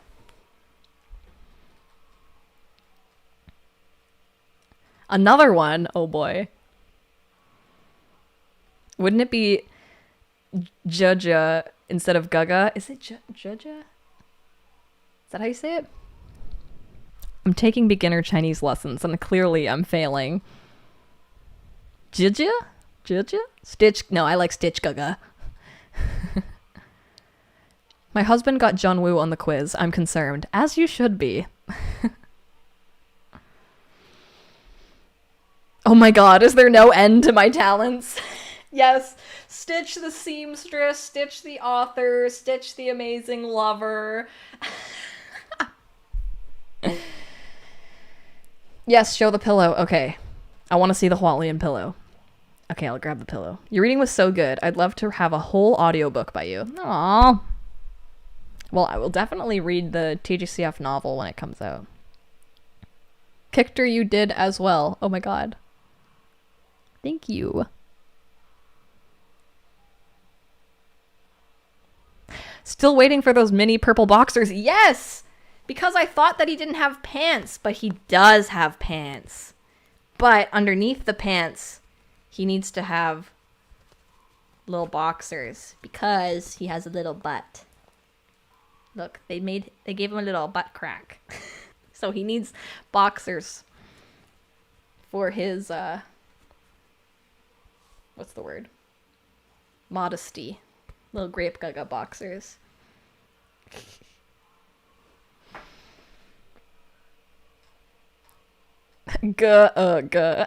Another one. Oh boy. Wouldn't it be Jaja instead of Gaga? Is it Jaja? Is that how you say it? I'm taking beginner Chinese lessons and clearly I'm failing. Jaja? Jaja? Stitch? No, I like Stitch Gaga. My husband got John Woo on the quiz. I'm concerned. As you should be. Oh my god, is there no end to my talents? Yes. Stitch the seamstress, Stitch the author, Stitch the amazing lover. Yes, show the pillow. Okay. I want to see the Hualien pillow. Okay, I'll grab the pillow. Your reading was so good. I'd love to have a whole audiobook by you. Aww. Well, I will definitely read the Tgcf novel when it comes out. Kichter, you did as well. Oh my god. Thank you. Still waiting for those mini purple boxers. Yes! Because I thought that he didn't have pants, but he does have pants. But underneath the pants, he needs to have little boxers because he has a little butt. Look, they gave him a little butt crack. So he needs boxers for his what's the word? Modesty. Little grape gaga boxers. Guh.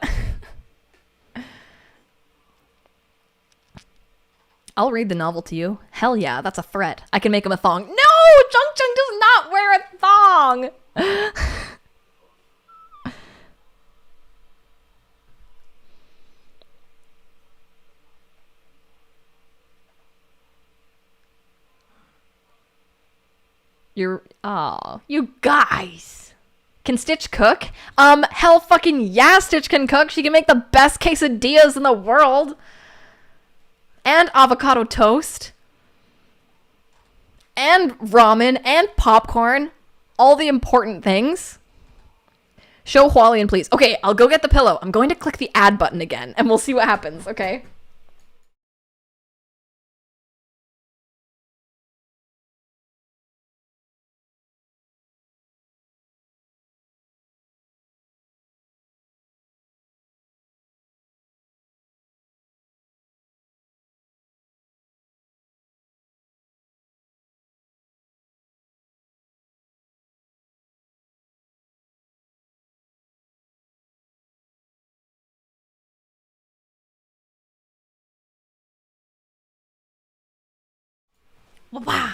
I'll read the novel to you. Hell yeah, that's a threat. I can make him a thong. No! Chung Chung does not wear a thong! You guys. Can Stitch cook? Hell fucking yeah, Stitch can cook. She can make the best quesadillas in the world. And avocado toast. And ramen and popcorn. All the important things. Show Hualien, please. Okay, I'll go get the pillow. I'm going to click the add button again, and we'll see what happens, okay? Wow.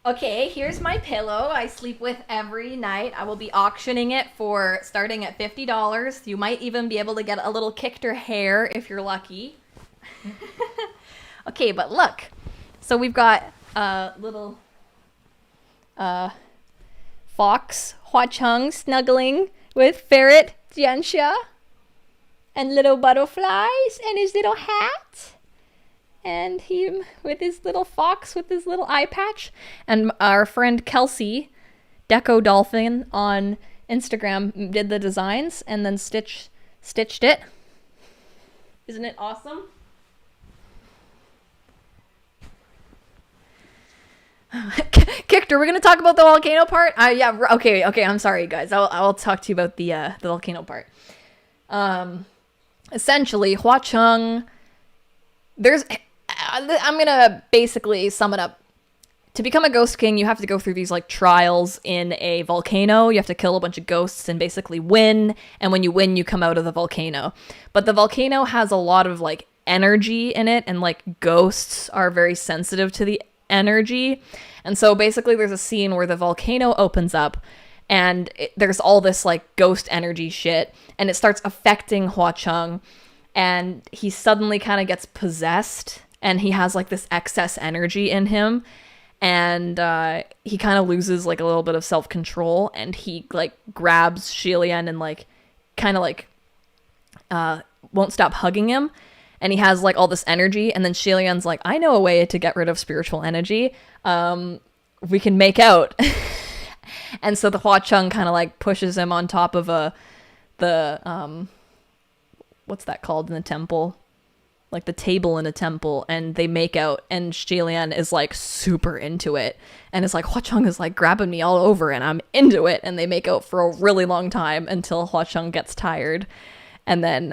Okay, here's my pillow I sleep with every night. I will be auctioning it for starting at $50. You might even be able to get a little Kichter hair if you're lucky. Okay, but look. So we've got a little fox Hua Chung snuggling with ferret Jianxia and little butterflies and his little hat. And him with his little fox with his little eye patch. And our friend Kelsey, Deco Dolphin, on Instagram did the designs and then stitched it. Isn't it awesome? Kichter, we're gonna talk about the volcano part? Yeah, okay, I'm sorry, guys. I'll talk to you about the volcano part. Essentially, Hua Chung, I'm gonna basically sum it up. To become a ghost king, you have to go through these like trials in a volcano. You have to kill a bunch of ghosts and basically win. And when you win, you come out of the volcano. But the volcano has a lot of like energy in it, and like ghosts are very sensitive to the energy. And so basically there's a scene where the volcano opens up and there's all this like ghost energy shit, and it starts affecting Hua Chung, and he suddenly kind of gets possessed, and he has like this excess energy in him, and he kind of loses like a little bit of self-control, and he like grabs Shilian and like kind of like won't stop hugging him, and he has like all this energy, and then Shilian's like, I know a way to get rid of spiritual energy. We can make out. And so the Hua Chung kind of like pushes him on top of the what's that called in the temple? Like the table in a temple, and they make out, and Shilian is like super into it, and it's like Hua Chung is like grabbing me all over and I'm into it, and they make out for a really long time until Hua Chung gets tired, and then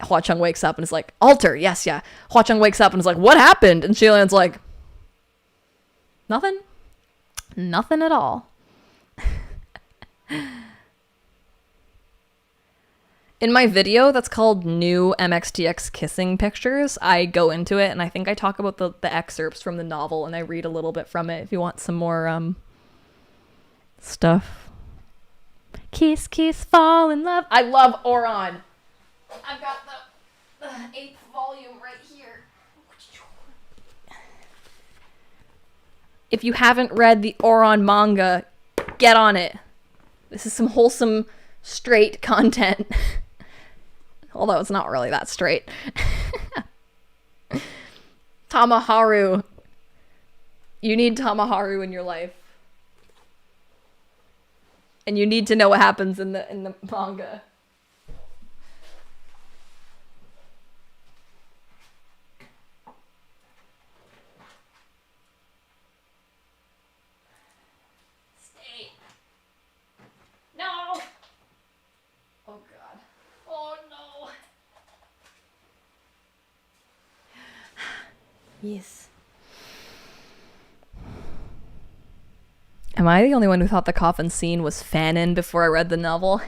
Hua Chung wakes up and is like, altar, yes, yeah. Hua Chung wakes up and is like, what happened? And Shilian's like, nothing at all. In my video that's called New MXTX Kissing Pictures, I go into it, and I think I talk about the excerpts from the novel, and I read a little bit from it if you want some more stuff. Kiss, kiss, fall in love. I love Oron. I've got the 8th volume right here. If you haven't read the Oron manga, get on it. This is some wholesome, straight content. Although it's not really that straight. Tamaharu. You need Tamaharu in your life. And you need to know what happens in the manga. Stay. No! Oh god. Oh no. Yes. Am I the only one who thought the Coffin Scene was fanon before I read the novel?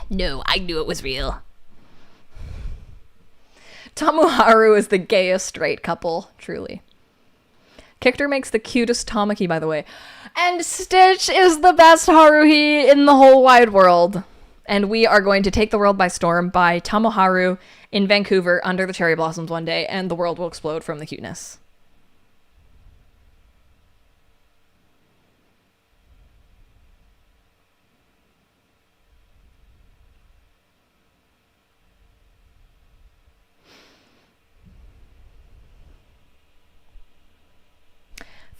No, I knew it was real. Tamuharu is the gayest straight couple, truly. Kichter makes the cutest Tamaki, by the way. And Stitch is the best Haruhi in the whole wide world. And we are going to take the world by storm by Tamuharu in Vancouver under the cherry blossoms one day, and the world will explode from the cuteness.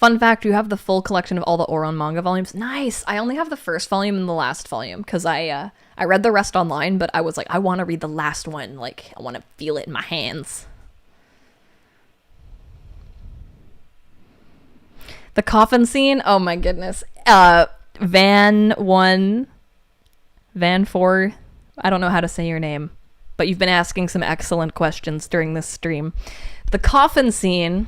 Fun fact, you have the full collection of all the Oron manga volumes. Nice! I only have the first volume and the last volume, because I read the rest online, but I was like, I want to read the last one. Like, I want to feel it in my hands. The coffin scene? Oh my goodness. Van 4, I don't know how to say your name, but you've been asking some excellent questions during this stream. The coffin scene,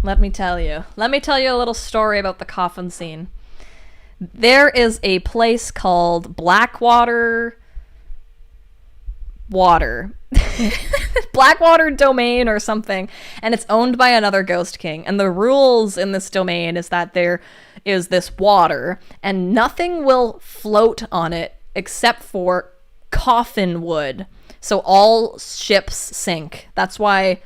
let me tell you a little story about the coffin scene. There is a place called Blackwater Blackwater domain or something, and it's owned by another ghost king, and the rules in this domain is that there is this water and nothing will float on it except for coffin wood, so all ships sink. That's why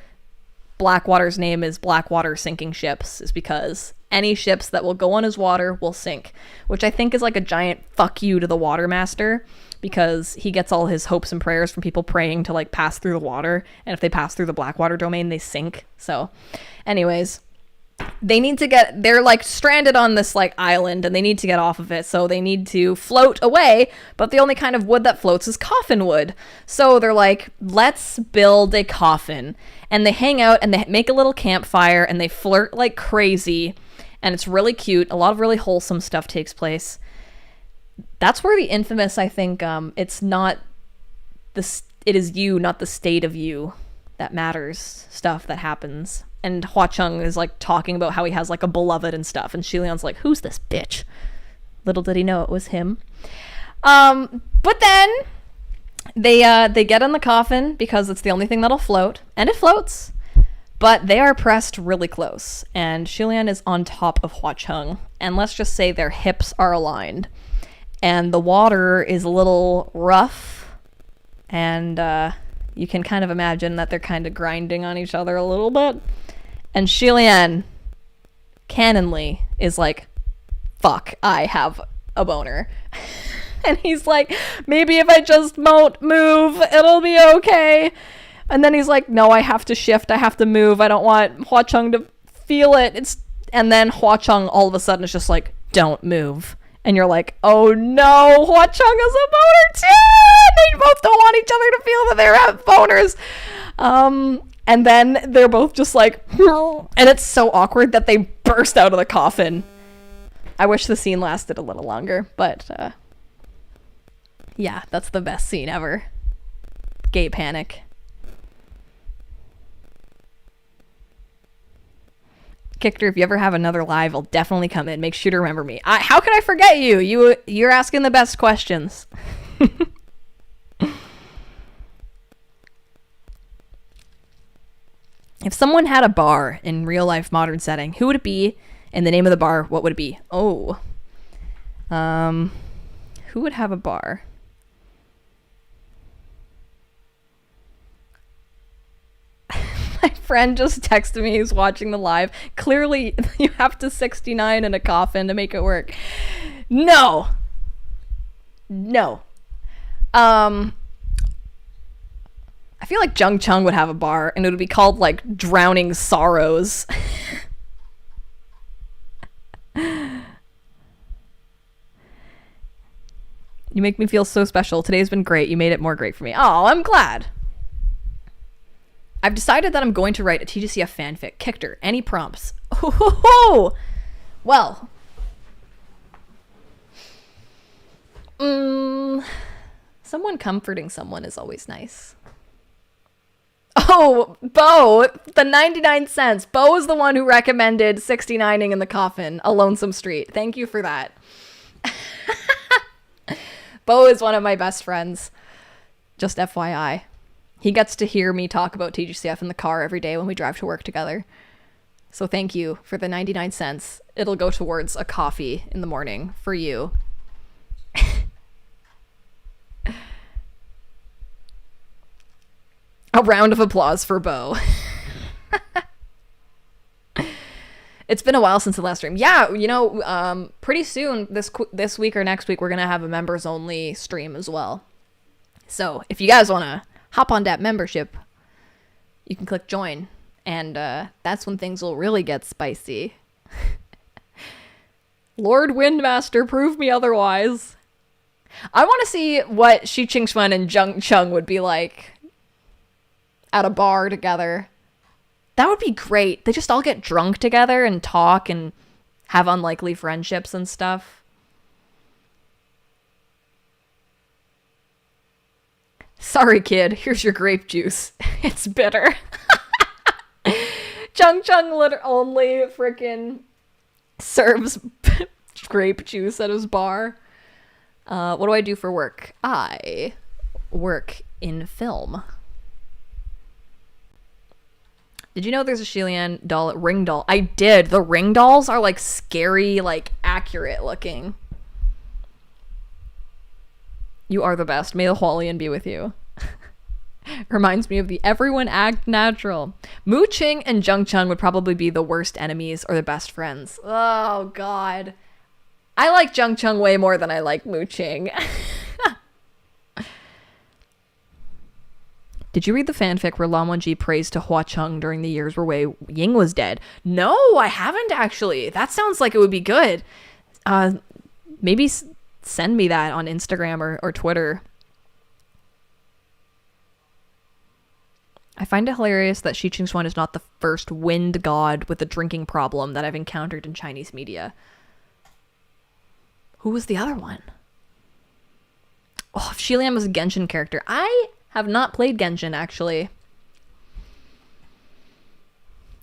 Blackwater's name is Blackwater Sinking Ships, is because any ships that will go on his water will sink, which I think is like a giant fuck you to the water master, because he gets all his hopes and prayers from people praying to like pass through the water, and if they pass through the Blackwater domain, they sink. So anyways, they're like stranded on this like island, and they need to get off of it, so they need to float away, but the only kind of wood that floats is coffin wood. So they're like, let's build a coffin, and they hang out and they make a little campfire and they flirt like crazy, and it's really cute. A lot of really wholesome stuff takes place. That's where the infamous, I think, it's not it is you, not the state of you that matters stuff that happens. And Hua Chung is like talking about how he has like a beloved and stuff, and Shilian's like, who's this bitch? Little did he know it was him. But then they get in the coffin because it's the only thing that'll float, and it floats, but they are pressed really close, and Shilian is on top of Hua Chung, and let's just say their hips are aligned, and the water is a little rough, and you can kind of imagine that they're kind of grinding on each other a little bit. And Shilian, canonly, is like, fuck, I have a boner. And he's like, maybe if I just won't move, it'll be okay. And then he's like, no, I have to shift, I have to move, I don't want Hua Chung to feel it. And then Hua Chung all of a sudden is just like, don't move. And you're like, oh no, Hua Chung has a boner too! They both don't want each other to feel that they have boners. And then they're both just like, and it's so awkward that they burst out of the coffin. I wish the scene lasted a little longer, but yeah, that's the best scene ever. Gay panic. Kicker, if you ever have another live, I'll definitely come in. Make sure to remember me. How can I forget you? You're asking the best questions. If someone had a bar in real life modern setting, who would it be? And the name of the bar, what would it be? Oh. Who would have a bar? My friend just texted me, he's watching the live. Clearly, you have to 69 in a coffin to make it work. No. I feel like Jung Chung would have a bar, and it would be called, like, Drowning Sorrows. You make me feel so special. Today's been great. You made it more great for me. Oh, I'm glad. I've decided that I'm going to write a Tgcf fanfic. Kicker, any prompts? Oh, well. Someone comforting someone is always nice. Oh, Bo, the 99 cents. Bo is the one who recommended 69ing in the coffin, A Lonesome Street. Thank you for that. Bo is one of my best friends. Just FYI. He gets to hear me talk about Tgcf in the car every day when we drive to work together. So thank you for the 99 cents. It'll go towards a coffee in the morning for you. A round of applause for Bo. It's been a while since the last stream. Yeah, you know, pretty soon, this week or next week, we're going to have a members-only stream as well. So if you guys want to hop on that membership, you can click join And that's when things will really get spicy. Lord Windmaster, prove me otherwise. I want to see what Shi Qingxuan and Zheng Cheng would be like at a bar together. That would be great. They just all get drunk together and talk and have unlikely friendships and stuff. Sorry, kid. Here's your grape juice. It's bitter. Zheng Cheng only freaking serves grape juice at his bar. What do I do for work? I work in film. Did you know there's a Xilian doll, ring doll? I did. The ring dolls are like scary, like accurate looking. You are the best. May the Hualian be with you. Reminds me of the everyone act natural. Mu Qing and Zheng Cheng would probably be the worst enemies or the best friends. Oh, God. I like Zheng Cheng way more than I like Mu Qing. Did you read the fanfic where Lan Wangji prays to Hua Cheng during the years where Wei Ying was dead? No, I haven't actually. That sounds like it would be good. Maybe send me that on Instagram or Twitter. I find it hilarious that Shi Qingxuan is not the first wind god with a drinking problem that I've encountered in Chinese media. Who was the other one? Oh, if Xilian was a Genshin character. I have not played Genshin, actually.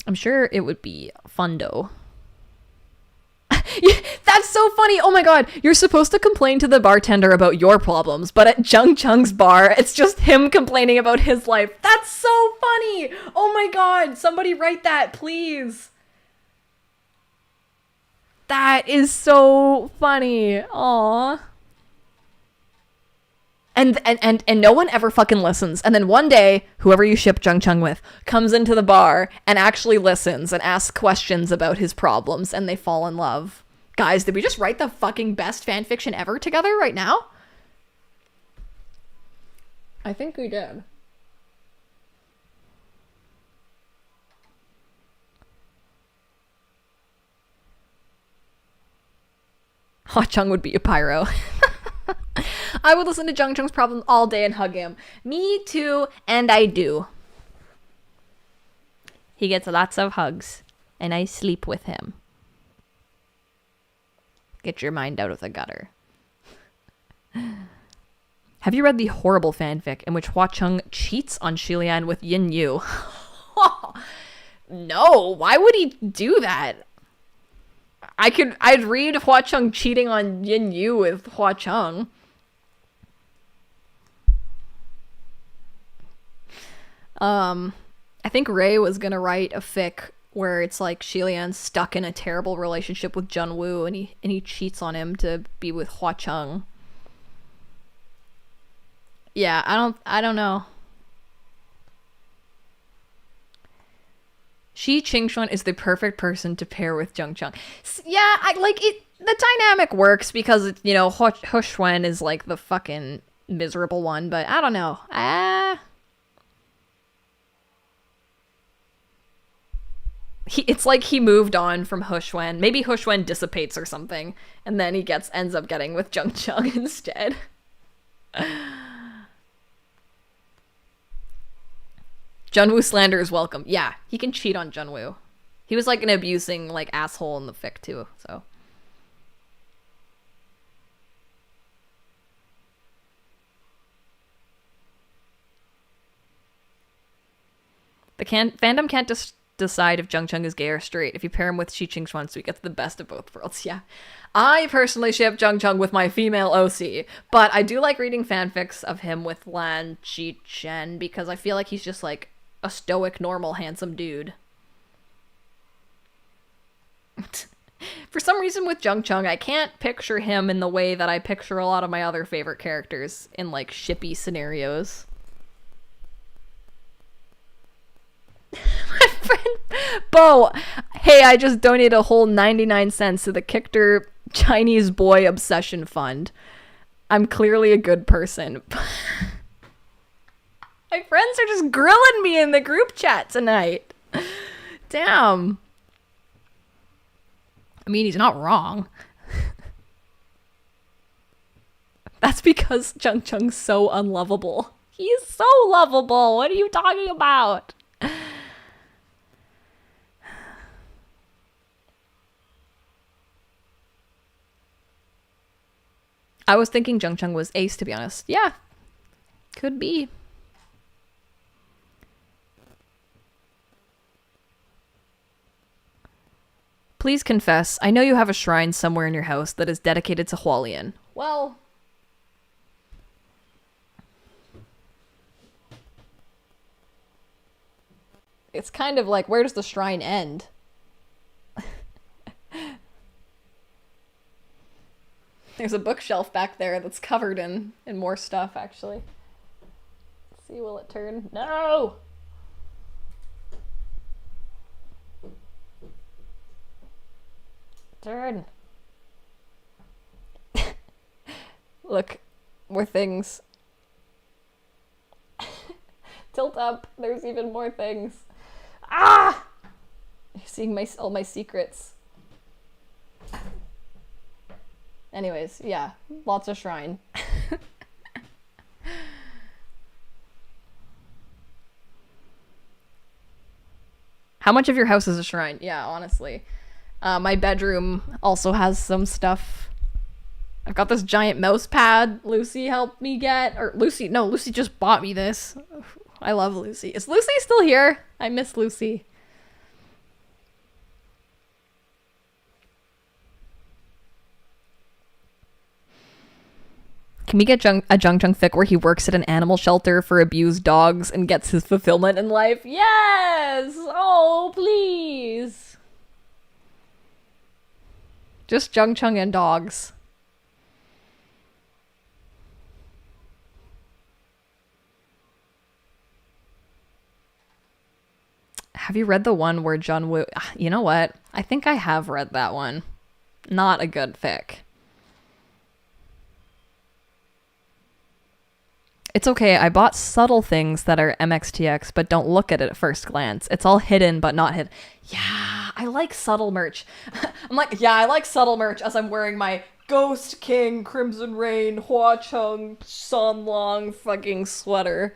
I'm sure it would be fundo. That's so funny. Oh my god. You're supposed to complain to the bartender about your problems, but at Zheng Cheng's bar, it's just him complaining about his life. That's so funny. Oh my god. Somebody write that, please. That is so funny. Aww. And no one ever fucking listens. And then one day, whoever you ship Zheng Cheng with comes into the bar and actually listens and asks questions about his problems, and they fall in love. Guys, did we just write the fucking best fanfiction ever together right now? I think we did. Hua Cheng would be a pyro. I would listen to Zheng Cheng's problem all day and hug him. Me too, and I do. He gets lots of hugs, and I sleep with him. Get your mind out of the gutter. Have you read the horrible fanfic in which Hua Cheng cheats on Xilian with Yin Yu? No, why would he do that? I'd read Hua Cheng cheating on Yin Yu with Hua Cheng. I think Ray was gonna write a fic where it's like Xilian's stuck in a terrible relationship with Jun Woo, and he cheats on him to be with Hua Cheng. Yeah, I don't know. Shi Qingxuan is the perfect person to pair with Zheng Cheng. Yeah, I like it. The dynamic works because, you know, He Xuan is like the fucking miserable one, but I don't know. It's like he moved on from He Xuan. Maybe He Xuan dissipates or something, and then he ends up getting with Zheng Cheng instead. Junwoo slander is welcome. Yeah, he can cheat on Junwoo. He was like an abusing like asshole in the fic too, so. The fandom can't decide if Zheng Cheng is gay or straight. If you pair him with Shi Qingxuan, so he gets the best of both worlds. Yeah. I personally ship Zheng Cheng with my female OC, but I do like reading fanfics of him with Lan Qichen because I feel like he's just like a stoic, normal, handsome dude. For some reason with Zheng Cheng, I can't picture him in the way that I picture a lot of my other favorite characters in like shippy scenarios. My friend Bo, hey, I just donated a whole 99 cents to the Kichter Chinese Boy Obsession Fund. I'm clearly a good person. My friends are just grilling me in the group chat tonight. Damn. I mean, he's not wrong. That's because Chung Chung's so unlovable. He's so lovable. What are you talking about? I was thinking Jung Chung was ace, to be honest. Yeah, could be. Please confess, I know you have a shrine somewhere in your house that is dedicated to Hualien. Well, it's kind of like, where does the shrine end? There's a bookshelf back there that's covered in more stuff, actually. Let's see, will it turn? No! Turn. Look, more things. Tilt up. There's even more things. Ah! You're seeing all my secrets. Anyways, yeah, lots of shrine. How much of your house is a shrine? Yeah, honestly. My bedroom also has some stuff. I've got this giant mouse pad Lucy helped me get. Or Lucy just bought me this. I love Lucy. Is Lucy still here? I miss Lucy. Can we get a Jung Chung fic where he works at an animal shelter for abused dogs and gets his fulfillment in life? Yes! Oh, please! Just Jung Chung and dogs. Have you read the one where John Woo... You know what? I think I have read that one. Not a good fic. It's okay, I bought subtle things that are MXTX, but don't look at it at first glance. It's all hidden, but not hidden. Yeah, I like subtle merch. I'm like, yeah, I like subtle merch as I'm wearing my Ghost King, Crimson Rain, Hua Chung, Son Long fucking sweater.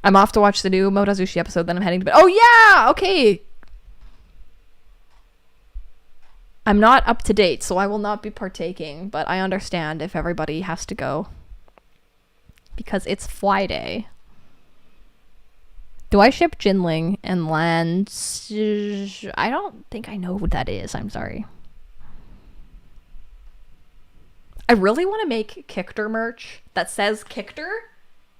I'm off to watch the new Motozushi episode, then I'm heading to bed. Oh yeah, okay. I'm not up to date, so I will not be partaking, but I understand if everybody has to go. Because it's Friday. Do I ship Jinling and Lance? I don't think I know what that is. I'm sorry. I really want to make Kictor merch that says Kictor,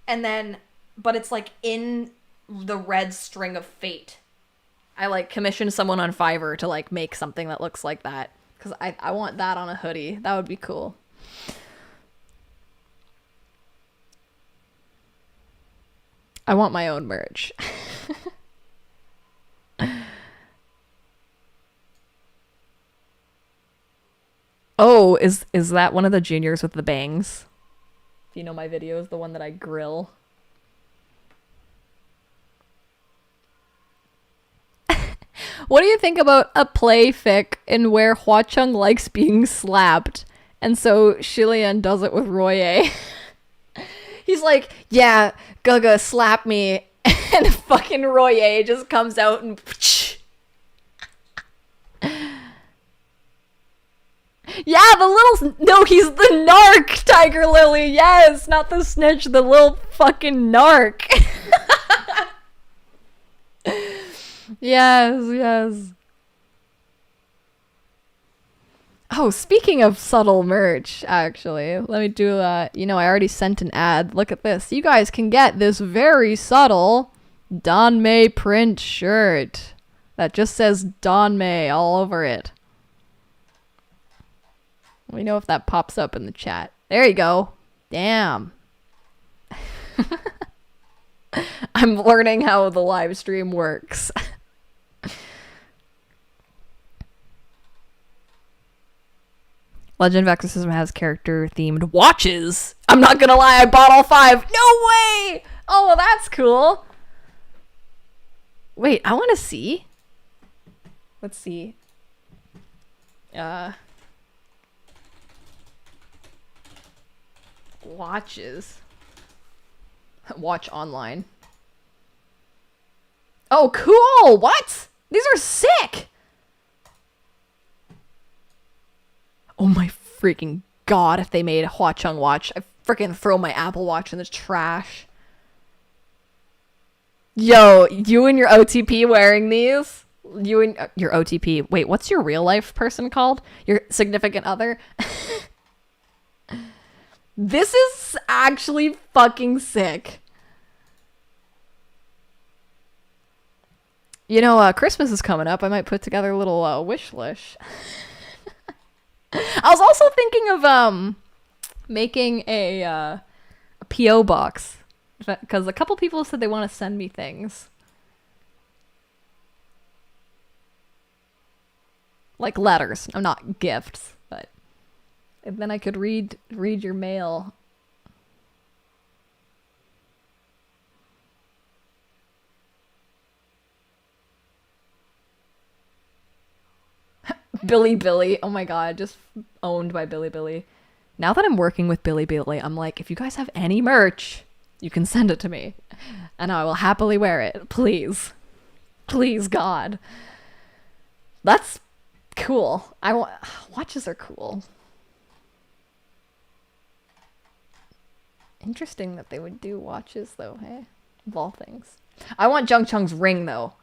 and then, but it's like in the red string of fate. I like commissioned someone on Fiverr to like make something that looks like that, because I want that on a hoodie. That would be cool. I want my own merch. Oh, is that one of the juniors with the bangs? If you know my videos, the one that I grill. What do you think about a play fic in where Hua Chung likes being slapped, and so Shilian does it with Roye? He's like, yeah, Gaga, slap me, and fucking Roye just comes out and... Yeah, the little... No, he's the narc, Tiger Lily, yes, not the snitch, the little fucking narc. Yes. Oh, speaking of subtle merch, actually, let me do, I already sent an ad. Look at this. You guys can get this very subtle Danmei print shirt that just says Danmei all over it. Let me know if that pops up in the chat. There you go. Damn. I'm learning how the live stream works. Legend of Exorcism has character-themed watches. I'm not gonna lie, I bought all 5. No way! Oh, well, that's cool. Wait, I want to see. Let's see. Watches. Watch online. Oh, cool! What? These are sick! Oh my freaking god, if they made a Hua Chung watch, I freaking throw my Apple Watch in the trash. Yo, you and your OTP wearing these? You and your OTP. Wait, what's your real life person called? Your significant other? This is actually fucking sick. You know, Christmas is coming up. I might put together a little wish list. I was also thinking of making a PO box, because a couple people said they want to send me things, like letters. I'm not gifts, but and then I could read your mail. Billy. Oh my god, just owned by Billy. Now that I'm working with Billy, I'm like, if you guys have any merch, you can send it to me. And I will happily wear it. Please. Please, God. That's cool. Watches are cool. Interesting that they would do watches, though, hey? Of all things. I want Jung Chung's ring, though.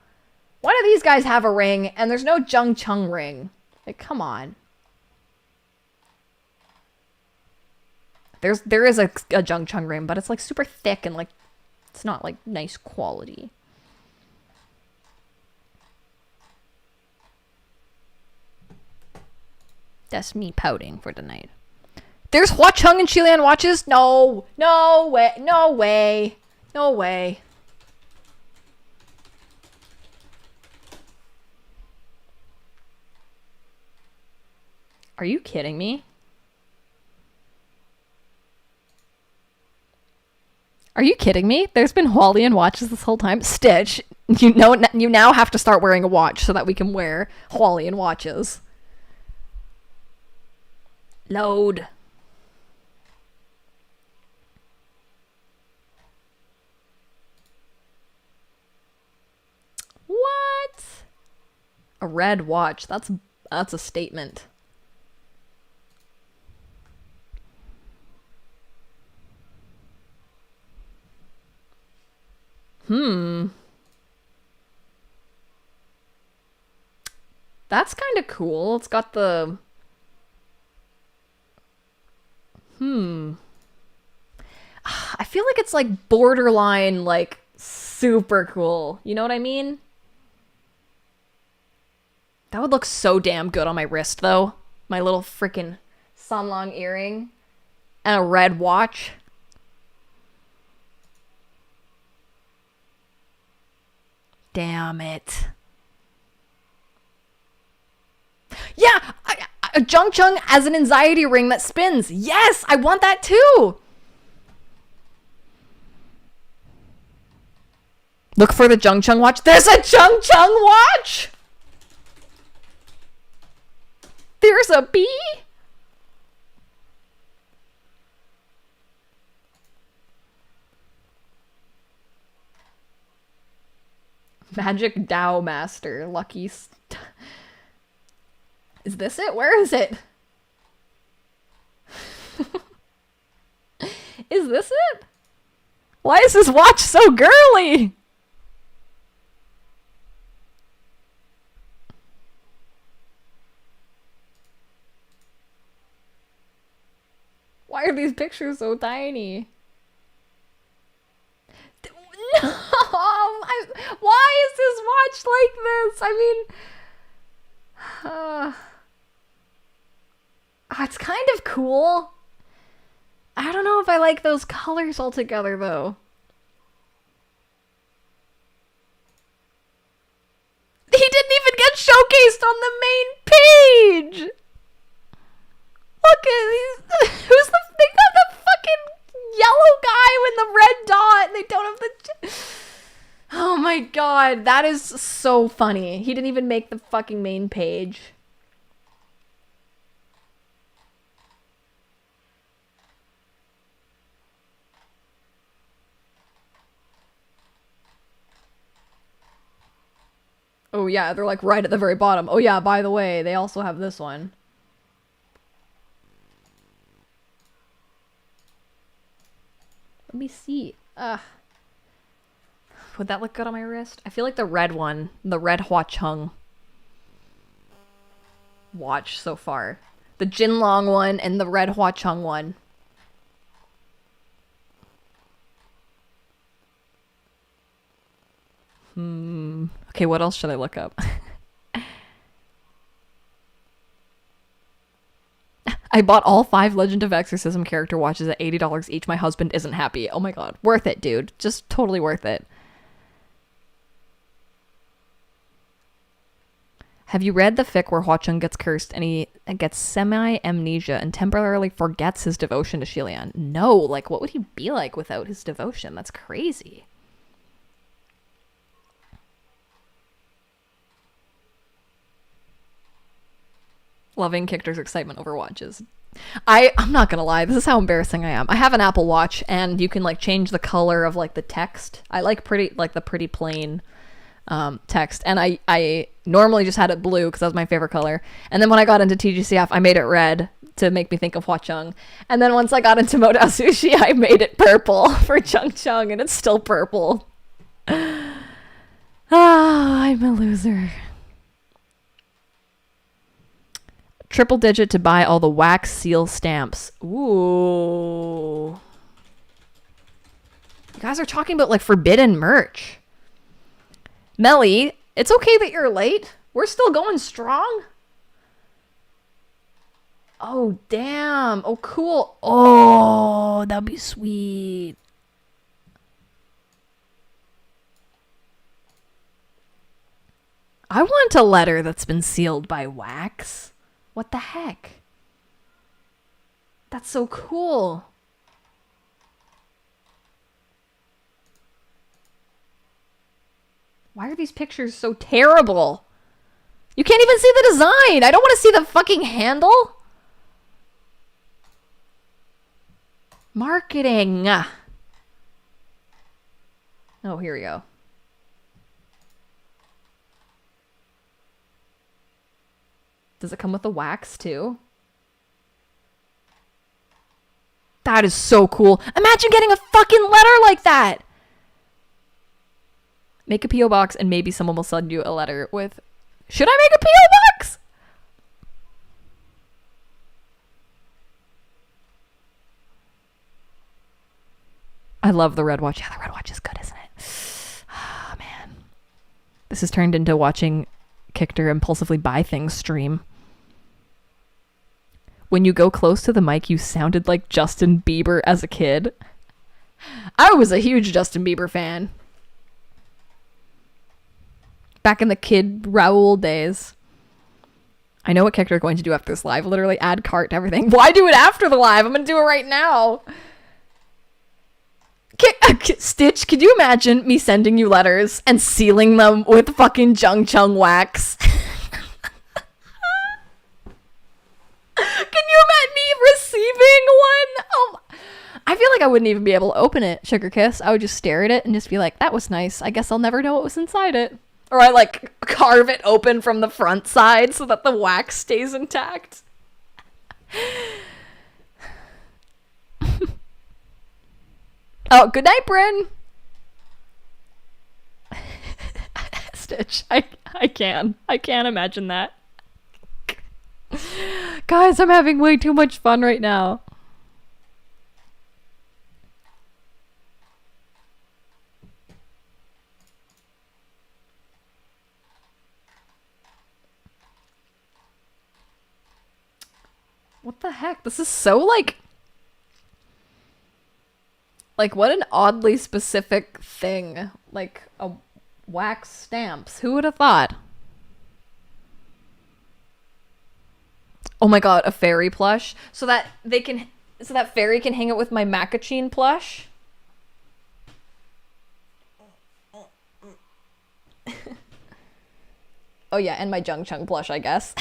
Why do these guys have a ring, and there's no Jung Chung ring? Like, come on. There is a Jung Chung ring, but it's like super thick and like it's not like nice quality. That's me pouting for tonight. There's Hua Chung and Chilean watches? No way. Are you kidding me? Are you kidding me? There's been Hualien watches this whole time. Stitch, you now have to start wearing a watch so that we can wear Hualien watches. Load. What? A red watch. That's a statement. That's kind of cool. It's got the... I feel like it's like borderline, like, super cool. You know what I mean? That would look so damn good on my wrist, though. My little freaking Sanlong earring. And a red watch. Damn it. Yeah! A Jung Chung as an anxiety ring that spins. Yes! I want that too! Look for the Jung Chung watch. There's a Jung Chung watch! There's a bee? Magic Dao Master. Lucky... Is this it? Where is it? Is this it? Why is this watch so girly? Why are these pictures so tiny? No! Why is this watch like this? I mean... it's kind of cool. I don't know if I like those colors altogether, though. He didn't even get showcased on the main page! Look at these. They got the fucking yellow guy with the red dot. And they don't have the. Oh my god, that is so funny. He didn't even make the fucking main page. Oh yeah, they're like right at the very bottom. Oh yeah, by the way, they also have this one. Let me see. Would that look good on my wrist? I feel like the red one, the red Hua Chung watch so far. The Jinlong one and the red Hua Chung one. Okay, what else should I look up? I bought all 5 Legend of Exorcism character watches at $80 each. My husband isn't happy. Oh my god. Worth it, dude. Just totally worth it. Have you read the fic where Hua Chung gets cursed and he gets semi-amnesia and temporarily forgets his devotion to Shilian? No, like what would he be like without his devotion? That's crazy. Loving Kictor's excitement over watches. I'm not gonna lie, this is how embarrassing I am. I have an Apple Watch and you can like change the color of like the text. I like the pretty plain text, and I normally just had it blue because that was my favorite color, and then when I got into Tgcf I made it red to make me think of Hua Chung, and then once I got into Modao Sushi I made it purple for Chung Chung, and it's still purple. I'm a loser. Triple digit to buy all the wax seal stamps. Ooh. You guys are talking about like forbidden merch. Melly, it's okay that you're late. We're still going strong. Oh, damn. Oh, cool. Oh, that'd be sweet. I want a letter that's been sealed by wax. What the heck? That's so cool. Why are these pictures so terrible? You can't even see the design. I don't want to see the fucking handle. Marketing. Oh, here we go. Does it come with the wax too? That is so cool. Imagine getting a fucking letter like that. Make a P.O. box and maybe someone will send you a letter with... Should I make a P.O. box? I love the red watch. Yeah, the red watch is good, isn't it? Oh, man. This has turned into watching Kictor impulsively buy things stream. When you go close to the mic, you sounded like Justin Bieber as a kid. I was a huge Justin Bieber fan. Back in the Kid Raoul days. I know what Kictor are going to do after this live. Literally add cart to everything. Why do it after the live? I'm going to do it right now. Stitch, could you imagine me sending you letters and sealing them with fucking Jung Chung wax? Can you imagine me receiving one? Oh, I feel like I wouldn't even be able to open it, Sugar Kiss. I would just stare at it and just be like, that was nice. I guess I'll never know what was inside it. Or I like carve it open from the front side so that the wax stays intact. Oh, good night, Bryn. Stitch, I can't imagine that. Guys, I'm having way too much fun right now. What the heck? This is so like what an oddly specific thing. Like a wax stamps. Who would have thought? Oh my god, a fairy plush. So that fairy can hang out with my Macachine plush. Oh yeah, and my Jung Chung plush, I guess.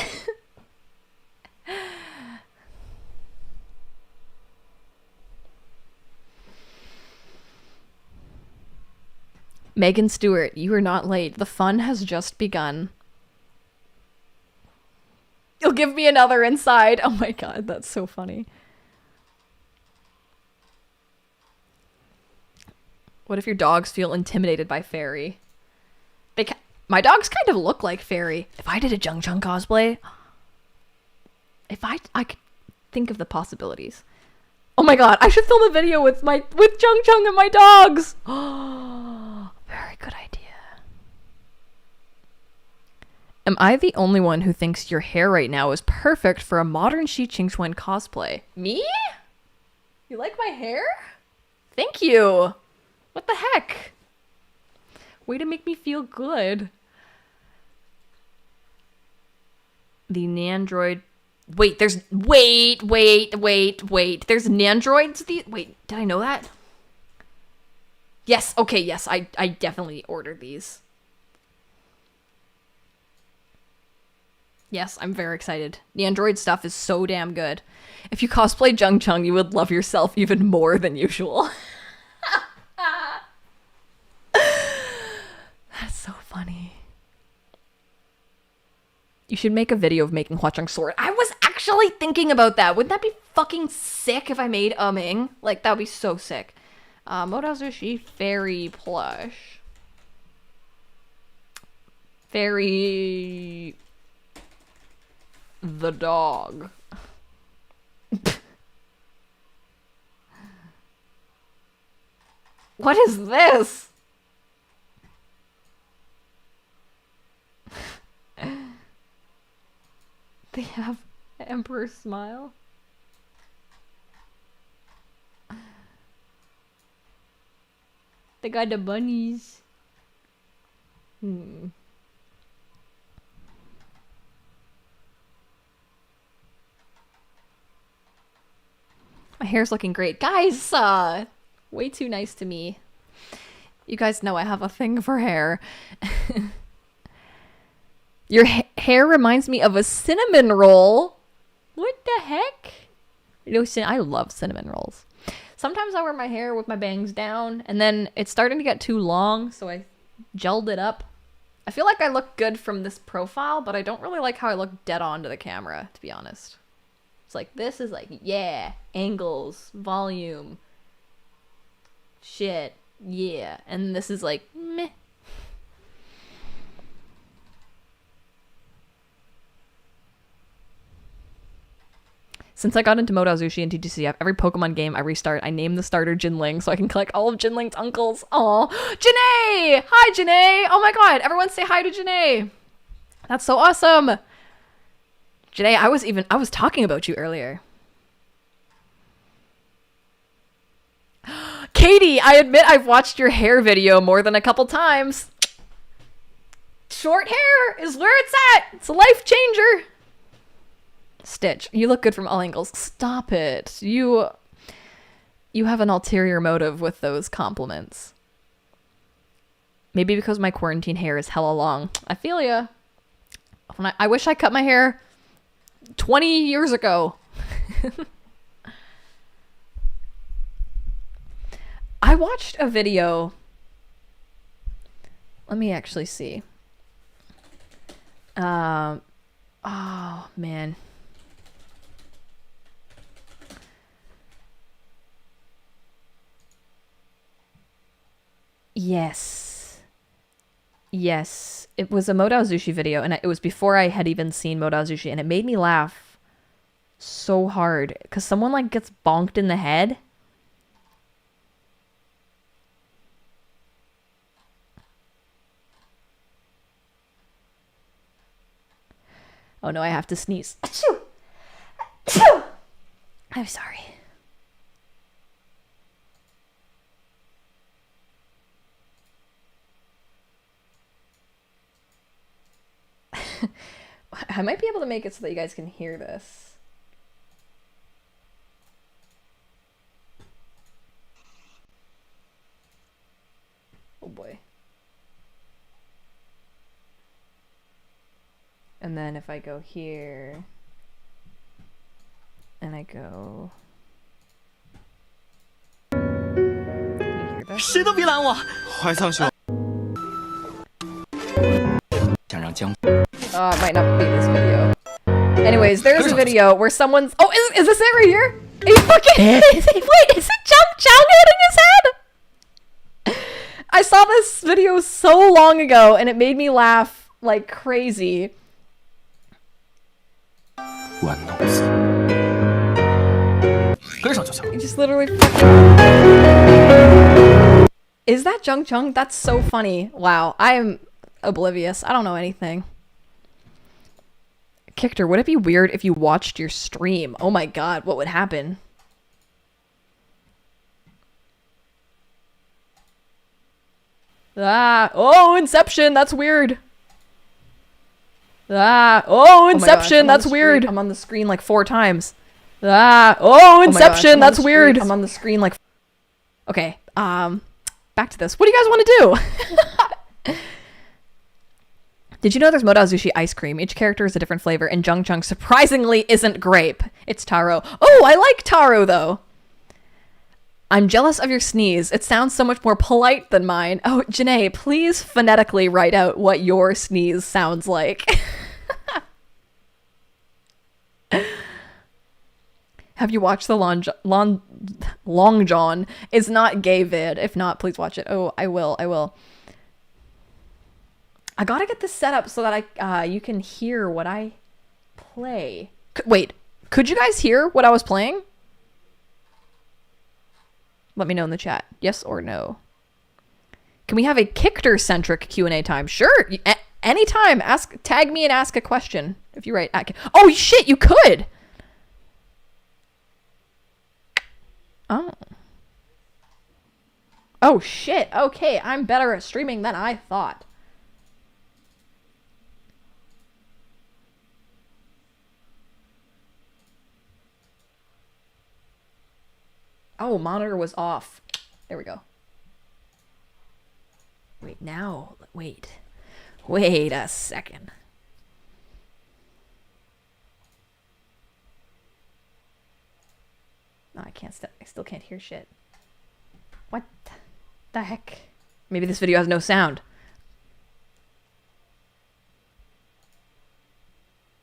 Megan Stewart, you are not late. The fun has just begun. You'll give me another inside. Oh my god, that's so funny. What if your dogs feel intimidated by fairy? My dogs kind of look like fairy. If I did a Jung Chung cosplay, I could think of the possibilities. Oh my god, I should film a video with Jung Chung and my dogs. Oh, very good idea. Am I the only one who thinks your hair right now is perfect for a modern Shi Qingchuan cosplay? Me? You like my hair? Thank you. What the heck? Way to make me feel good. The Nandroid. Wait, there's. Wait. There's Nandroids. Wait, did I know that? Yes, okay, yes, I definitely ordered these. Yes, I'm very excited. The Android stuff is so damn good. If you cosplay Jung Chung, you would love yourself even more than usual. That's so funny. You should make a video of making Hua Chung's sword. I was actually thinking about that. Wouldn't that be fucking sick if I made Ming? Like, that would be so sick. Modazushi fairy plush. Fairy... the dog. What is this? They have Emperor's smile. They got the bunnies. My hair's looking great. Guys, way too nice to me. You guys know I have a thing for hair. Your hair reminds me of a cinnamon roll. What the heck? You know, I love cinnamon rolls. Sometimes I wear my hair with my bangs down, and then it's starting to get too long, so I gelled it up. I feel like I look good from this profile, but I don't really like how I look dead on to the camera, to be honest. It's like, this is like, yeah, angles, volume, shit, yeah. And this is like, meh. Since I got into Modazushi and Tgcf, every Pokemon game I restart, I name the starter Jinling so I can collect all of Jinling's uncles. Aw. Janae! Hi, Janae! Oh my god, everyone say hi to Janae. That's so awesome. Janae, I was talking about you earlier. Katie, I admit I've watched your hair video more than a couple times. Short hair is where it's at. It's a life changer. Stitch, you look good from all angles. Stop it. You have an ulterior motive with those compliments. Maybe because my quarantine hair is hella long. I feel ya. I wish I cut my hair 20 years ago. I watched a video. Let me actually see. Oh, man. Yes. It was a Modazushi video, and it was before I had even seen Modazushi, and it made me laugh so hard because someone like gets bonked in the head. Oh no, I have to sneeze. Achoo! Achoo! I'm sorry. I might be able to make it so that you guys can hear this. Oh boy. And then if I go here and I go, can you hear this? 谁都别拦我！怀苍兄，想让江 it might not be this video. Anyways, there's a video where someone's. Oh, is this it right here? Are you fucking. Wait, is it Chung hitting his head? I saw this video so long ago and it made me laugh like crazy. 玩弄死，跟上就行。 You just literally fucking. Is that Chung? That's so funny. Wow, I am oblivious. I don't know anything. Kichter, would it be weird if you watched your stream? Oh my god, what would happen? Oh, Inception, that's weird. Oh, Inception, that's weird. I'm on the screen like 4 times. Oh, Inception, that's weird. I'm on the screen like. Okay, back to this. What do you guys want to do? Did you know there's Moda Azushi ice cream? Each character is a different flavor, and Chung surprisingly isn't grape. It's taro. Oh, I like taro though. I'm jealous of your sneeze. It sounds so much more polite than mine. Oh, Janae, please phonetically write out what your sneeze sounds like. Have you watched the Long John? It's not gay vid. If not, please watch it. Oh, I will. I gotta get this set up so that you can hear what I play. Wait, could you guys hear what I was playing? Let me know in the chat. Yes or no. Can we have a Kichter-centric Q&A time? Sure. Anytime. Tag me and ask a question. If you write... Oh, shit, you could! Oh. Oh, shit. Okay, I'm better at streaming than I thought. Oh, monitor was off. There we go. Wait, now. Wait a second. No, I still can't hear shit. What the heck? Maybe this video has no sound.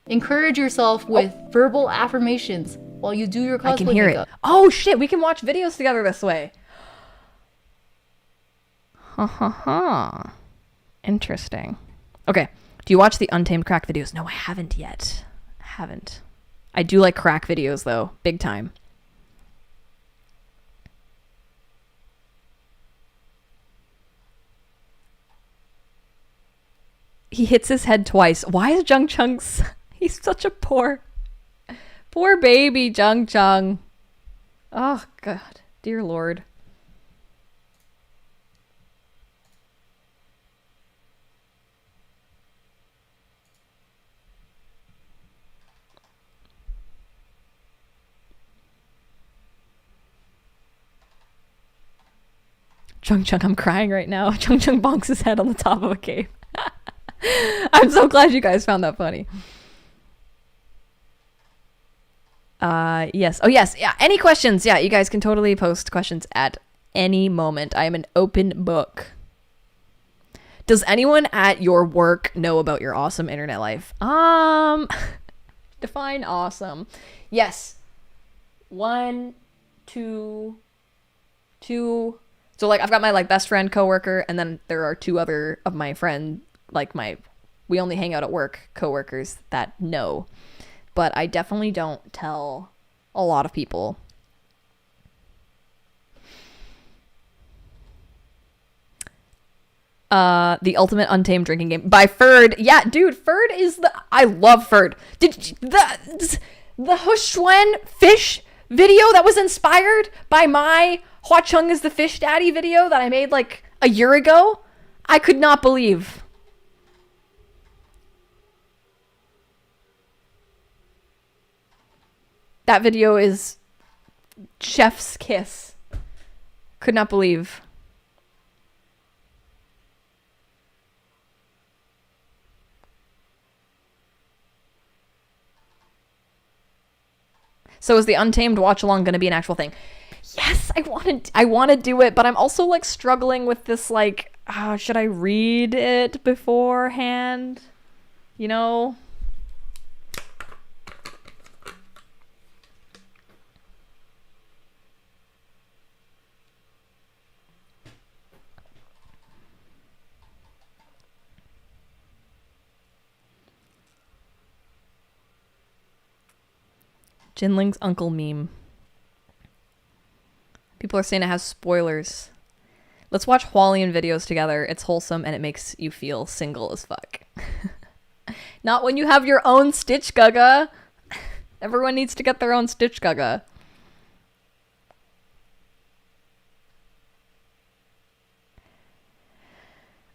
Encourage yourself with verbal affirmations while you do your cosplay I can hear makeup. it. Oh shit, we can watch videos together this way. Ha. Interesting. Okay. Do you watch the Untamed Crack videos? No, I haven't yet. I do like crack videos though. Big time. He hits his head twice. Why is Chung's... He's such a poor baby, Chung. Oh, God. Dear Lord. Chung, I'm crying right now. Chung bonks his head on the top of a cave. I'm so glad you guys found that funny. Yes. Oh, yes. Yeah. Any questions? Yeah, you guys can totally post questions at any moment. I am an open book. Does anyone at your work know about your awesome internet life? Define awesome. Yes. 1, 2. So like I've got my like best friend coworker, and then there are 2 other of my friend, like we only hang out at work coworkers that know. But I definitely don't tell a lot of people. The Ultimate Untamed Drinking Game by Ferd. Yeah, dude, Ferd is I love Ferd. Did the Hushuen fish video that was inspired by my Hua Chung is the Fish Daddy video that I made like a year ago? I could not believe. That video is chef's kiss. Could not believe. So is the Untamed watch along going to be an actual thing? Yes, I want to do it, but I'm also like struggling with this like, should I read it beforehand? You know? Jinling's uncle meme. People are saying it has spoilers. Let's watch Hualien videos together. It's wholesome and it makes you feel single as fuck. Not when you have your own Stitch Gaga. Everyone needs to get their own Stitch Gaga.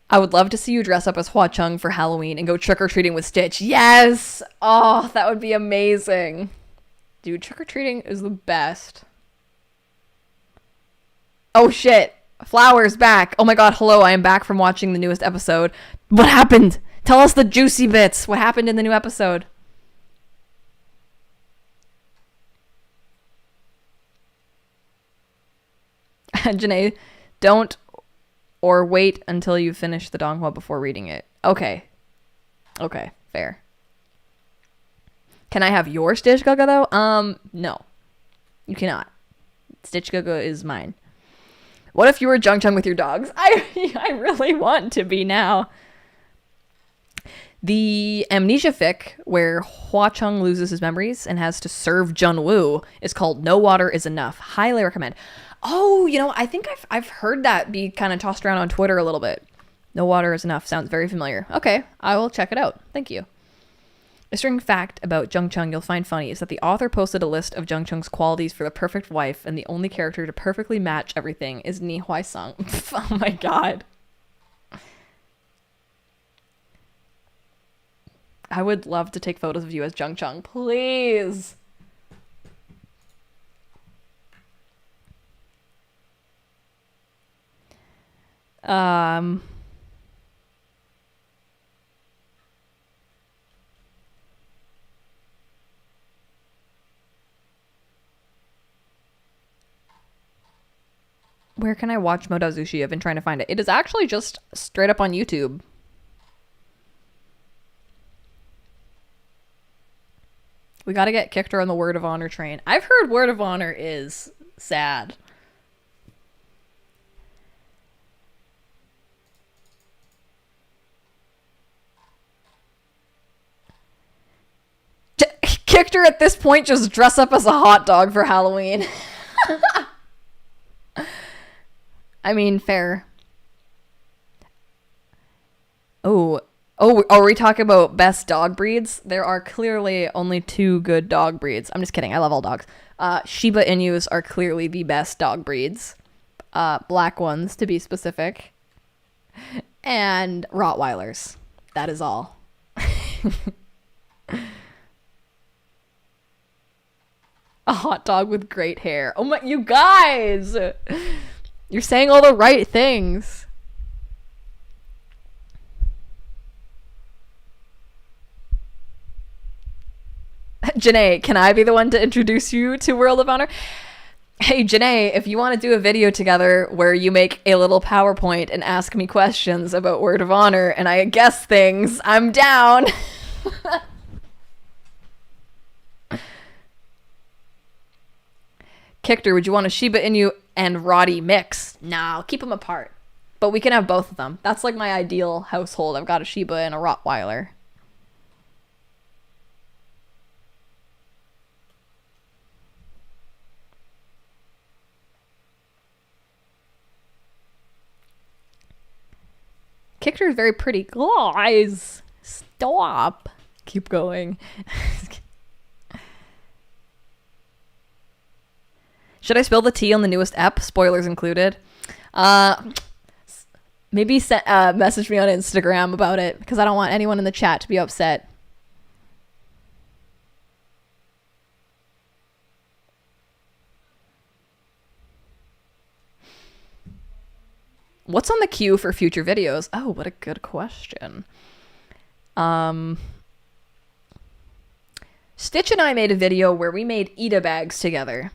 I would love to see you dress up as Hua Chung for Halloween and go trick-or-treating with Stitch. Yes! Oh, that would be amazing. Dude, trick-or-treating is the best. Oh shit. Flower's back. Oh my god, hello, I am back from watching the newest episode. What happened? Tell us the juicy bits. What happened in the new episode? Janae, don't or wait until you finish the donghua before reading it. Okay. Okay, fair. Can I have your Stitch Gaga though? No. You cannot. Stitch Gaga is mine. What if you were Jung Chung with your dogs? I really want to be now. The amnesia fic where Hua Chung loses his memories and has to serve Jun Woo is called No Water Is Enough. Highly recommend. Oh, you know, I think I've heard that be kind of tossed around on Twitter a little bit. No Water Is Enough sounds very familiar. Okay, I will check it out. Thank you. A strange fact about Jung Chung you'll find funny is that the author posted a list of Jung Chung's qualities for the perfect wife, and the only character to perfectly match everything is Ni Huai Sung. Oh my god. I would love to take photos of you as Jung Chung. Please. Where can I watch Modazushi? I've been trying to find it. It is actually just straight up on YouTube. We gotta get Kichter on the Word of Honor train. I've heard Word of Honor is sad. Kichter at this point just dress up as a hot dog for Halloween. I mean, fair. Oh, are we talking about best dog breeds? There are clearly only 2 good dog breeds. I'm just kidding. I love all dogs. Shiba Inus are clearly the best dog breeds. Black ones, to be specific. And Rottweilers. That is all. A hot dog with great hair. Oh my, you guys! You're saying all the right things. Janae, can I be the one to introduce you to World of Honor? Hey, Janae, if you want to do a video together where you make a little PowerPoint and ask me questions about Word of Honor and I guess things, I'm down. Kichter, would you want a Shiba Inu and Roddy mix? Nah, I'll keep them apart. But we can have both of them. That's like my ideal household. I've got a Shiba and a Rottweiler. Kichter is very pretty. Guys, stop. Keep going. Should I spill the tea on the newest ep? Spoilers included. Maybe message me on Instagram about it, because I don't want anyone in the chat to be upset. What's on the queue for future videos? Oh, what a good question. Stitch and I made a video where we made Ita bags together.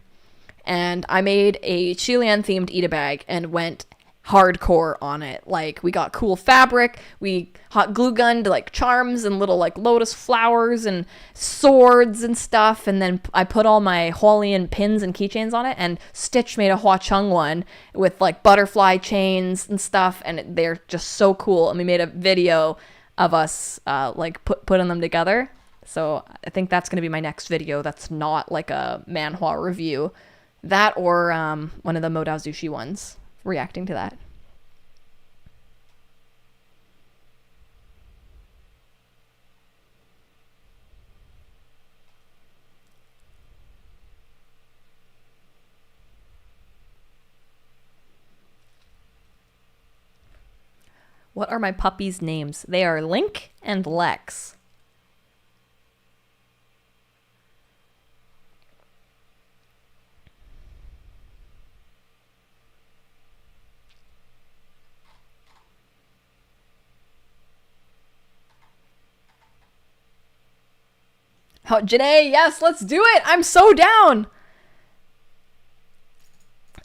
And I made a Chilean themed Ita bag and went hardcore on it. Like, we got cool fabric, we hot glue gunned like charms and little like lotus flowers and swords and stuff, and then I put all my Hualien pins and keychains on it, and Stitch made a Hua Chung one with like butterfly chains and stuff, and they're just so cool. And we made a video of us like putting them together. So I think that's going to be my next video that's not like a manhwa review. That or one of the Modao Zushi ones, reacting to that. What are my puppies' names? They are Link and Lex. Oh, Janae, yes, let's do it. I'm so down.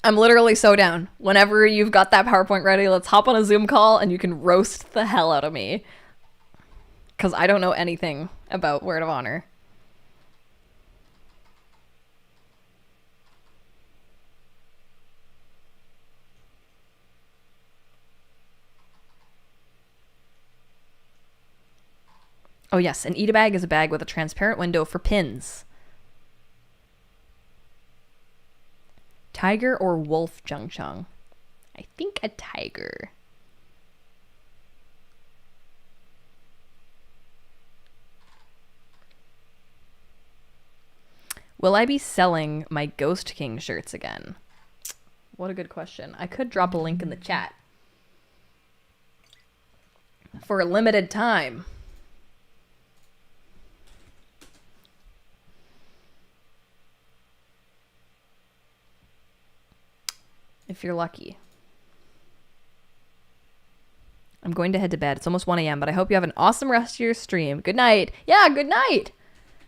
I'm literally so down. Whenever you've got that PowerPoint ready, let's hop on a Zoom call and you can roast the hell out of me. Because I don't know anything about Word of Honor. Oh yes, an Ita bag is a bag with a transparent window for pins. Tiger or wolf, Chung Chung? I think a tiger. Will I be selling my Ghost King shirts again? What a good question. I could drop a link in the chat. For a limited time. If you're lucky. I'm going to head to bed. It's almost 1 a.m., but I hope you have an awesome rest of your stream. Good night. Yeah, good night.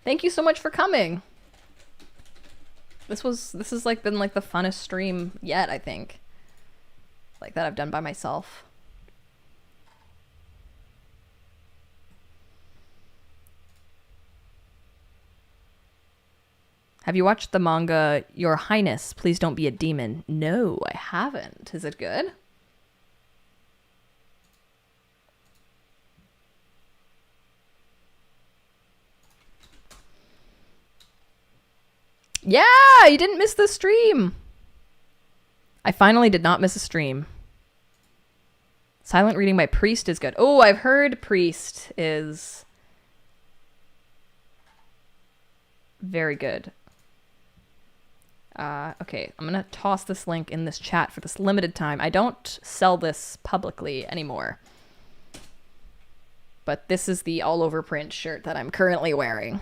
Thank you so much for coming. This has like been like the funnest stream yet, I think. Like that I've done by myself. Have you watched the manga Your Highness, Please Don't Be a Demon? No, I haven't. Is it good? Yeah, you didn't miss the stream. I finally did not miss a stream. Silent reading by Priest is good. Oh, I've heard Priest is very good. Okay, I'm gonna toss this link in this chat for this limited time. I don't sell this publicly anymore. But this is the all-over print shirt that I'm currently wearing.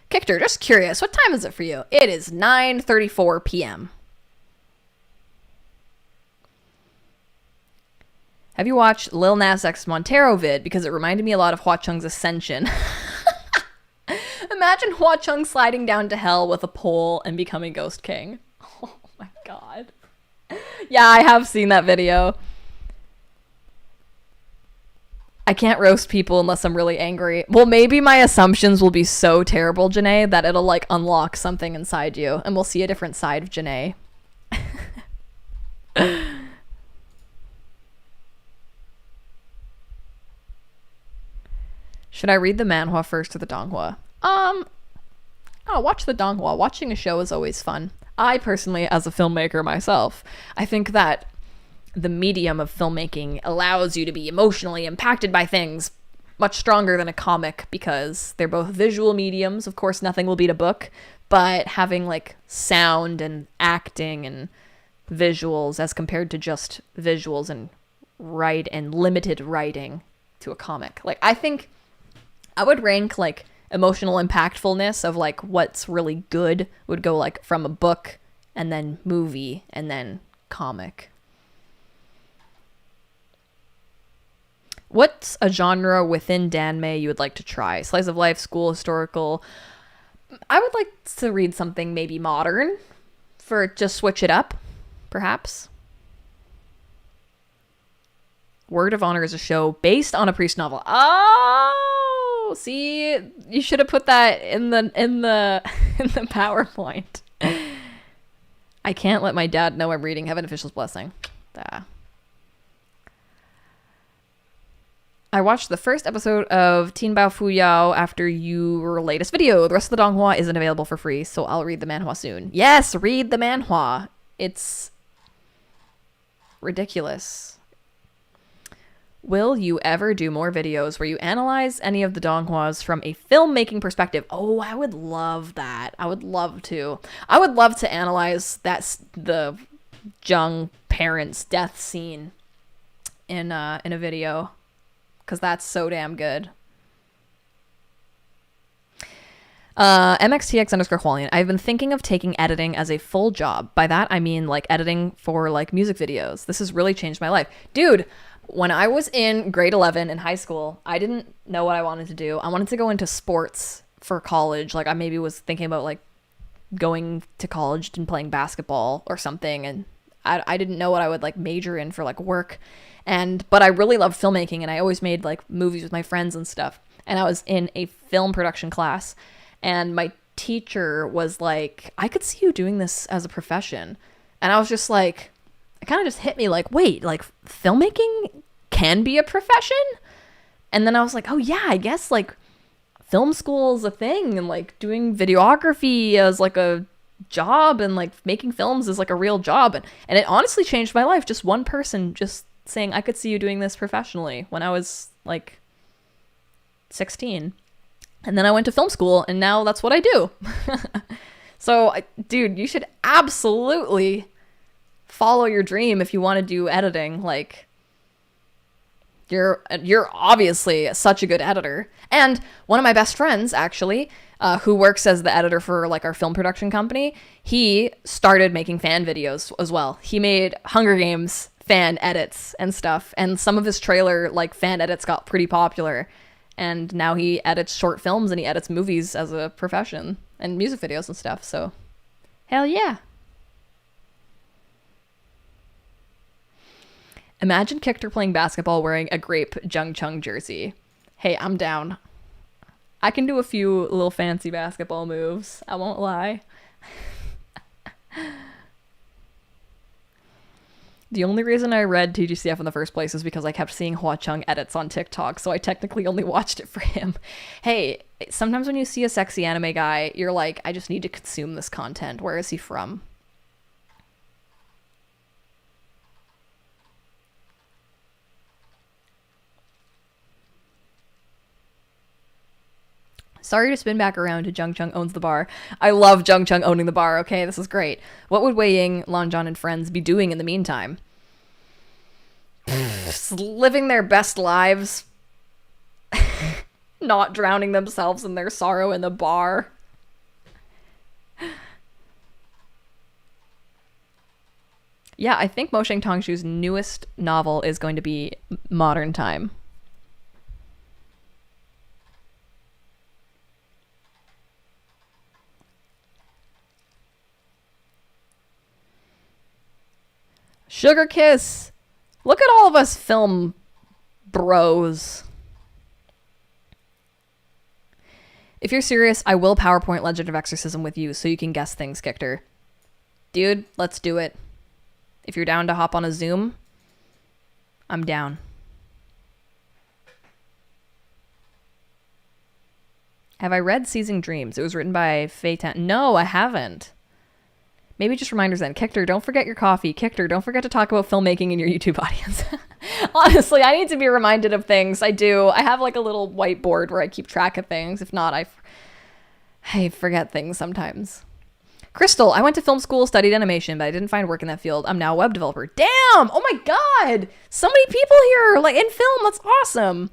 Kictor, just curious, what time is it for you? It is 9:34 p.m. Have you watched Lil Nas X Montero vid? Because it reminded me a lot of Hua Chung's Ascension. Imagine Hua Chung sliding down to hell with a pole and becoming Ghost King. Oh my god. Yeah, I have seen that video. I can't roast people unless I'm really angry. Well, maybe my assumptions will be so terrible, Janae, that it'll like unlock something inside you and we'll see a different side of Janae. Should I read the manhwa first or the donghua? Oh, watch the donghua. Watching a show is always fun. I personally, as a filmmaker myself, I think that the medium of filmmaking allows you to be emotionally impacted by things much stronger than a comic because they're both visual mediums. Of course, nothing will beat a book, but having like sound and acting and visuals as compared to just visuals and limited writing to a comic. Like, I think I would rank like emotional impactfulness of like what's really good would go like from a book and then movie and then comic. What's a genre within Danmei you would like to try? Slice of life, school, historical. I would like to read something maybe modern for just switch it up, perhaps. Word of Honor is a show based on a priest novel. Oh, see, you should have put that in the in the PowerPoint. I can't let my dad know I'm reading Heaven Official's Blessing. I watched the first episode of Teen Bao Fu Yao after your latest video. The rest of the donghua isn't available for free, so I'll read the manhwa soon. Yes, read the manhwa. It's ridiculous. Will you ever do more videos where you analyze any of the donghuas from a filmmaking perspective? Oh, I would love that. I would love to. I would love to analyze the Jung parents' death scene in a video, because that's so damn good. MXTX_Hualian. I've been thinking of taking editing as a full job. By that, I mean like editing for like music videos. This has really changed my life. Dude, when I was in grade 11 in high school, I didn't know what I wanted to do. I wanted to go into sports for college. Like I maybe was thinking about like going to college and playing basketball or something. And I didn't know what I would like major in for like work. But I really loved filmmaking, and I always made like movies with my friends and stuff. And I was in a film production class, and my teacher was like, I could see you doing this as a profession. And I was just like, it kind of just hit me like, wait, like filmmaking can be a profession? And then I was like, oh yeah, I guess like film school is a thing, and like doing videography as like a job, and like making films is like a real job. And it honestly changed my life. Just one person just saying, I could see you doing this professionally, when I was like 16. And then I went to film school, and now that's what I do. So, dude, you should absolutely follow your dream if you want to do editing. Like, you're obviously such a good editor. And one of my best friends, actually, who works as the editor for like our film production company, he started making fan videos as well. He made Hunger Games fan edits and stuff, and some of his trailer like fan edits got pretty popular, and now he edits short films and he edits movies as a profession, and music videos and stuff. So hell yeah. Imagine Kictor playing basketball wearing a grape Jung Chung jersey. Hey, I'm down. I can do a few little fancy basketball moves, I won't lie. The only reason I read Tgcf in the first place is because I kept seeing Hua Chung edits on TikTok, so I technically only watched it for him. Hey, sometimes when you see a sexy anime guy, you're like, I just need to consume this content. Where is he from? Sorry to spin back around to Jung Chung owns the bar. I love Jung Chung owning the bar. Okay, this is great. What would Wei Ying, Lan Zhan, and friends be doing in the meantime? Just living their best lives. Not drowning themselves in their sorrow in the bar. Yeah, I think Mo Sheng Tongshu's newest novel is going to be Modern Time. Sugar Kiss. Look at all of us film bros. If you're serious, I will PowerPoint Legend of Exorcism with you so you can guess things, Kictor. Dude, let's do it. If you're down to hop on a Zoom, I'm down. Have I read Seizing Dreams? It was written by Faye Tan. No, I haven't. Maybe just reminders then. Kictor, don't forget your coffee. Kictor, don't forget to talk about filmmaking in your YouTube audience. Honestly, I need to be reminded of things. I do. I have like a little whiteboard where I keep track of things. If not, I forget things sometimes. Crystal, I went to film school, studied animation, but I didn't find work in that field. I'm now a web developer. Damn! Oh my god! So many people here, like in film. That's awesome.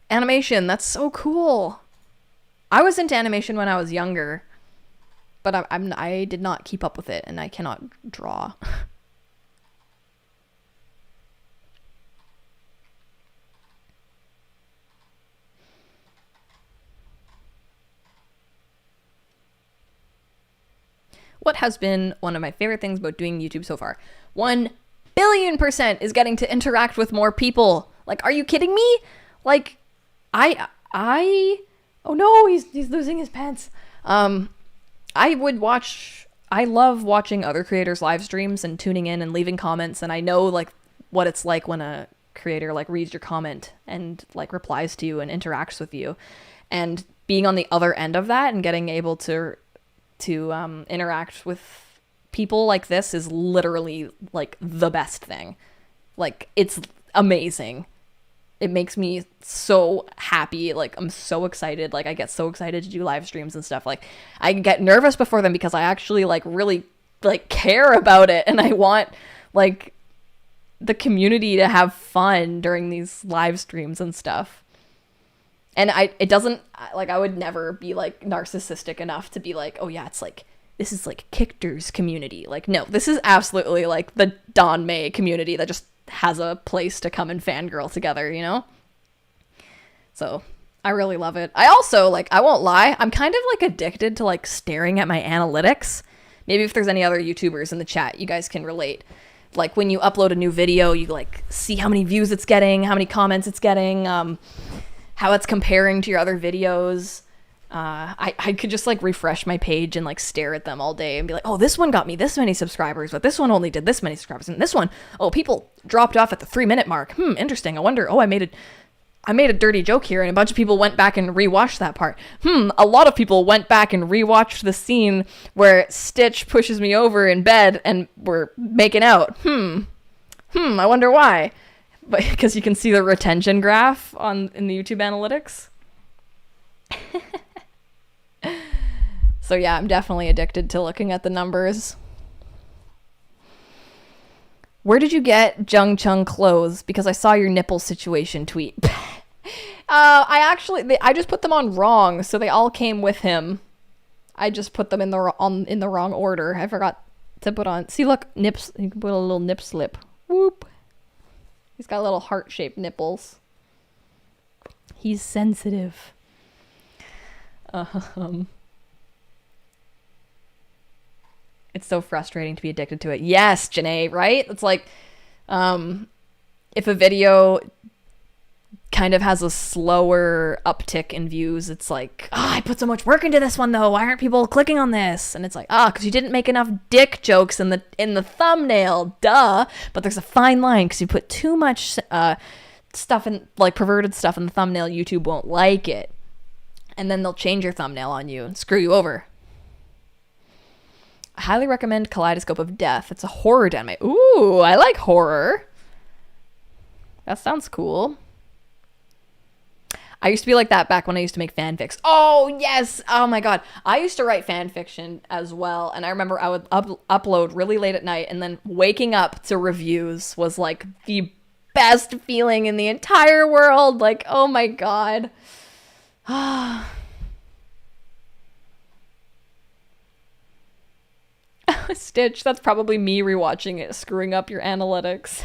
Animation, that's so cool. I was into animation when I was younger, but I did not keep up with it, and I cannot draw. What has been one of my favorite things about doing YouTube so far? 1,000,000,000% is getting to interact with more people. Like, are you kidding me? Like, oh no, he's losing his pants. I love watching other creators' live streams and tuning in and leaving comments, and I know like what it's like when a creator like reads your comment and like replies to you and interacts with you, and being on the other end of that and getting able to interact with people like this is literally like the best thing. Like, it's amazing. It makes me so happy. Like, I'm so excited. Like, I get so excited to do live streams and stuff. Like, I get nervous before them because I actually like really like care about it, and I want like the community to have fun during these live streams and stuff. And I would never be like narcissistic enough to be like, oh yeah, it's like, this is like Kickter's community. Like, no, this is absolutely like the Danmei community that just has a place to come and fangirl together, you know? So I really love it. I also, like, I won't lie, I'm kind of like addicted to like staring at my analytics. Maybe if there's any other YouTubers in the chat, you guys can relate. Like, when you upload a new video, you like see how many views it's getting, how many comments it's getting, how it's comparing to your other videos. I could just like refresh my page and like stare at them all day and be like, oh, this one got me this many subscribers, but this one only did this many subscribers, and this one, oh, people dropped off at the 3-minute mark. Interesting. I wonder, oh, I made a dirty joke here, and a bunch of people went back and rewatched that part. A lot of people went back and rewatched the scene where Stitch pushes me over in bed and we're making out. I wonder why. But because you can see the retention graph in the YouTube analytics. So yeah, I'm definitely addicted to looking at the numbers. Where did you get Jung Chung clothes? Because I saw your nipple situation tweet. I just put them on wrong, so they all came with him. I just put them in the wrong order. I forgot to put on. See, look, nips. You can put a little nip slip. Whoop. He's got little heart-shaped nipples. He's sensitive. It's so frustrating to be addicted to it. Yes, Janae, right? It's like, if a video kind of has a slower uptick in views, it's like, I put so much work into this one though. Why aren't people clicking on this? And it's like, because you didn't make enough dick jokes in the thumbnail, duh. But there's a fine line, because you put too much stuff in, like perverted stuff in the thumbnail, YouTube won't like it. And then they'll change your thumbnail on you and screw you over. I highly recommend Kaleidoscope of Death. It's a horror Danmei. Ooh, I like horror. That sounds cool. I used to be like that back when I used to make fanfics. Oh, yes. Oh, my God. I used to write fanfiction as well. And I remember I would upload really late at night. And then waking up to reviews was like the best feeling in the entire world. Like, oh, my God. Stitch, that's probably me rewatching it, screwing up your analytics.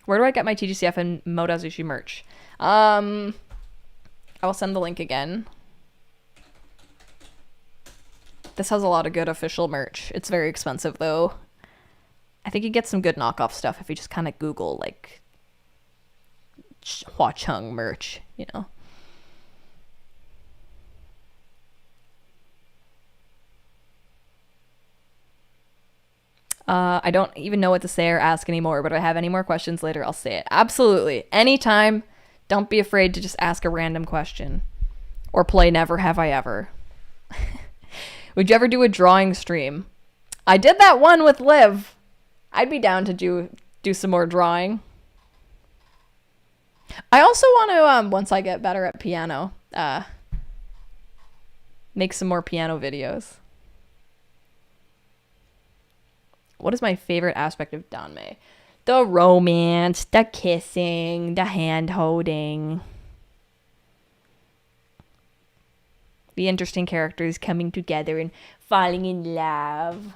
Where do I get my Tgcf and Modazushi merch? I will send the link again. This has a lot of good official merch. It's very expensive though. I think you get some good knockoff stuff if you just kind of Google like Hua Chung merch, you know. I don't even know what to say or ask anymore, but if I have any more questions later, I'll say it. Absolutely. Anytime. Don't be afraid to just ask a random question. Or play Never Have I Ever. Would you ever do a drawing stream? I did that one with Liv. I'd be down to do some more drawing. I also want to, once I get better at piano, make some more piano videos. What is my favorite aspect of Danmei? The romance, the kissing, the hand-holding. The interesting characters coming together and falling in love.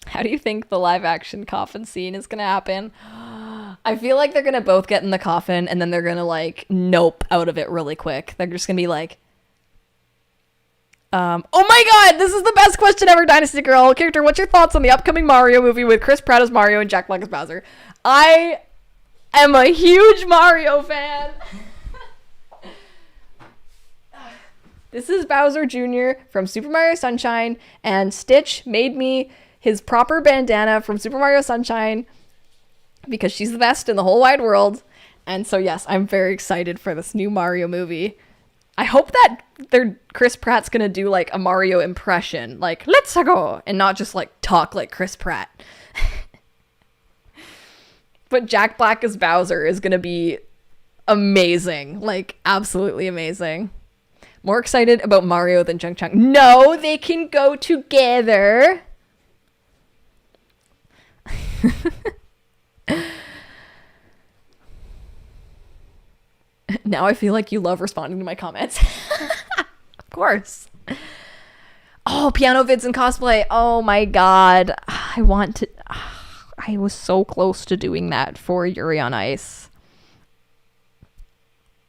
How do you think the live-action Coffin Scene is going to happen? I feel like they're gonna both get in the coffin and then they're gonna like nope out of it really quick. They're just gonna be like, oh my god, this is the best question ever, Dynasty Girl. Character, what's your thoughts on the upcoming Mario movie with Chris Pratt as Mario and Jack Black as Bowser? I am a huge Mario fan. This is Bowser Jr. from Super Mario Sunshine, and Stitch made me his proper bandana from Super Mario Sunshine because she's the best in the whole wide world. And so yes, I'm very excited for this new Mario movie. I hope that Chris Pratt's gonna do like a Mario impression, like "Let's go," and not just like talk like Chris Pratt. But Jack Black as Bowser is gonna be amazing, like absolutely amazing. More excited about Mario than Chung Chung. No, they can go together. Now I feel like you love responding to my comments. Of course. Oh, piano vids and cosplay. Oh my god. I want to... I was so close to doing that for Yuri on Ice.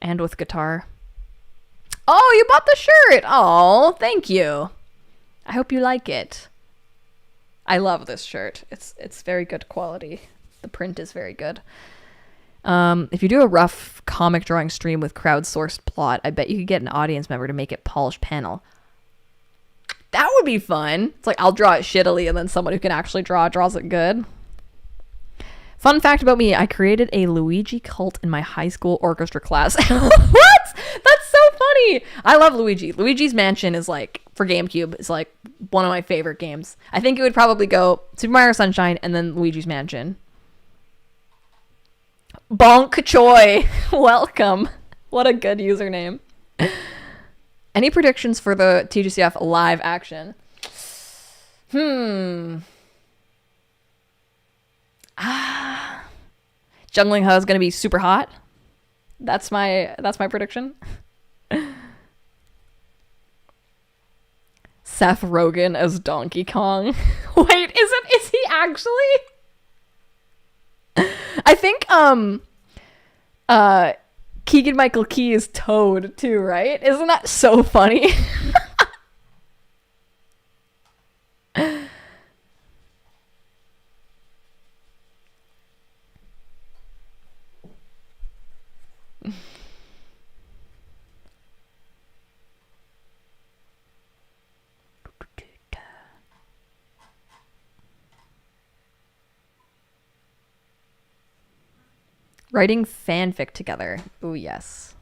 And with guitar. Oh, you bought the shirt. Oh, thank you. I hope you like it. I love this shirt. It's very good quality. The print is very good. If you do a rough comic drawing stream with crowdsourced plot, I bet you could get an audience member to make it polished panel. That would be fun. It's like I'll draw it shittily and then someone who can actually draws it good. Fun fact about me, I created a Luigi cult in my high school orchestra class. What? That's so funny. I love Luigi. Luigi's Mansion is like, for GameCube, is like one of my favorite games. I think it would probably go Super Mario Sunshine and then Luigi's Mansion. Bonk Choi. Welcome. What a good username. Any predictions for the Tgcf live action? Jungling Ho is going to be super hot. That's my prediction. Seth Rogen as Donkey Kong. Wait, is he actually? I think Keegan-Michael Key is Toad too, right? Isn't that so funny? Writing fanfic together. Ooh, yes.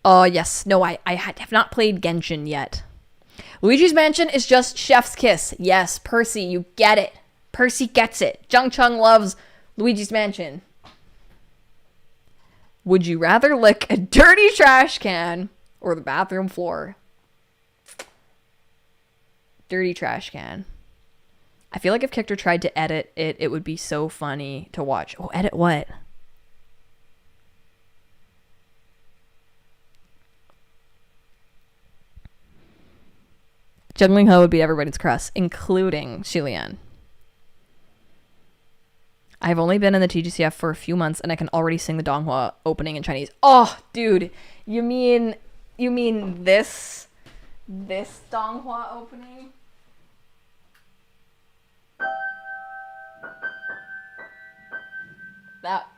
Oh, yes. No, I have not played Genshin yet. Luigi's Mansion is just chef's kiss. Yes, Percy, you get it. Percy gets it. Jung Chung loves Luigi's Mansion. Would you rather lick a dirty trash can or the bathroom floor? Dirty trash can. I feel like if Kictor tried to edit it, it would be so funny to watch. Oh, edit what? Juggling Ho would be everybody's crush, including Shilian. I've only been in the TGCF for a few months and I can already sing the Donghua opening in Chinese. Oh, dude. You mean this Donghua opening?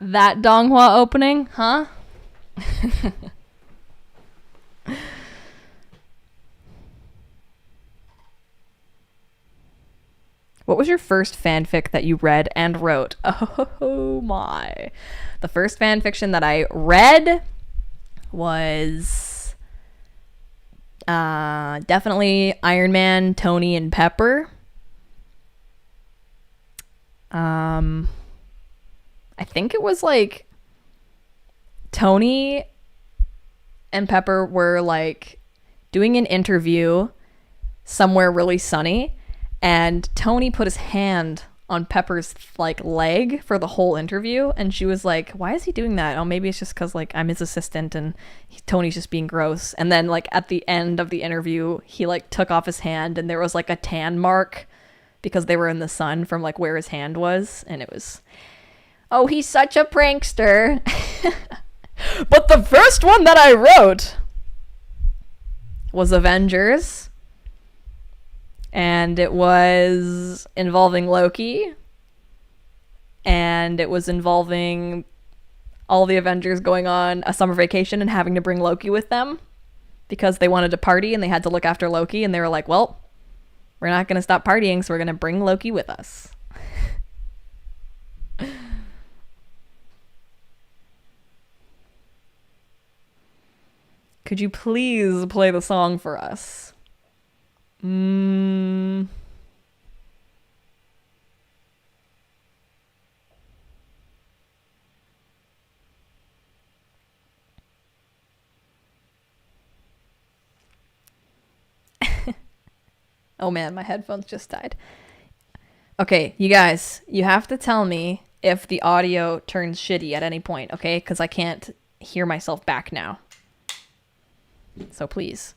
That Donghua opening, huh? What was your first fanfic that you read and wrote? Oh my. The first fanfiction that I read was definitely Iron Man, Tony, and Pepper. I think it was like Tony and Pepper were like doing an interview somewhere really sunny, and Tony put his hand on Pepper's like leg for the whole interview, and she was like, why is he doing that? Oh, maybe it's just because like I'm his assistant and Tony's just being gross. And then like at the end of the interview, he like took off his hand and there was like a tan mark because they were in the sun from like where his hand was, and it was, oh, he's such a prankster. But the first one that I wrote was Avengers, and it was involving Loki, and it was involving all the Avengers going on a summer vacation and having to bring Loki with them because they wanted to party and they had to look after Loki, and they were like, well, we're not going to stop partying, so we're going to bring Loki with us. Could you please play the song for us? Oh man, my headphones just died. Okay, you guys, you have to tell me if the audio turns shitty at any point, okay? Because I can't hear myself back now. So please.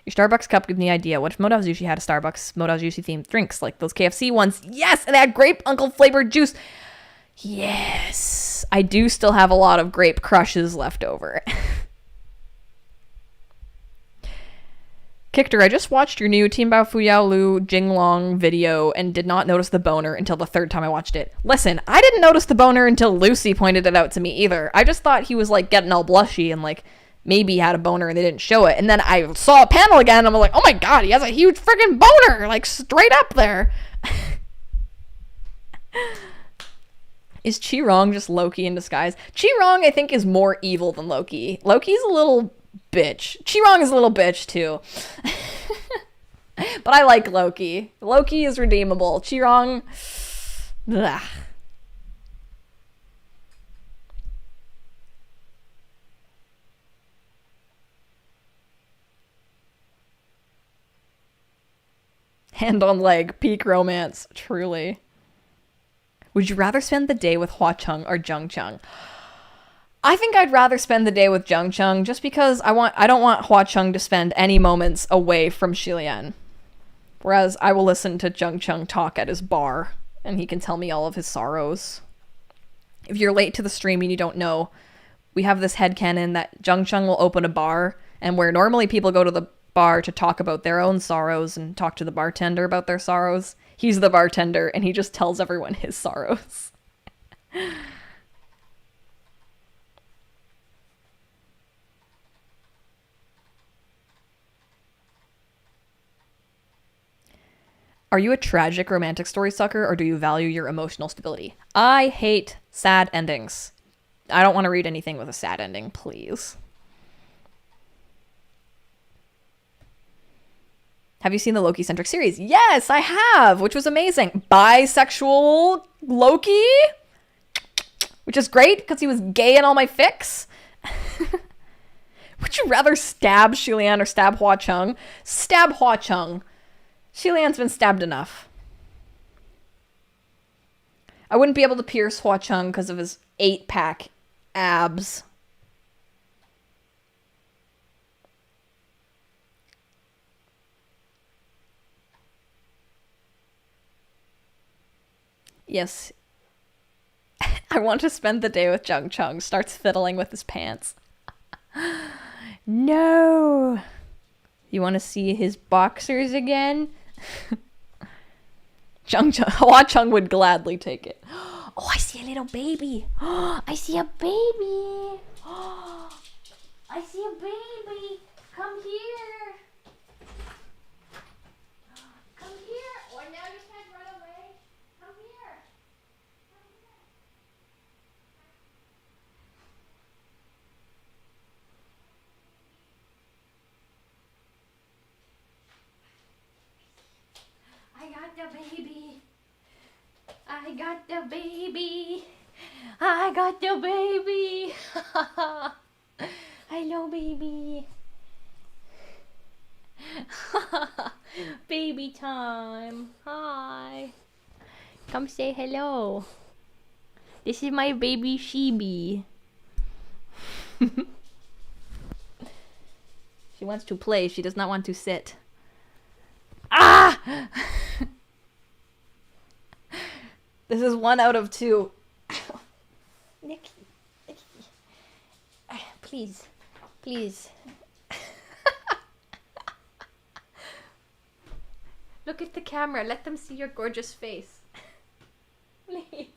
Your Starbucks cup gives me an idea. What if Modav Sushi had a Starbucks Modav Sushi themed drinks like those KFC ones? Yes! And they had grape uncle flavored juice. Yes! I do still have a lot of grape crushes left over. Kickter, I just watched your new Team Bao Fuyao Lu Jinglong video and did not notice the boner until the third time I watched it. Listen, I didn't notice the boner until Lucy pointed it out to me either. I just thought he was like getting all blushy and like maybe he had a boner and they didn't show it. And then I saw a panel again and I'm like, oh my god, he has a huge freaking boner, like straight up there. Is Chi-Rong just Loki in disguise? Chi-Rong, I think, is more evil than Loki. Loki's a little bitch. Chi-Rong is a little bitch too. But I like Loki. Loki is redeemable. Chi-Rong, blah. Hand on leg, peak romance, truly. Would you rather spend the day with Hua Chung or Jung Chung? I think I'd rather spend the day with Jung Chung just because I don't want Hua Chung to spend any moments away from Xilian. Whereas I will listen to Jung Chung talk at his bar and he can tell me all of his sorrows. If you're late to the stream and you don't know, we have this headcanon that Jung Chung will open a bar, and where normally people go to the bar to talk about their own sorrows and talk to the bartender about their sorrows, he's the bartender and he just tells everyone his sorrows. Are you a tragic romantic story sucker, or do you value your emotional stability? I hate sad endings. I don't want to read anything with a sad ending, please. Have you seen the Loki-centric series? Yes, I have, which was amazing. Bisexual Loki, which is great because he was gay in all my fics. Would you rather stab Xilian or stab Hua Chung? Stab Hua Chung. Xilian's been stabbed enough. I wouldn't be able to pierce Hua Chung because of his 8-pack abs. Yes. I want to spend the day with Jung Chung. Starts fiddling with his pants. No. You want to see his boxers again? Hua Chung would gladly take it. Oh, I see a little baby. I see a baby. I see a baby. Come here. Come here. Oh, now you can't run away. Come here. I got the baby. I got the baby. I got the baby. Hello, baby. Baby time. Hi. Come say hello. This is my baby Shibi. She wants to play. She does not want to sit. Ah! This is 1 out of 2. Nikki. Please. Please. Look at the camera. Let them see your gorgeous face. Please.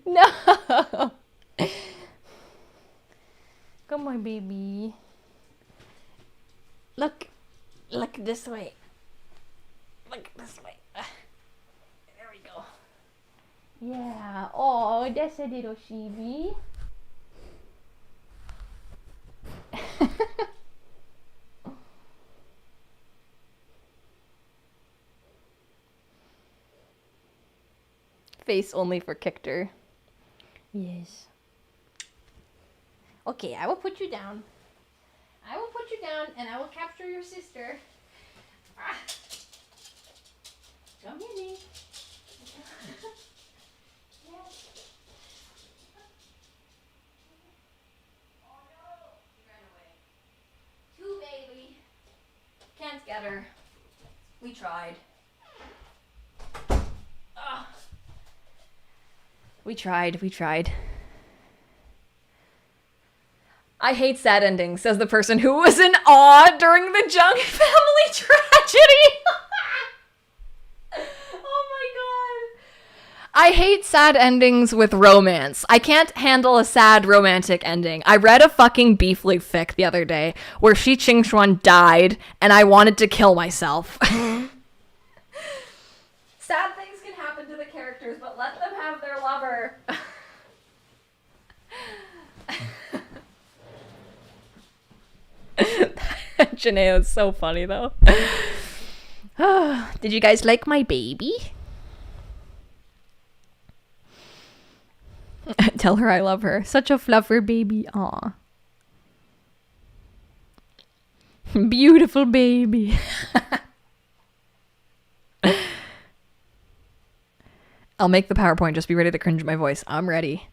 No. Come on, baby. Look this way. Look this way. There we go. Yeah. Oh, that's a little Shibi. Face only for Kictor. Yes. Okay, I will put you down. I will put you down and I will capture your sister. Ah. Come here, me. Yes. Oh no! She ran away. Too baby. Can't get her. We tried. Ah. We tried. I hate sad endings, says the person who was in awe during the Jung family tragedy. Oh my god. I hate sad endings with romance. I can't handle a sad romantic ending. I read a fucking Beef Leaf fic the other day where Shi Qingxuan died and I wanted to kill myself. Sad things can happen to the characters, but let them have their lover. Janae is so funny though. Did you guys like my baby? Tell her I love her. Such a fluffer baby. Aw. Beautiful baby. I'll make the PowerPoint. Just be ready to cringe at my voice. I'm ready.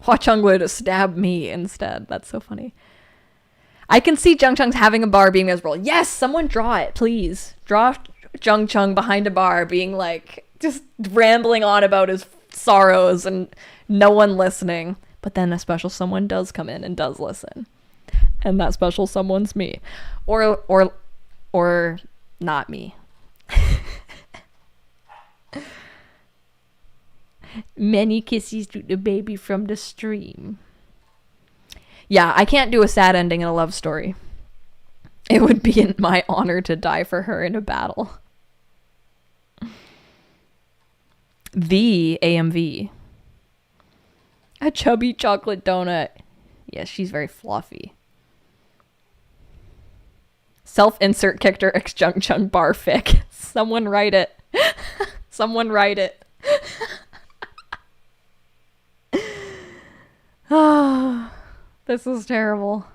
Hua Chung would stab me instead. That's so funny. I can see Jung Chung's having a bar being miserable. Yes, someone draw it, please. Draw Jung Chung behind a bar being like, just rambling on about his sorrows and no one listening. But then a special someone does come in and does listen. And that special someone's me. Or not me. Many kisses to the baby from the stream. Yeah, I can't do a sad ending in a love story. It would be in my honor to die for her in a battle. The AMV. A chubby chocolate donut. Yes, she's very fluffy. Self-insert Kictor X Jung Chung bar fic. Someone write it. Someone write it. Oh, this is terrible.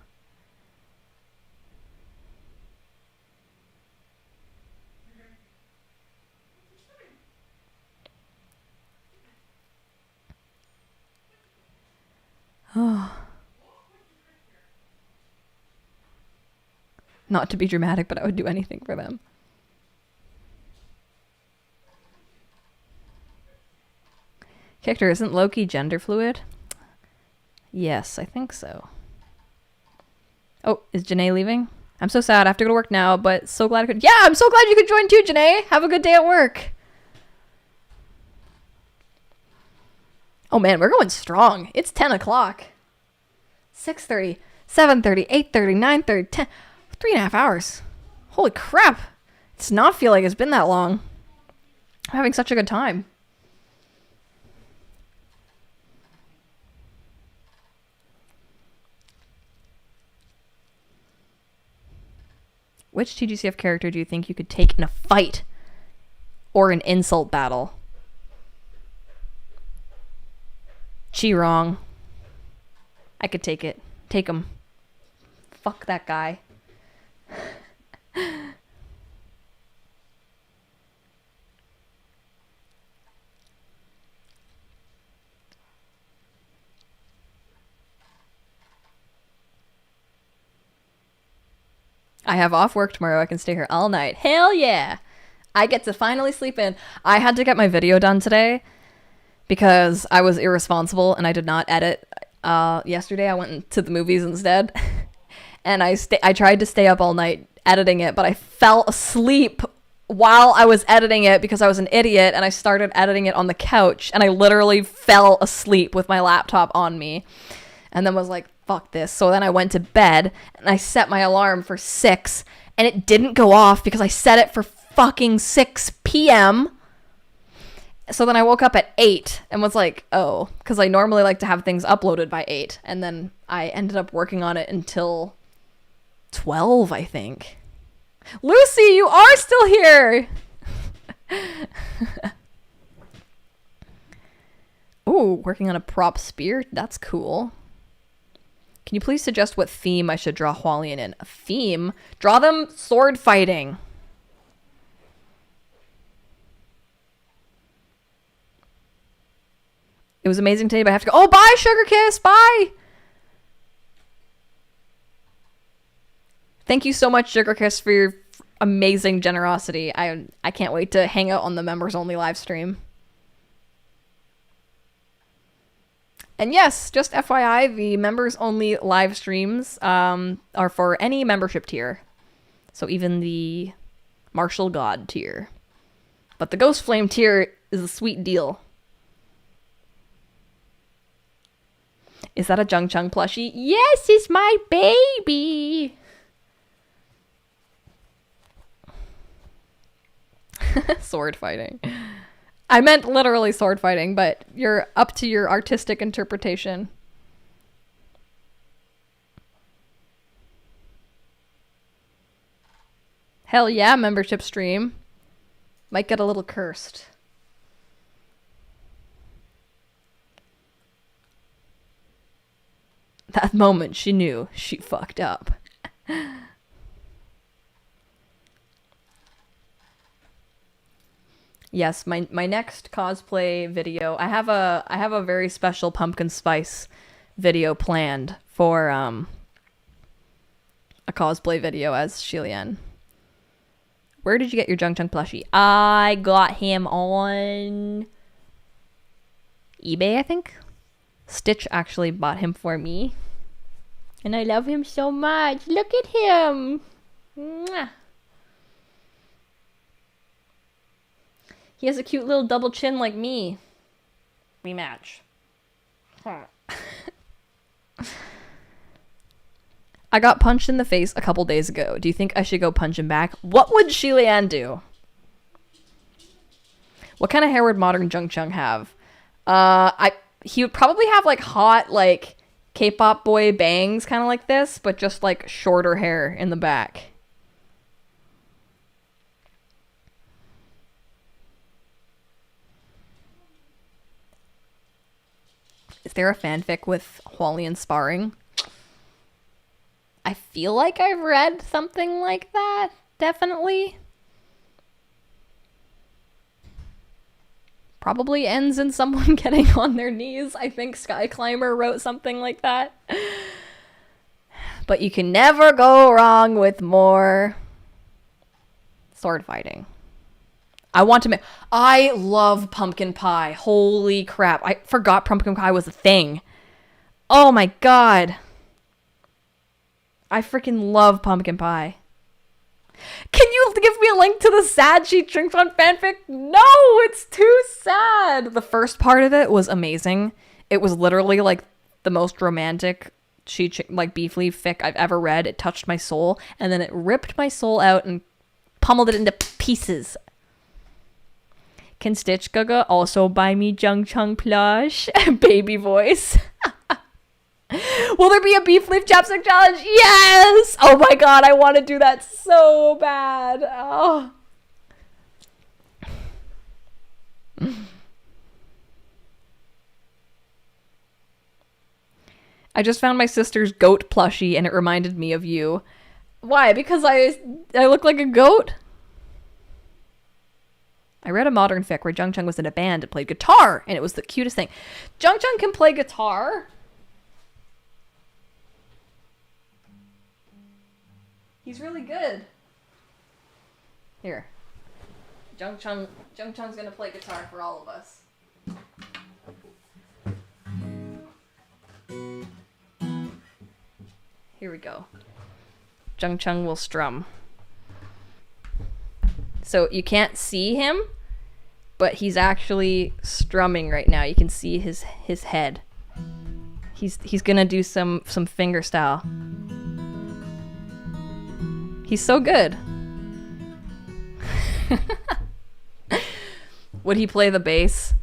Oh. Not to be dramatic, but I would do anything for them. Kictor, isn't Loki gender fluid? Yes, I think so. Oh, is Janae leaving? I'm so sad. I have to go to work now, but so glad I could. Yeah, I'm so glad you could join too, Janae. Have a good day at work. Oh man, we're going strong. It's 10 o'clock. 6:30, 7:30, 8:30, 9:30, 10. 3.5 hours. Holy crap. It does not feel like it's been that long. I'm having such a good time. Which TGCF character do you think you could take in a fight or an insult battle? Chi-Rong. I could take it. Take him. Fuck that guy. I have off work tomorrow. I can stay here all night. Hell yeah. I get to finally sleep in. I had to get my video done today because I was irresponsible and I did not edit. Yesterday I went to the movies instead. And I tried to stay up all night editing it, but I fell asleep while I was editing it because I was an idiot, and I started editing it on the couch, and I literally fell asleep with my laptop on me, and then was like, fuck this. So then I went to bed, and I set my alarm for 6, and it didn't go off because I set it for fucking 6 p.m. So then I woke up at 8 and was like, oh, because I normally like to have things uploaded by 8, and then I ended up working on it until 12, I think. Lucy, you are still here! Ooh, working on a prop spear? That's cool. Can you please suggest what theme I should draw Hualien in? A theme? Draw them sword fighting. It was amazing today, but I have to go. Oh, bye, Sugar Kiss! Bye! Thank you so much, Sugar Kiss, for your amazing generosity. I can't wait to hang out on the members only live stream. And yes, just FYI, the members only live streams are for any membership tier. So even the Martial God tier. But the Ghost Flame tier is a sweet deal. Is that a Jung Chung plushie? Yes, it's my baby! Sword fighting. I meant literally sword fighting, but you're up to your artistic interpretation. Hell yeah, membership stream. Might get a little cursed. That moment she knew she fucked up. Yes, my next cosplay video, I have a very special pumpkin spice video planned for a cosplay video as Shilian. Where did you get your Jung Chung plushie? I got him on eBay, I think. Stitch actually bought him for me. And I love him so much. Look at him. Mwah. He has a cute little double chin like me. We match. Huh. I got punched in the face a couple days ago. Do you think I should go punch him back? What would Shilian do? What kind of hair would modern Jung Chung have? He would probably have like hot like K-pop boy bangs, kind of like this, but just like shorter hair in the back. Is there a fanfic with Hualien sparring? I feel like I've read something like that. Definitely. Probably ends in someone getting on their knees. I think Sky Climber wrote something like that. But you can never go wrong with more sword fighting. I love pumpkin pie. Holy crap. I forgot pumpkin pie was a thing. Oh my god. I freaking love pumpkin pie. Can you give me a link to the sad she drinks on fanfic? No, it's too sad. The first part of it was amazing. It was literally like the most romantic like beef leaf fic I've ever read. It touched my soul, and then it ripped my soul out and pummeled it into pieces. Can Stitch Gaga also buy me Jung Chung plush? Baby voice. Will there be a beef leaf chapstick challenge? Yes! Oh my god, I want to do that so bad. Oh. I just found my sister's goat plushie and it reminded me of you. Why? Because I look like a goat? I read a modern fic where Jung Chung was in a band and played guitar, and it was the cutest thing. Jung Chung can play guitar? He's really good. Here. Jungchung's gonna play guitar for all of us. Here we go. Jungchung will strum. So you can't see him, but he's actually strumming right now. You can see his head. He's gonna do some finger style. He's so good. Would he play the bass?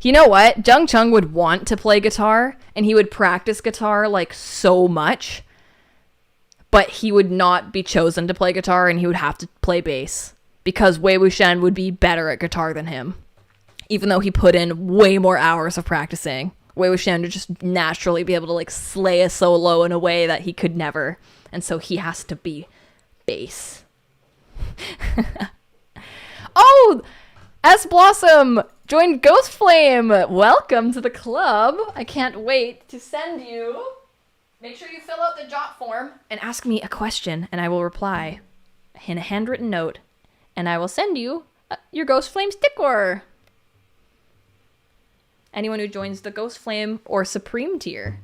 You know what? Jungchung would want to play guitar, and he would practice guitar like so much, but he would not be chosen to play guitar, and he would have to play bass because Wei Wuxian would be better at guitar than him, even though he put in way more hours of practicing. Wei Wuxian would just naturally be able to like slay a solo in a way that he could never, and so he has to be bass. Oh, S Blossom joined Ghost Flame. Welcome to the club. I can't wait to send you. Make sure you fill out the jot form and ask me a question, and I will reply in a handwritten note, and I will send you your Ghost Flame sticker. Anyone who joins the Ghost Flame or Supreme tier.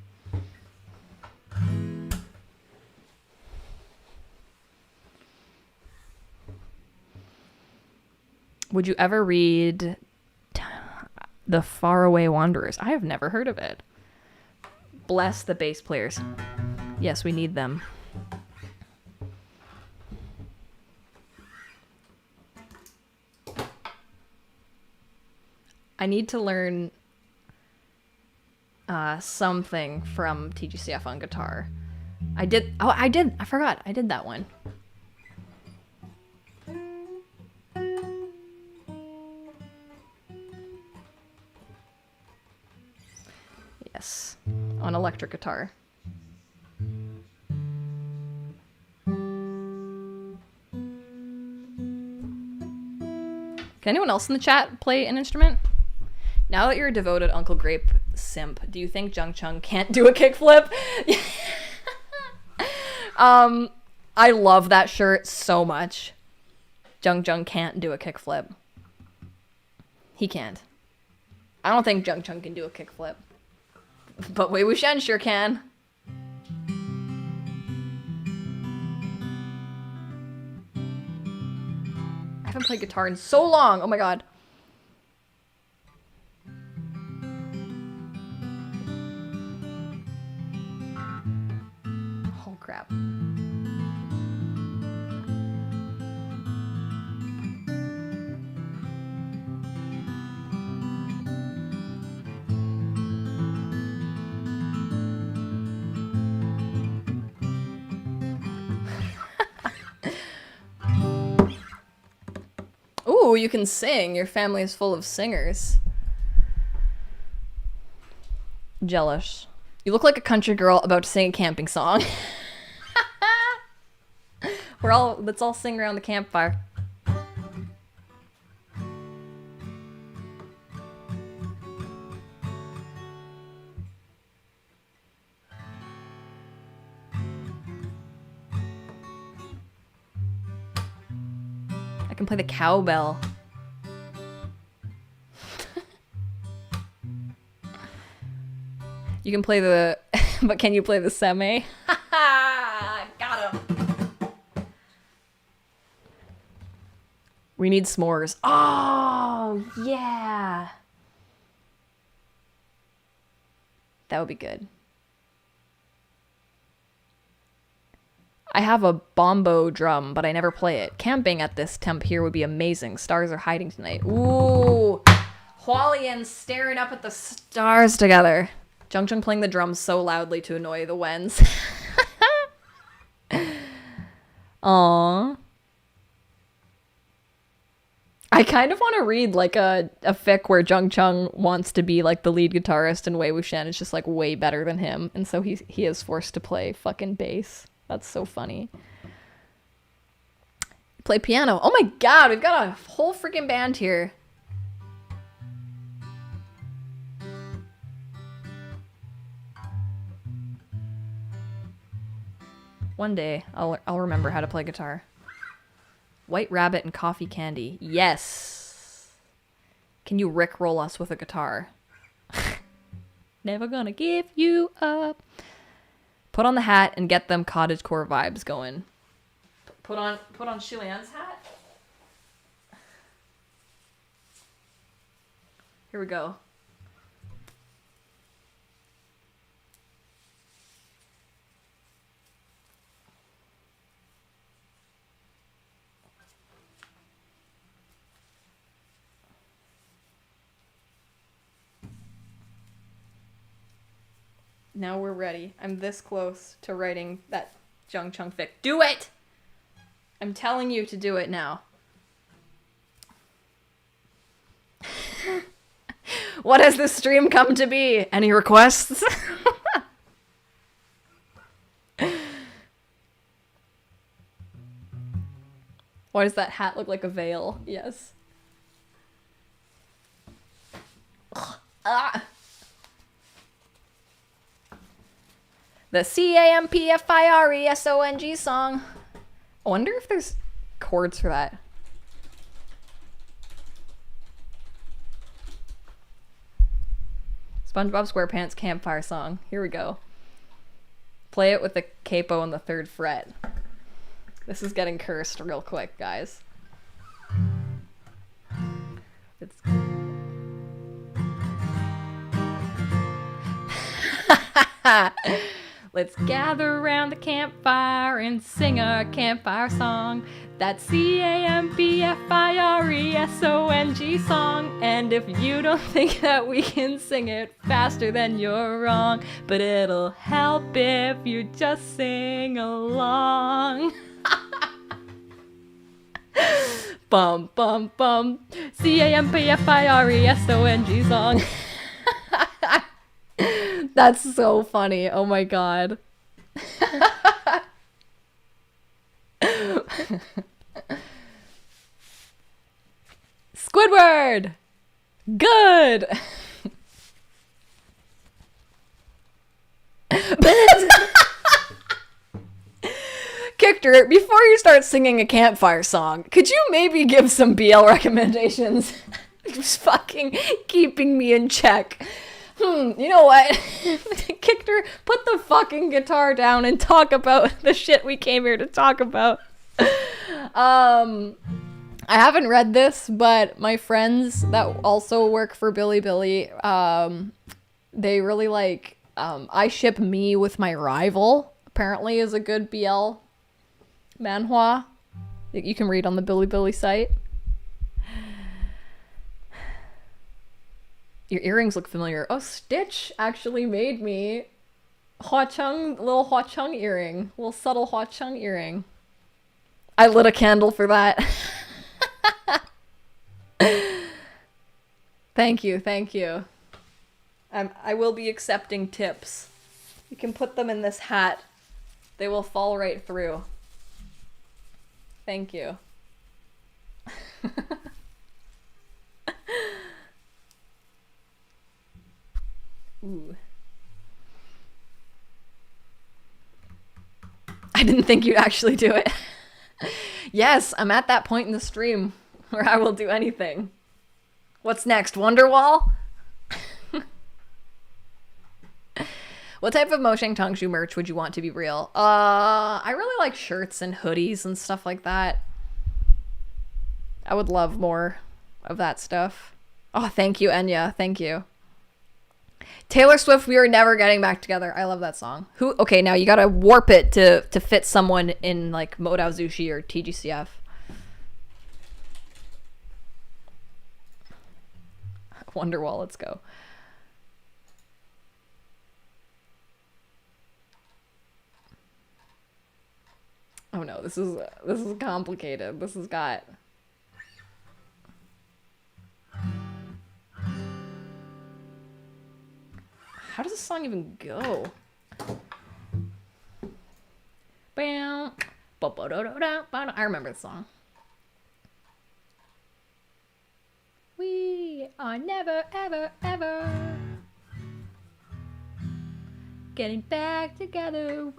Would you ever read The Faraway Wanderers? I have never heard of it. Bless the bass players. Yes, we need them. I need to learn something from Tgcf on guitar. I forgot. I did that one. Yes, on electric guitar. Can anyone else in the chat play an instrument? Now that you're a devoted Uncle Grape simp, do you think Jungchung can't do a kickflip? I love that shirt so much. Jungchung can't do a kickflip. He can't. I don't think Jungchung can do a kickflip. But Wei Wuxian sure can. I haven't played guitar in so long. Oh my god. Oh crap. Ooh, you can sing. Your family is full of singers. Jealous. You look like a country girl about to sing a camping song. Let's all sing around the campfire. I can play the cowbell. You can play the... but can you play the semi? Got him. We need s'mores. Oh, yeah. That would be good. I have a bombo drum, but I never play it. Camping at this temp here would be amazing. Stars are hiding tonight. Ooh. Hualien staring up at the stars together. Jungchung playing the drums so loudly to annoy the Wens. Aww. I kind of want to read like a fic where Jungchung wants to be like the lead guitarist and Wei Wuxian is just like way better than him. And so he is forced to play fucking bass. That's so funny. Play piano. Oh my god, we've got a whole freaking band here. One day, I'll remember how to play guitar. White Rabbit and Coffee Candy. Yes! Can you rickroll us with a guitar? Never gonna give you up. Put on the hat and get them cottagecore vibes going. Put on Shuan's hat. Here we go. Now we're ready. I'm this close to writing that Jung Chung fic. Do it! I'm telling you to do it now. What has this stream come to be? Any requests? Why does that hat look like a veil? Yes. Ah. The CAMPFIRESONG song. I wonder if there's chords for that. SpongeBob SquarePants campfire song. Here we go. Play it with the capo on the 3rd fret. This is getting cursed real quick, guys. It's... Let's gather around the campfire and sing our campfire song. That CAMPFIRESONG song. And if you don't think that we can sing it faster, then you're wrong. But it'll help if you just sing along. Bum bum bum. CAMPFIRESONG song. That's so funny. Oh my god. Squidward! Good! Kictor, before you start singing a campfire song, could you maybe give some BL recommendations? Just fucking keeping me in check. You know what? Kictor, put the fucking guitar down and talk about the shit we came here to talk about. I haven't read this, but my friends that also work for Bilibili, they really like, I Ship Me with My Rival, apparently is a good BL manhwa that you can read on the Bilibili site. Your earrings look familiar. Oh, Stitch actually made me little Hua Chung earring. Little subtle Hua Chung earring. I lit a candle for that. Thank you, thank you. I will be accepting tips. You can put them in this hat. They will fall right through. Thank you. Ooh. I didn't think you'd actually do it. Yes, I'm at that point in the stream where I will do anything. What's next? Wonderwall? What type of Mo Shang Tangshu merch would you want to be real? I really like shirts and hoodies and stuff like that. I would love more of that stuff. Oh, thank you, Enya. Thank you. Taylor Swift, We Are Never Getting Back Together. I love that song. Okay, now you gotta warp it to fit someone in like Modao Zushi or TGCF. Wonderwall, let's go. Oh no, this is complicated. This has got... How does this song even go? I remember the song. We are never, ever, ever Getting back together,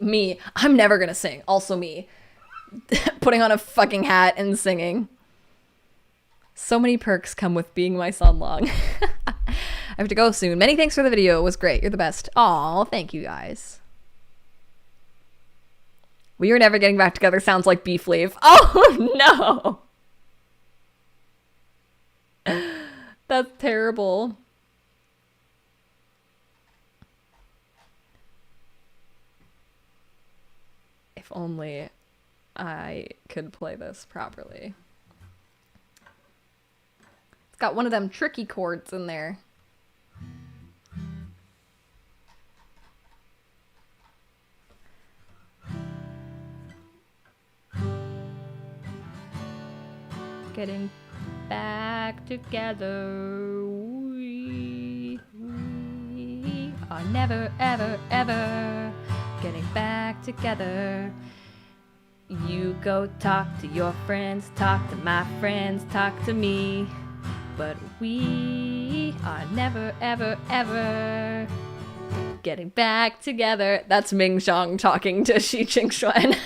me. I'm never gonna sing. Also me. Putting on a fucking hat and singing. So many perks come with being my son-long. I have to go soon. Many thanks for the video. It was great. You're the best. Aw, thank you guys. We are never getting back together sounds like Beef Leaf. Oh no! That's terrible. If only I could play this properly. It's got one of them tricky chords in there. Getting back together, we are never, ever, ever getting back together. You go talk to your friends, talk to my friends, talk to me, but we are never, ever, ever getting back together. That's Ming Zhang talking to Xi Qingxuan.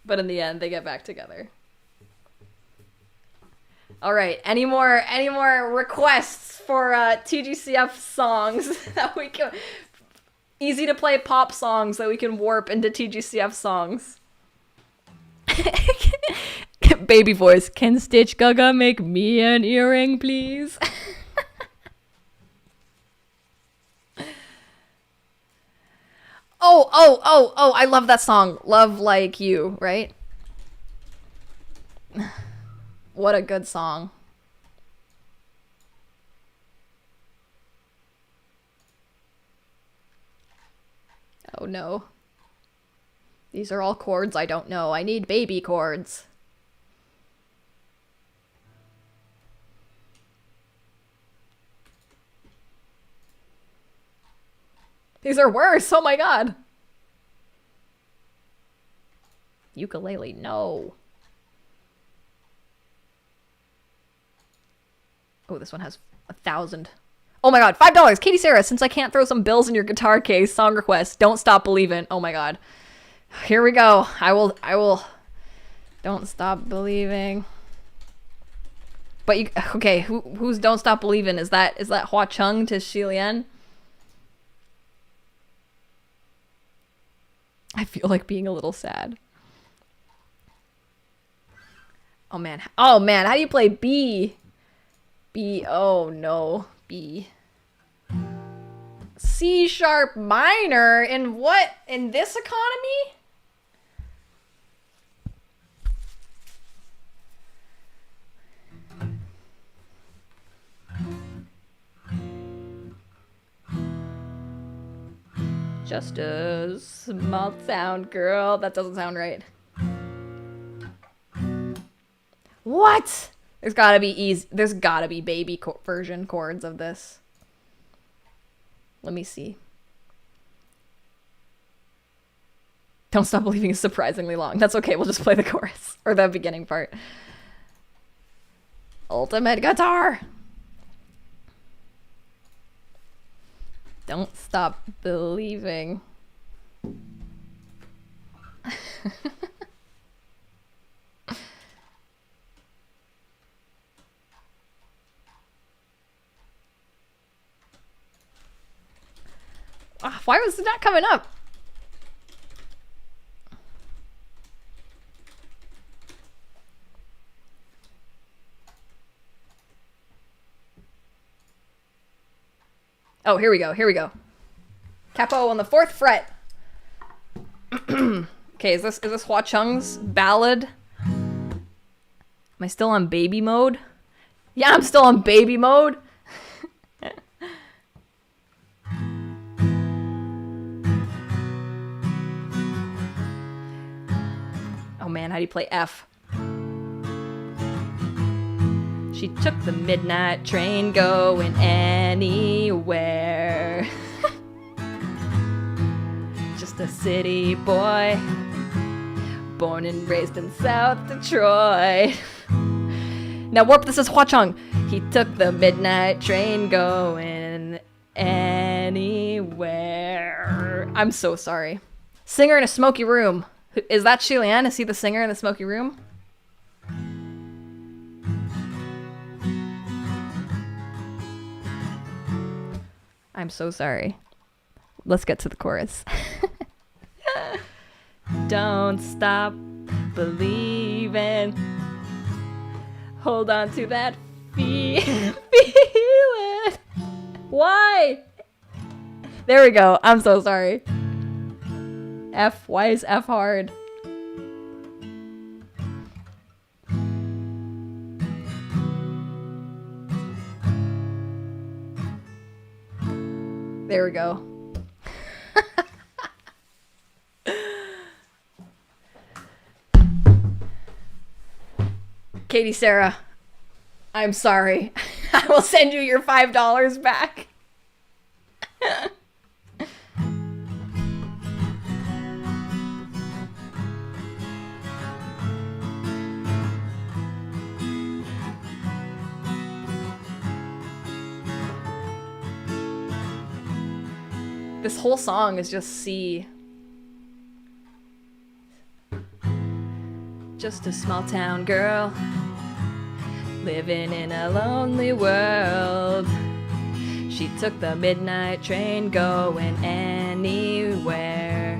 But in the end, they get back together. All right, any more requests for TGCF songs that we can, easy to play pop songs that we can warp into TGCF songs? Baby voice, can Stitch Gaga make me an earring, please? Oh, I love that song. Love Like You, right? What a good song. Oh no. These are all chords I don't know. I need baby chords. These are worse. Oh my god. Ukulele, no. Oh, this one has 1,000. Oh my god, $5. Katie Sarah, since I can't throw some bills in your guitar case, song request, Don't Stop Believin'. Oh my god. Here we go. I will. Don't Stop Believing. But you, okay, who's Don't Stop Believin'? Is that Hua Chung to Xilian? I feel like being a little sad. Oh man, how do you play B? B, oh no, B. C sharp minor, in what? In this economy? Just a small sound, girl. That doesn't sound right. What? There's gotta be easy. There's gotta be baby version chords of this. Let me see. Don't Stop Believing is surprisingly long. That's okay. We'll just play the chorus or the beginning part. Ultimate guitar. Don't Stop Believing. Why was it not coming up? Oh, here we go. Here we go. Capo on the 4th fret. Okay, is this Hua Chung's ballad? Am I still on baby mode? Yeah, I'm still on baby mode. Oh man, how do you play F? She took the midnight train going anywhere. Just a city boy, born and raised in South Detroit. Now warp, this is Hua Chung. He took the midnight train going anywhere. I'm so sorry. Singer in a smoky room. Is that Shilian? Is he the singer in the smoky room? I'm so sorry. Let's get to the chorus. Don't stop believing. Hold on to that feeling. Why? There we go. I'm so sorry. F. Why is F hard? There we go. Katie Sarah, I'm sorry. I will send you your $5 back. This whole song is just C. Just a small town girl living in a lonely world. She took the midnight train going anywhere.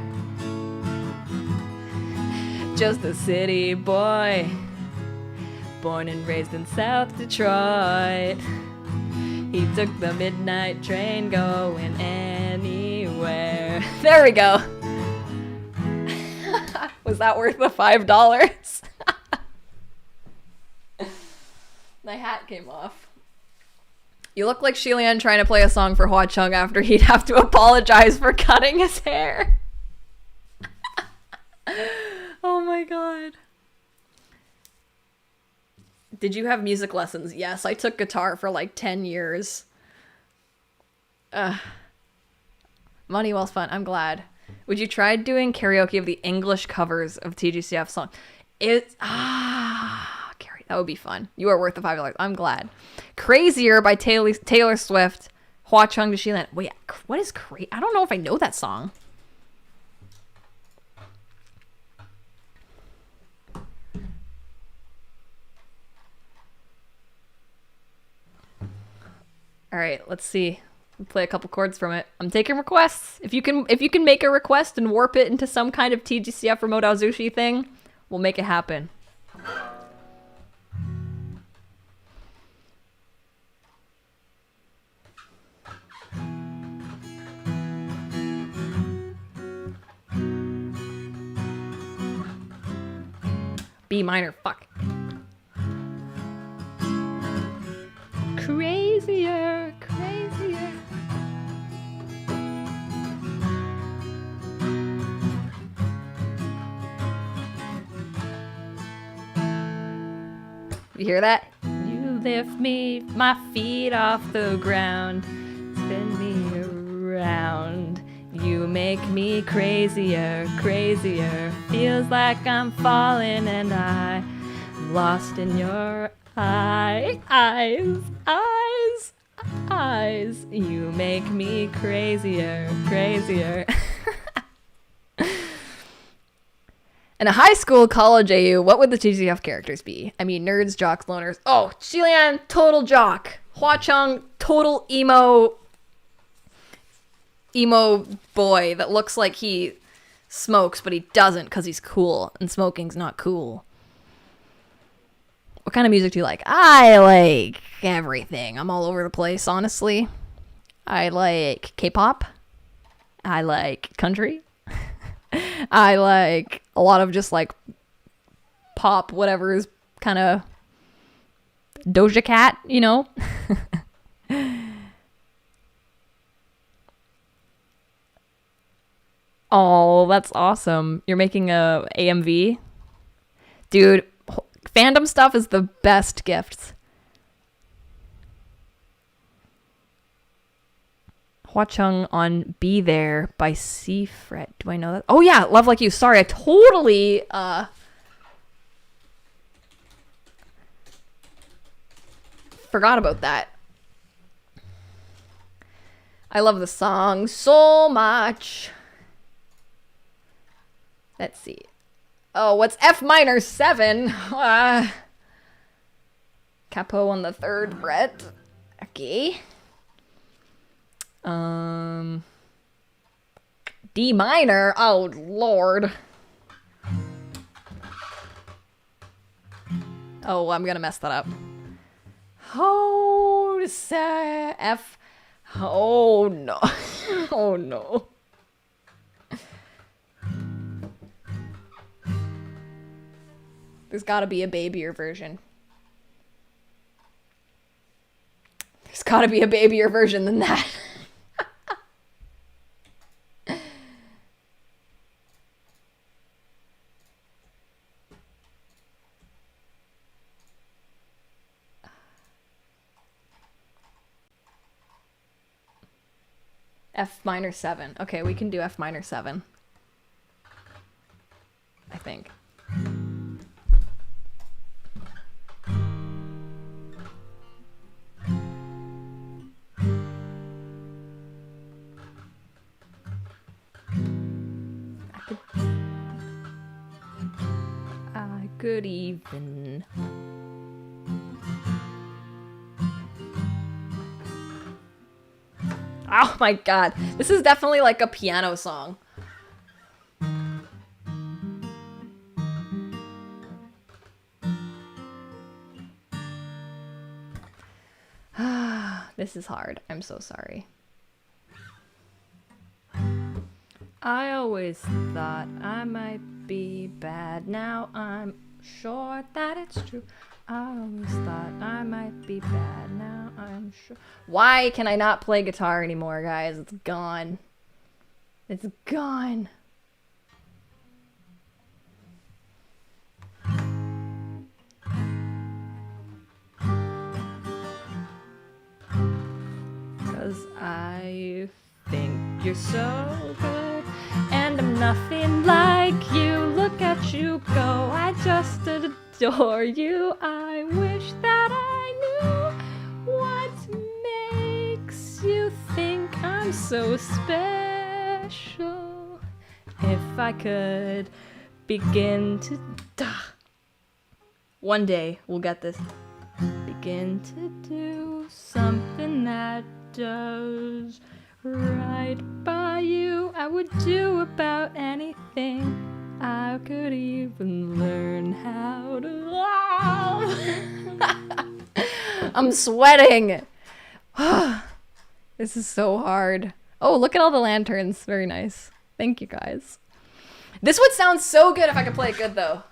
Just a city boy born and raised in South Detroit. He took the midnight train going anywhere. There we go. Was that worth the $5? My hat came off. You look like Shilian trying to play a song for Hua Chung after he'd have to apologize for cutting his hair. Oh my god. Did you have music lessons? Yes, I took guitar for like 10 years. Money well spent. I'm glad. Would you try doing karaoke of the English covers of Tgcf songs? Carrie, that would be fun. You are worth the $5. I'm glad. Crazier by Taylor Swift. Hua Chung to Shilian. Wait, what is crazy? I don't know if I know that song. All right, let's see. Play a couple chords from it. I'm taking requests. If you can make a request and warp it into some kind of TGCF remote Aozushi thing, we'll make it happen. B minor, fuck. Crazier, crazier. You hear that? You lift me, my feet off the ground, spin me around. You make me crazier, crazier. Feels like I'm falling and I'm lost in your eyes. You make me crazier, crazier. In a high school, college AU, what would the TGF characters be? I mean, nerds, jocks, loners. Oh, Shilian, total jock. Hua Chung, total emo boy that looks like he smokes, but he doesn't because he's cool, and smoking's not cool. What kind of music do you like? I like everything. I'm all over the place, honestly. I like K-pop. I like country. I like a lot of just like pop, whatever is kind of Doja Cat, you know? Oh, that's awesome. You're making a AMV? Dude, fandom stuff is the best gifts. Hua Chung on Be There by Seafret. Do I know that? Oh yeah, Love Like You. Sorry, I totally Forgot about that. I love the song so much. Let's see. Oh, what's F minor 7? Capo on the 3rd fret. Okay. D minor. Oh, Lord. Oh, I'm gonna mess that up. Oh, F. Oh, no. Oh, no. There's gotta be a babier version. There's gotta be a babier version than that. F minor 7. Okay, we can do F minor 7. I think. I could even... Oh my god. This is definitely like a piano song. This is hard. I'm so sorry. I always thought I might be bad. Now I'm sure that it's true. I always thought I might be bad. Now I'm sure. Why can I not play guitar anymore, guys? It's gone. It's gone. Cause I think you're so good, and I'm nothing like you. Look at you go. I just adore you. I wish that I knew what makes you think I'm so special. If I could begin to... One day we'll get this. Begin to do something that does right by you. I would do about anything. I could even learn how to love. I'm sweating. This is so hard. Oh, look at all the lanterns. Very nice. Thank you, guys. This would sound so good if I could play it good, though.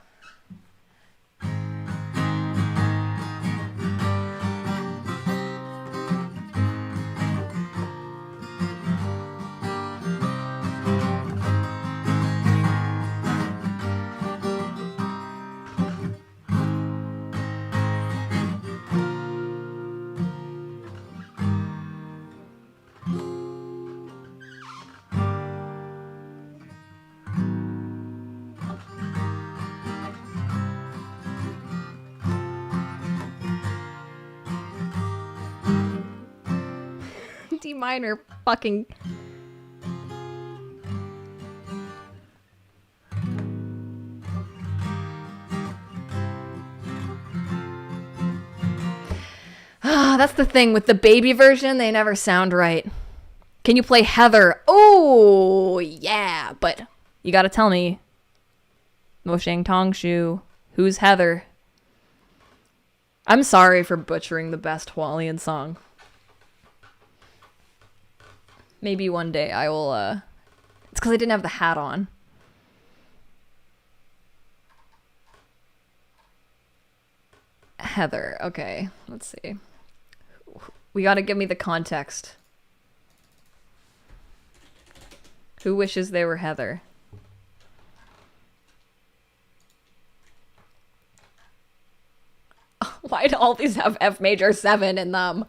D minor fucking... That's the thing with the baby version, they never sound right. Can you play Heather? Oh, yeah, but you gotta tell me. Mo Shang Tong Shu. Who's Heather? I'm sorry for butchering the best Hualien song. Maybe one day I will, It's because I didn't have the hat on. Heather. Okay, let's see. We gotta give me the context. Who wishes they were Heather? Why do all these have F major 7 in them?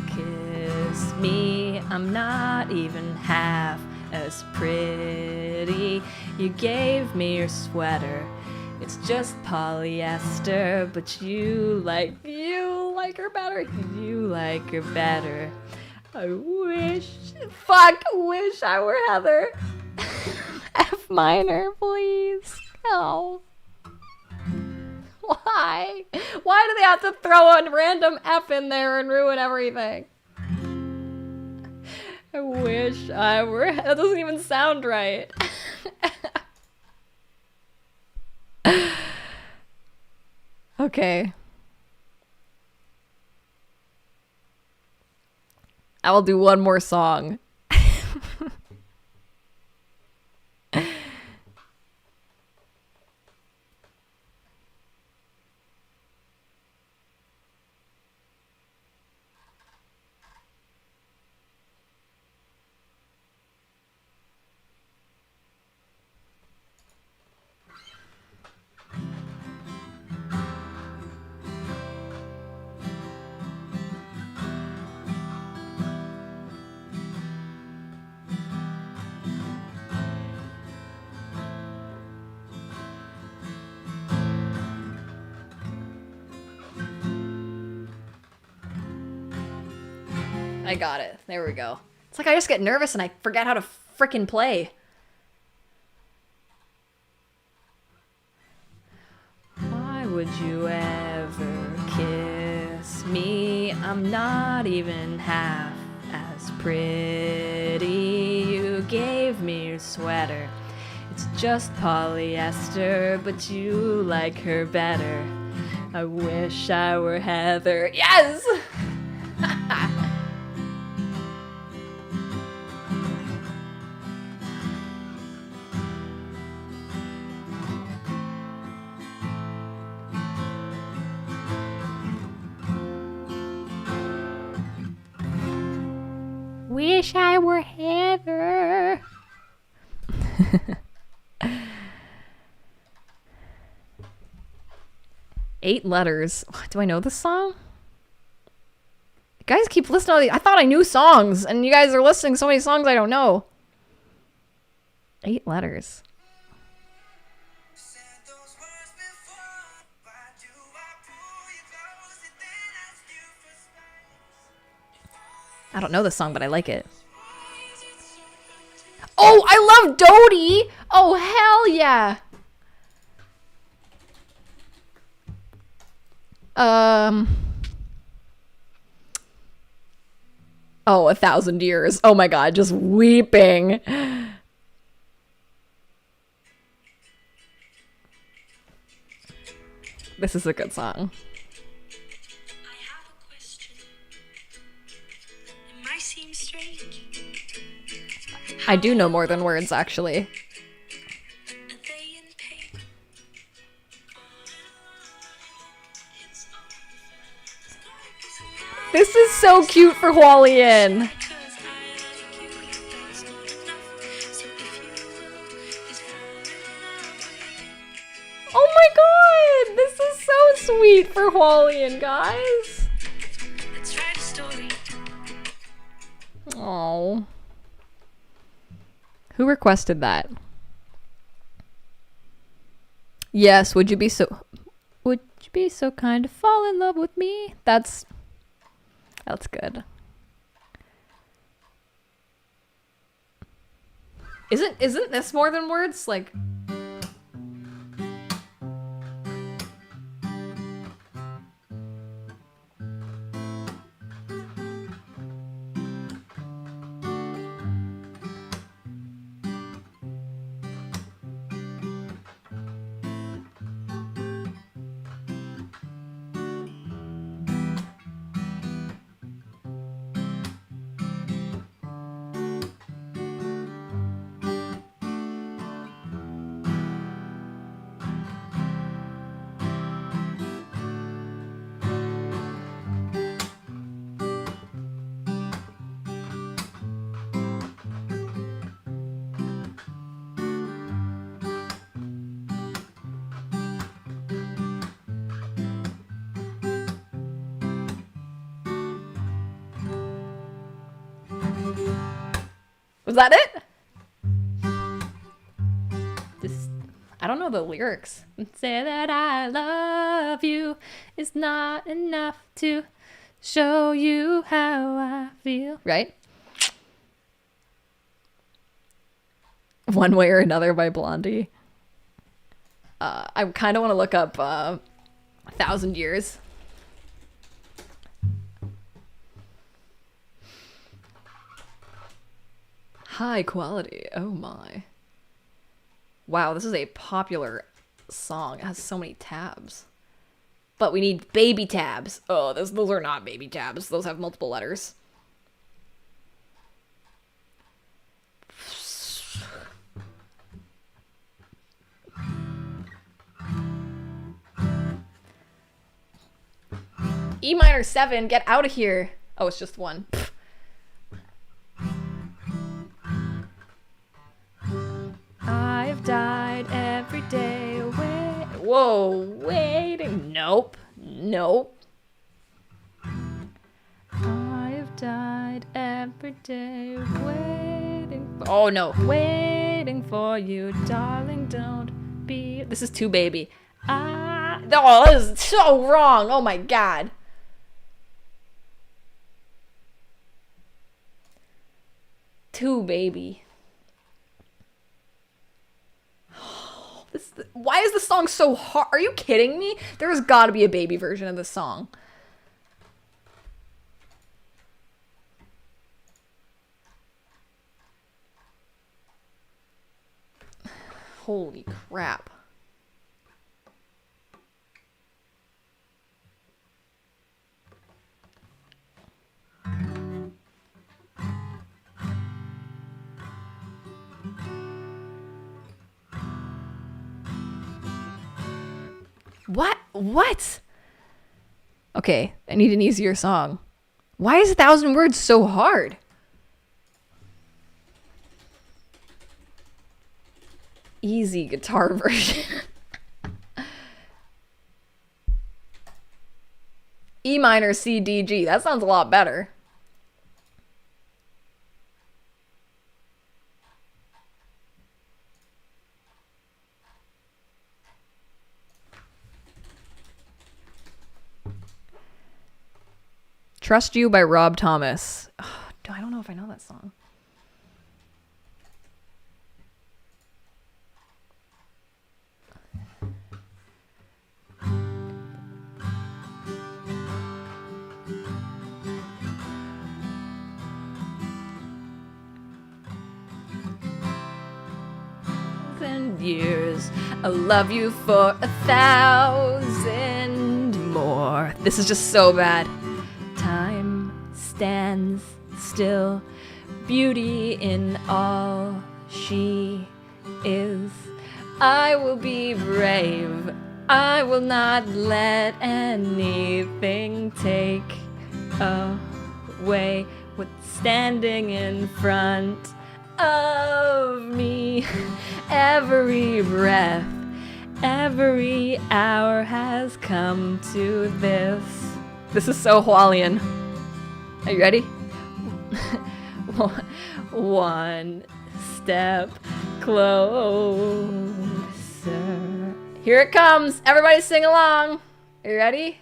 Kiss me I'm not even half as pretty. You gave me your sweater. It's just polyester, but you like her better. You like her better. I wish I were Heather. F minor, please. Oh. Why? Why do they have to throw a random F in there and ruin everything? I wish I were... That doesn't even sound right. Okay. I will do one more song. I got it. There we go. It's like I just get nervous and I forget how to frickin' play. Why would you ever kiss me? I'm not even half as pretty. You gave me your sweater. It's just polyester, but you like her better. I wish I were Heather. Yes! Wish I were Heather. Eight letters. Do I know this song? You guys keep listening to these. I thought I knew songs, and you guys are listening to so many songs I don't know. 8 letters. I don't know this song, but I like it. Oh, I love Dodie! Oh, hell yeah! Oh, 1,000 years. Oh my god, just weeping. This is a good song. I do know more than words, actually. This is so cute for Hualien. Oh my god! This is so sweet for Hualien, guys. Oh. Who requested that? Yes, would you be so kind to fall in love with me? That's good. Isn't this more than words? Like Was that it? Just, I don't know the lyrics. Say that I love you is not enough to show you how I feel. Right? One Way or Another by Blondie. I kind of want to look up 1,000 Years. High quality. Oh my. Wow, this is a popular song. It has so many tabs. But we need baby tabs. Oh, those are not baby tabs. Those have multiple letters. E minor 7, get out of here. Oh, it's just one. I've died every day away. Whoa, waiting. Nope. Nope. I've died every day waiting. Oh no. Waiting for you, darling, don't be. This is too baby. Oh, this is so wrong. Oh my god. Too baby. Why is the song so hard? Are you kidding me? There's got to be a baby version of this song. Holy crap. What? Okay, I need an easier song. Why is 1,000 Words so hard? Easy guitar version. E minor, C, D, G. That sounds a lot better. Trust You by Rob Thomas. Oh, I don't know if I know that song. Years, I'll love you for 1,000 more. This is just so bad. Time stands still, beauty in all she is. I will be brave, I will not let anything take away what's standing in front of me. Every breath, every hour has come to this. This is so Hualian. Are you ready? One step closer. Here it comes. Everybody sing along. Are you ready?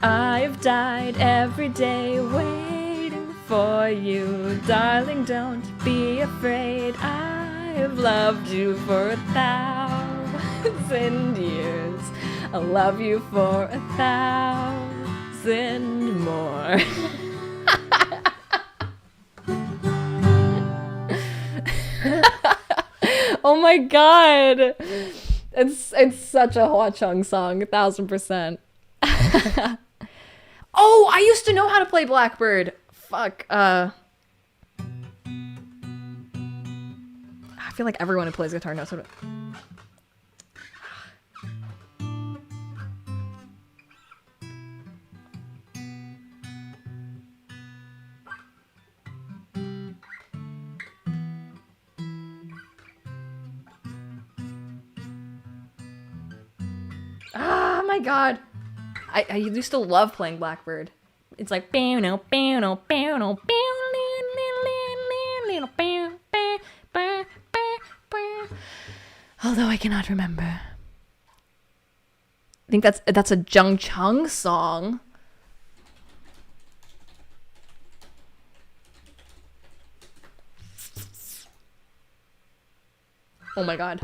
I've died every day waiting for you. Darling, don't be afraid. I've loved you for 1,000 years. I'll love you for 1,000 more. Oh my god. It's such a Hua Chung song, 1,000%. Oh, I used to know how to play Blackbird. Fuck. I feel like everyone who plays guitar knows how to. Oh my god. I used to love playing Blackbird. It's like Although I cannot remember. I think that's a Jung Chung song. Oh my god.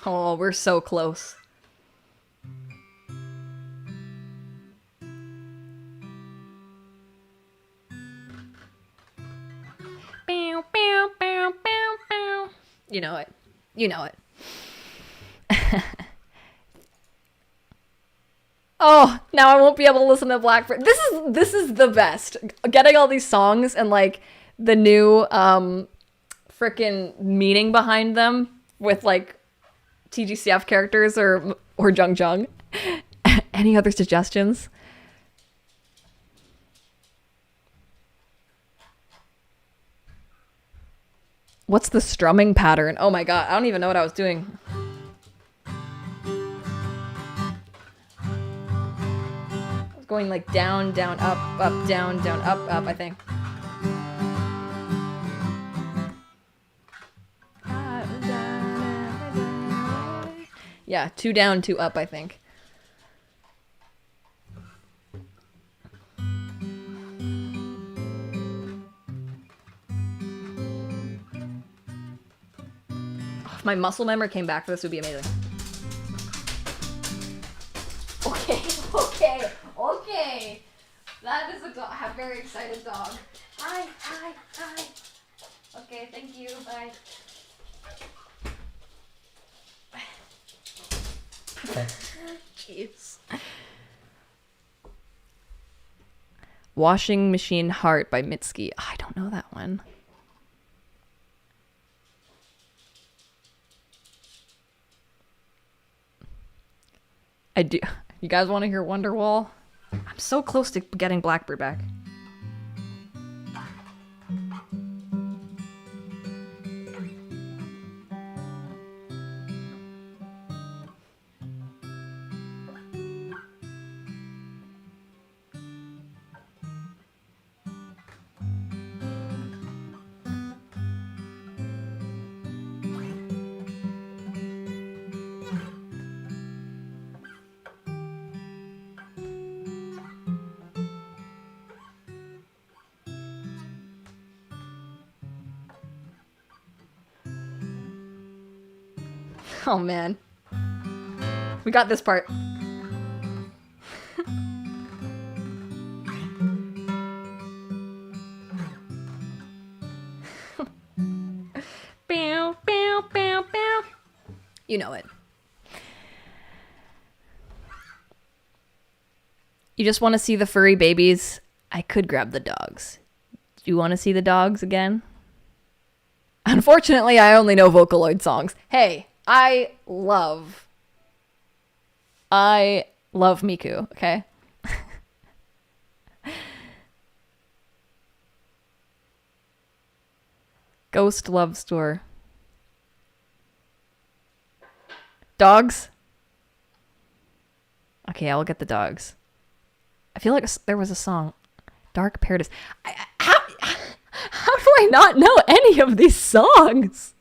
Oh, we're so close. Bow, bow, bow, bow, bow. You know it. You know it. Oh, now I won't be able to listen to Blackbird. This is the best. Getting all these songs and like the new freaking meaning behind them with like Tgcf characters or Jung Jung. Any other suggestions? What's the strumming pattern? Oh my god, I don't even know what I was doing. I was going like down, down, up, up, down, up, I think. Yeah, 2 down, 2 up, I think. If my muscle memory came back for this, would be amazing. Okay. That is a dog. A very excited dog. Hi. Okay, thank you. Bye. Jeez. Washing Machine Heart by Mitski. I don't know that one. I do. You guys want to hear Wonderwall? I'm so close to getting Blackbird back. Oh man. We got this part. Bow, bow, bow, bow. You know it. You just want to see the furry babies? I could grab the dogs. Do you want to see the dogs again? Unfortunately, I only know Vocaloid songs. Hey, I love Miku, okay? Ghost Love Store. Dogs? Okay, I'll get the dogs. I feel like there was a song. Dark Paradise. How do I not know any of these songs?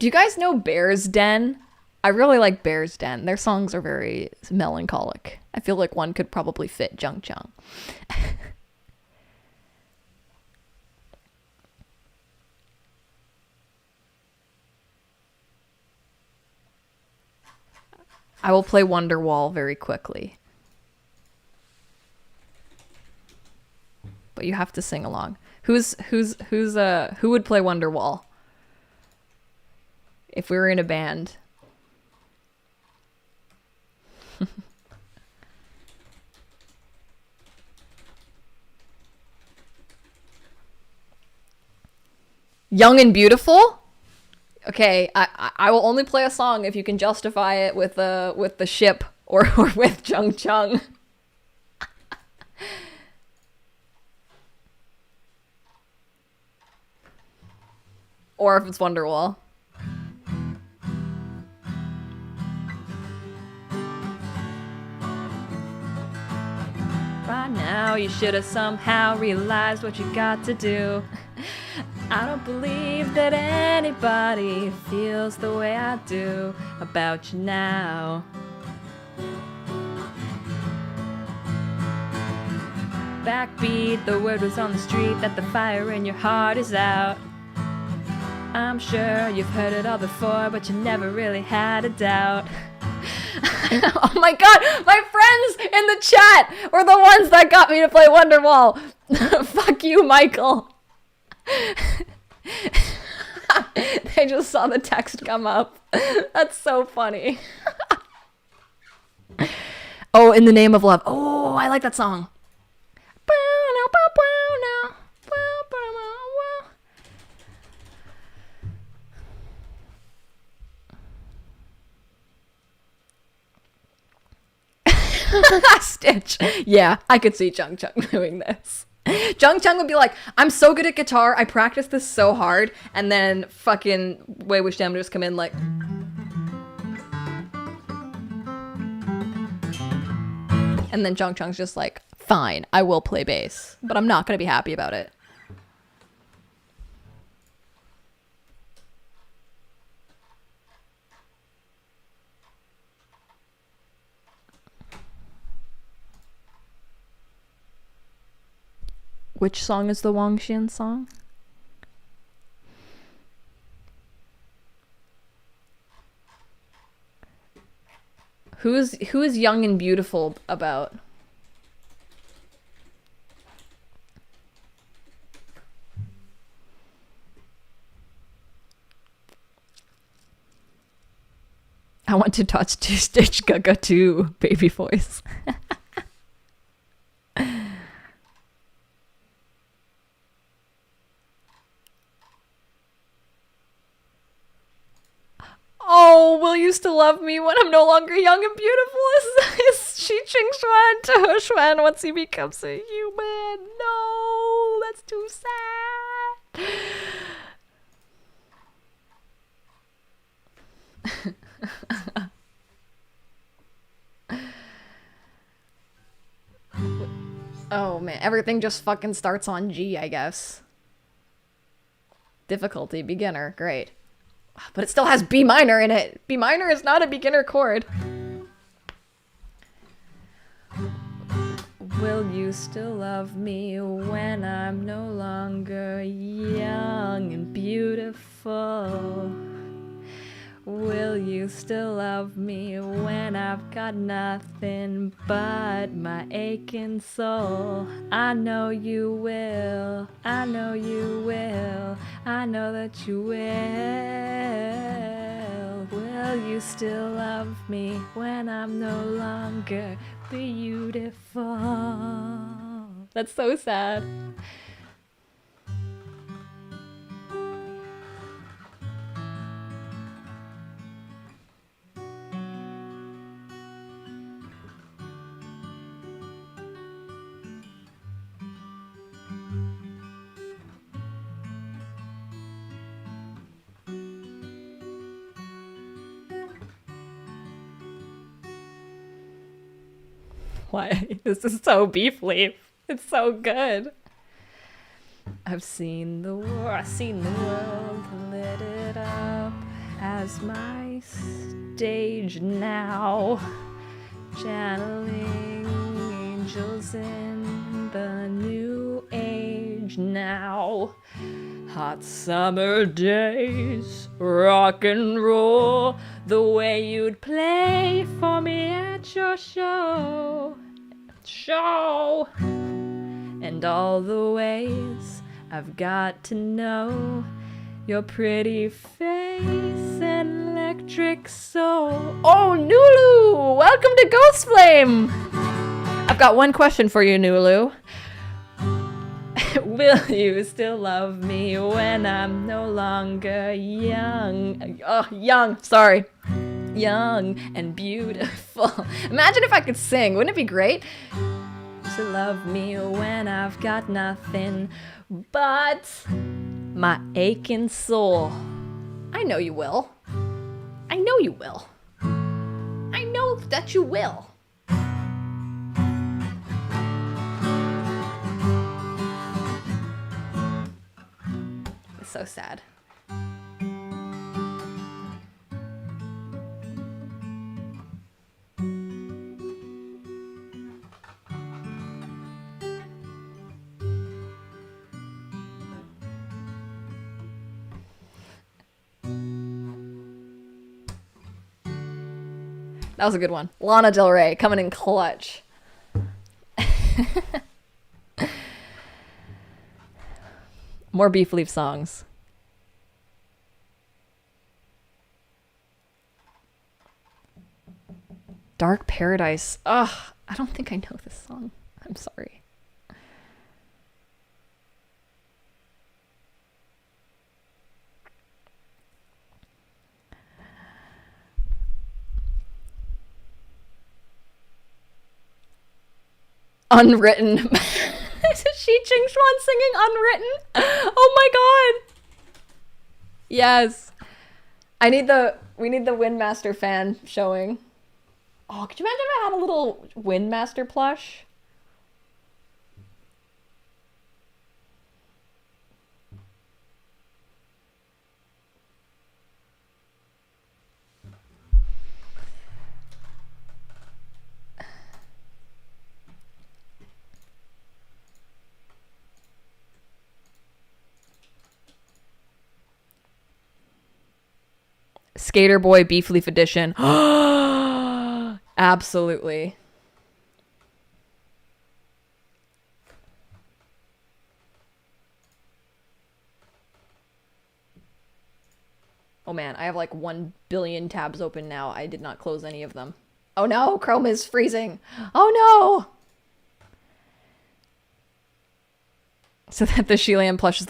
Do you guys know Bear's Den? I really like Bear's Den. Their songs are very melancholic. I feel like one could probably fit Jung Chung. I will play Wonderwall very quickly. But you have to sing along. Who would play Wonderwall? If we were in a band. Young and Beautiful? Okay, I will only play a song if you can justify it with the ship or with Jung Chung. Or if it's Wonderwall. By now you should have somehow realized what you got to do. I don't believe that anybody feels the way I do about you now. Backbeat, the word was on the street that the fire in your heart is out. I'm sure you've heard it all before, but you never really had a doubt. Oh my god, my friends in the chat were the ones that got me to play Wonderwall. Fuck you, Michael. They just saw the text come up. That's so funny. Oh, In the Name of Love. Oh, I like that song. Stitch. Yeah, I could see Jung Chung doing this. Jung Chung would be like, I'm so good at guitar, I practice this so hard, and then fucking Wei Wuxian would just come in like... And then Jung Chung's just like, fine, I will play bass, but I'm not gonna be happy about it. Which song is the Wang Xin song? Who is Young and Beautiful about? I want to touch to Stitch Gaga too, baby voice. Oh, will you still love me when I'm no longer young and beautiful? Is Shi Ching Xuan to He Xuan once he becomes a human? No, that's too sad. Oh man, everything just fucking starts on G, I guess. Difficulty, beginner, great. But it still has B minor in it. B minor is not a beginner chord. Will you still love me when I'm no longer young and beautiful? Will you still love me when I've got nothing but my aching soul? I know you will, I know you will, I know that you will. Will you still love me when I'm no longer beautiful? That's so sad. Why? This is so beef leaf. It's so good. I've seen the world lit it up as my stage now, channeling angels in the new age now. Hot summer days, rock and roll, the way you'd play for me at your show, and all the ways I've got to know your pretty face and electric soul. Oh, Nulu! Welcome to Ghost Flame! I've got one question for you, Nulu. Will you still love me when I'm no longer young? Oh, young, sorry. Young and beautiful. Imagine if I could sing. Wouldn't it be great? To love me when I've got nothing but my aching soul. I know you will. I know you will. I know that you will. It's so sad. That was a good one. Lana Del Rey coming in clutch. More Beef Leaf songs. Dark Paradise. Ugh, I don't think I know this song. I'm sorry. Unwritten. Shi Ching Xuan singing Unwritten. Oh my god. Yes. We need the Windmaster fan showing. Oh, could you imagine if I had a little Windmaster plush? Skater Boy Beef Leaf Edition. Absolutely. Oh man, I have like 1 billion tabs open now. I did not close any of them. Oh no, Chrome is freezing. Oh no. So that the Sheelan plush is...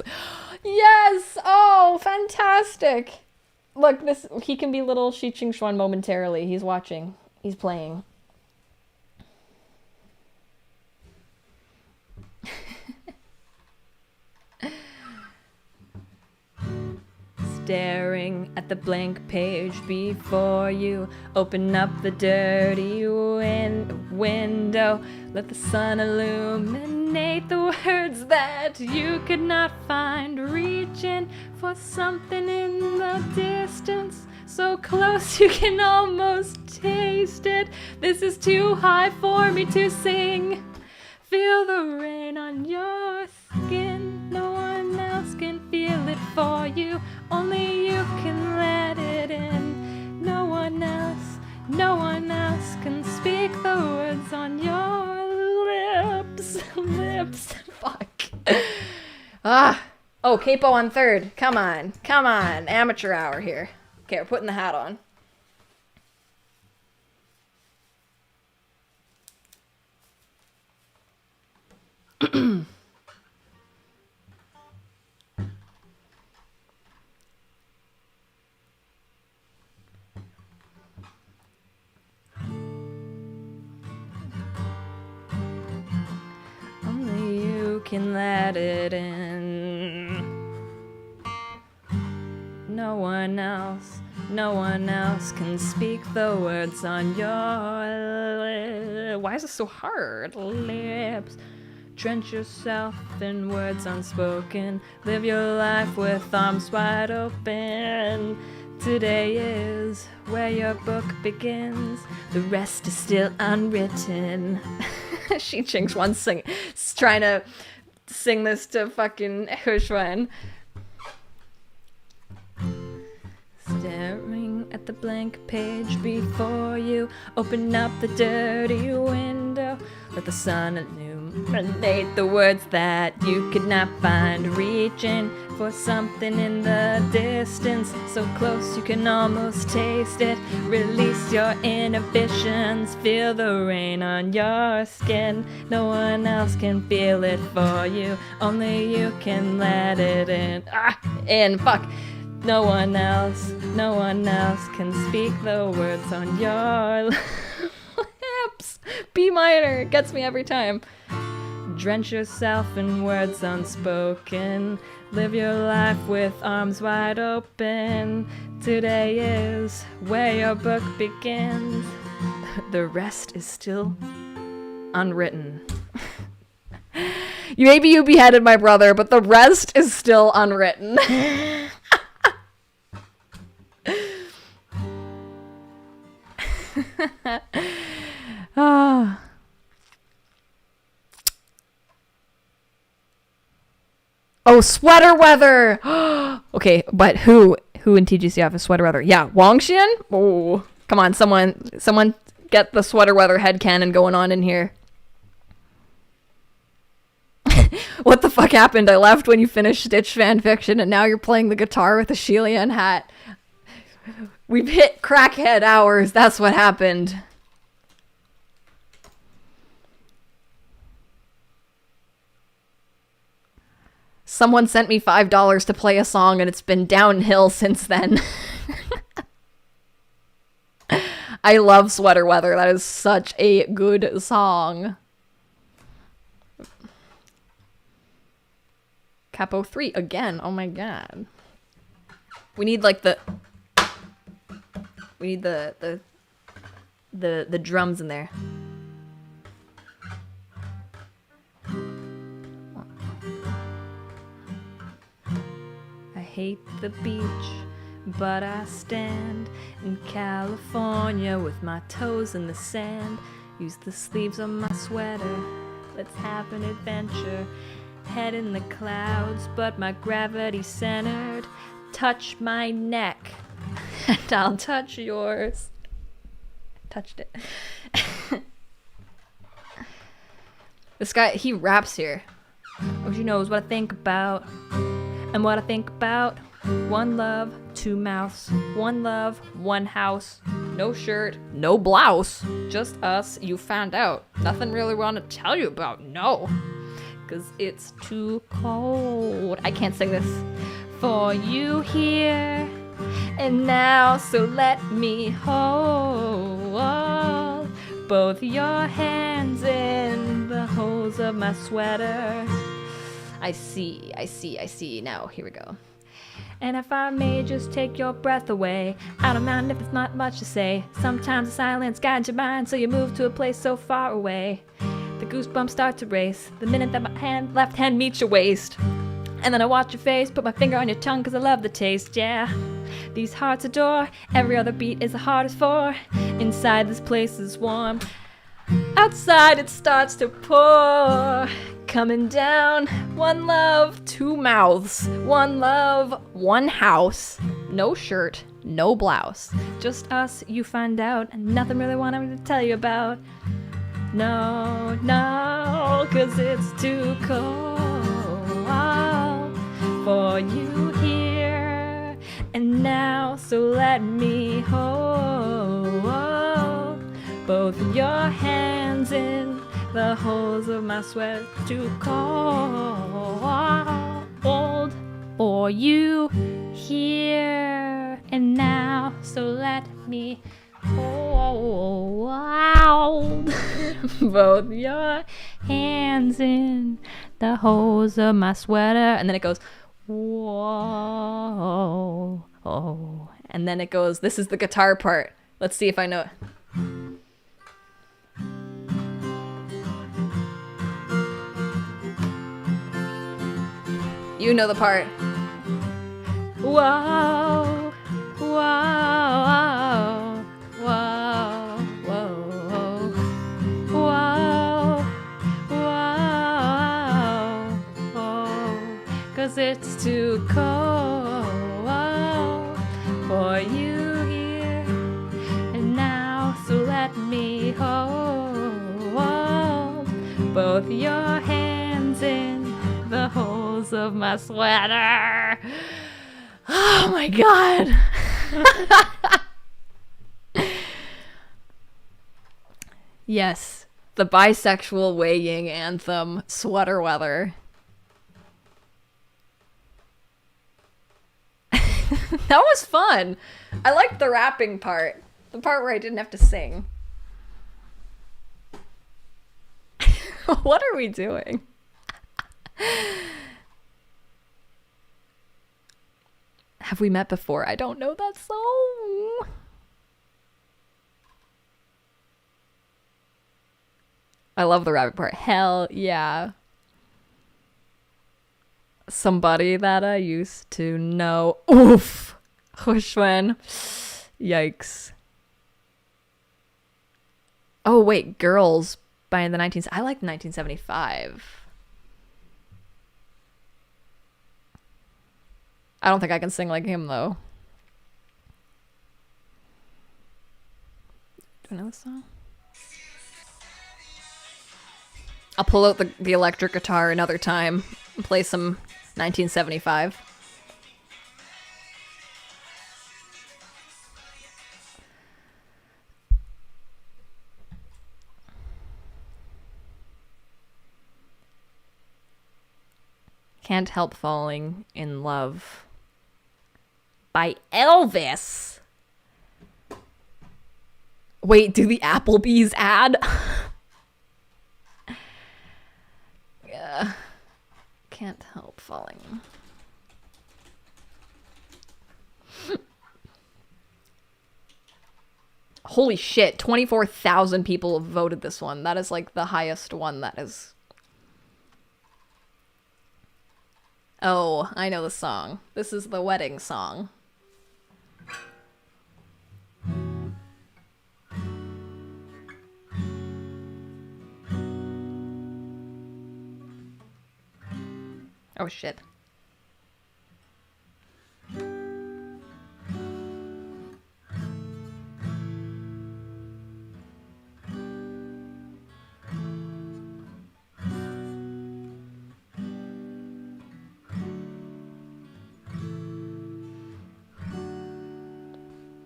Yes! Oh, fantastic. Look, this, he can be little Shi Ching Xuan momentarily. He's watching. He's playing. Staring at the blank page before you, open up the dirty window. Let the sun illuminate the words that you could not find. Reaching for something in the distance, so close you can almost taste it. This is too high for me to sing. Feel the rain on your skin. No one else can feel it for you. Only you can let it in. No one else can speak the words on your lips. Lips. Fuck. Ah. Oh, capo on third. Come on. Come on. Amateur hour here. Okay, we're putting the hat on. Only you can let it in. No one else can speak the words on your lips. Why is this so hard? Lips. Drench yourself in words unspoken. Live your life with arms wide open. Today is where your book begins. The rest is still unwritten. Shi Ching Xuan trying to sing this to fucking Huishuan. Staring at the blank page before you, open up the dirty window. Let the sun Relate the words that you could not find. Reaching for something in the distance, so close you can almost taste it. Release your inhibitions, feel the rain on your skin. No one else can feel it for you, only you can let it in. Fuck. No one else can speak the words on your lips. B minor gets me every time. Drench yourself in words unspoken. Live your life with arms wide open. Today is where your book begins. The rest is still unwritten. Maybe you beheaded my brother, but the rest is still unwritten. Ah. Oh, sweater weather. Okay, but who in Tgcf is sweater weather? Yeah, Wangxian? Oh, come on, someone get the sweater weather headcanon going on in here. What the fuck happened? I left when you finished Stitch fanfiction and now you're playing the guitar with a Shelian hat. We've hit crackhead hours. That's what happened. Someone sent me $5 to play a song and it's been downhill since then. I love Sweater Weather. That is such a good song. Capo 3 again. Oh my god. We need like the drums in there. I hate the beach, but I stand in California with my toes in the sand. Use the sleeves on my sweater. Let's have an adventure. Head in the clouds, but my gravity centered. Touch my neck, and I'll touch yours. Touched it. This guy, he raps here. Oh, she knows what I think about. And what I think about. One love, two mouths. One love, one house. No shirt, no blouse. Just us, you found out. Nothing really want to tell you about, no. 'Cause it's too cold. I can't sing this. For you here and now, so let me hold both your hands in the holes of my sweater. I see. Now, here we go. And if I may just take your breath away, I don't mind if it's not much to say. Sometimes the silence guides your mind, so you move to a place so far away. The goosebumps start to race the minute that my left hand meets your waist. And then I watch your face, put my finger on your tongue 'cause I love the taste, yeah. These hearts adore, every other beat is the hardest for. Inside this place is warm, outside it starts to pour. Coming down, one love, two mouths. One love, one house. No shirt, no blouse. Just us, you find out, and nothing really wanted to tell you about. No, 'cause it's too cold for you here and now, so let me hold both your hands in the holes of my sweat. Too cold for you here and now, so let me hold both your hands in the holes of my sweater. And then it goes, whoa, oh. And then it goes, this is the guitar part. Let's see if I know it. You know the part. Whoa, whoa, whoa, whoa, whoa, whoa, 'cause it's too cold for you here and now, so let me hold both both your hands in the holes of my sweater. Oh my god. Yes, the bisexual Wei Ying anthem, Sweater Weather. That was fun. I liked the rapping part. The part where I didn't have to sing. What are we doing? Have we met before? I don't know that song. I love the rapping part. Hell yeah. Somebody that I used to know. Oof. Hushwen. Yikes. Oh, wait. Girls by the 19... I like 1975. I don't think I can sing like him, though. Do I know this song? I'll pull out the electric guitar another time and play some 1975. Can't Help Falling in Love by Elvis. Wait, do the Applebee's ad? Yeah. Can't help falling. Holy shit, 24,000 people have voted this one. That is like the highest one that is. Oh, I know the song. This is the wedding song. Oh shit.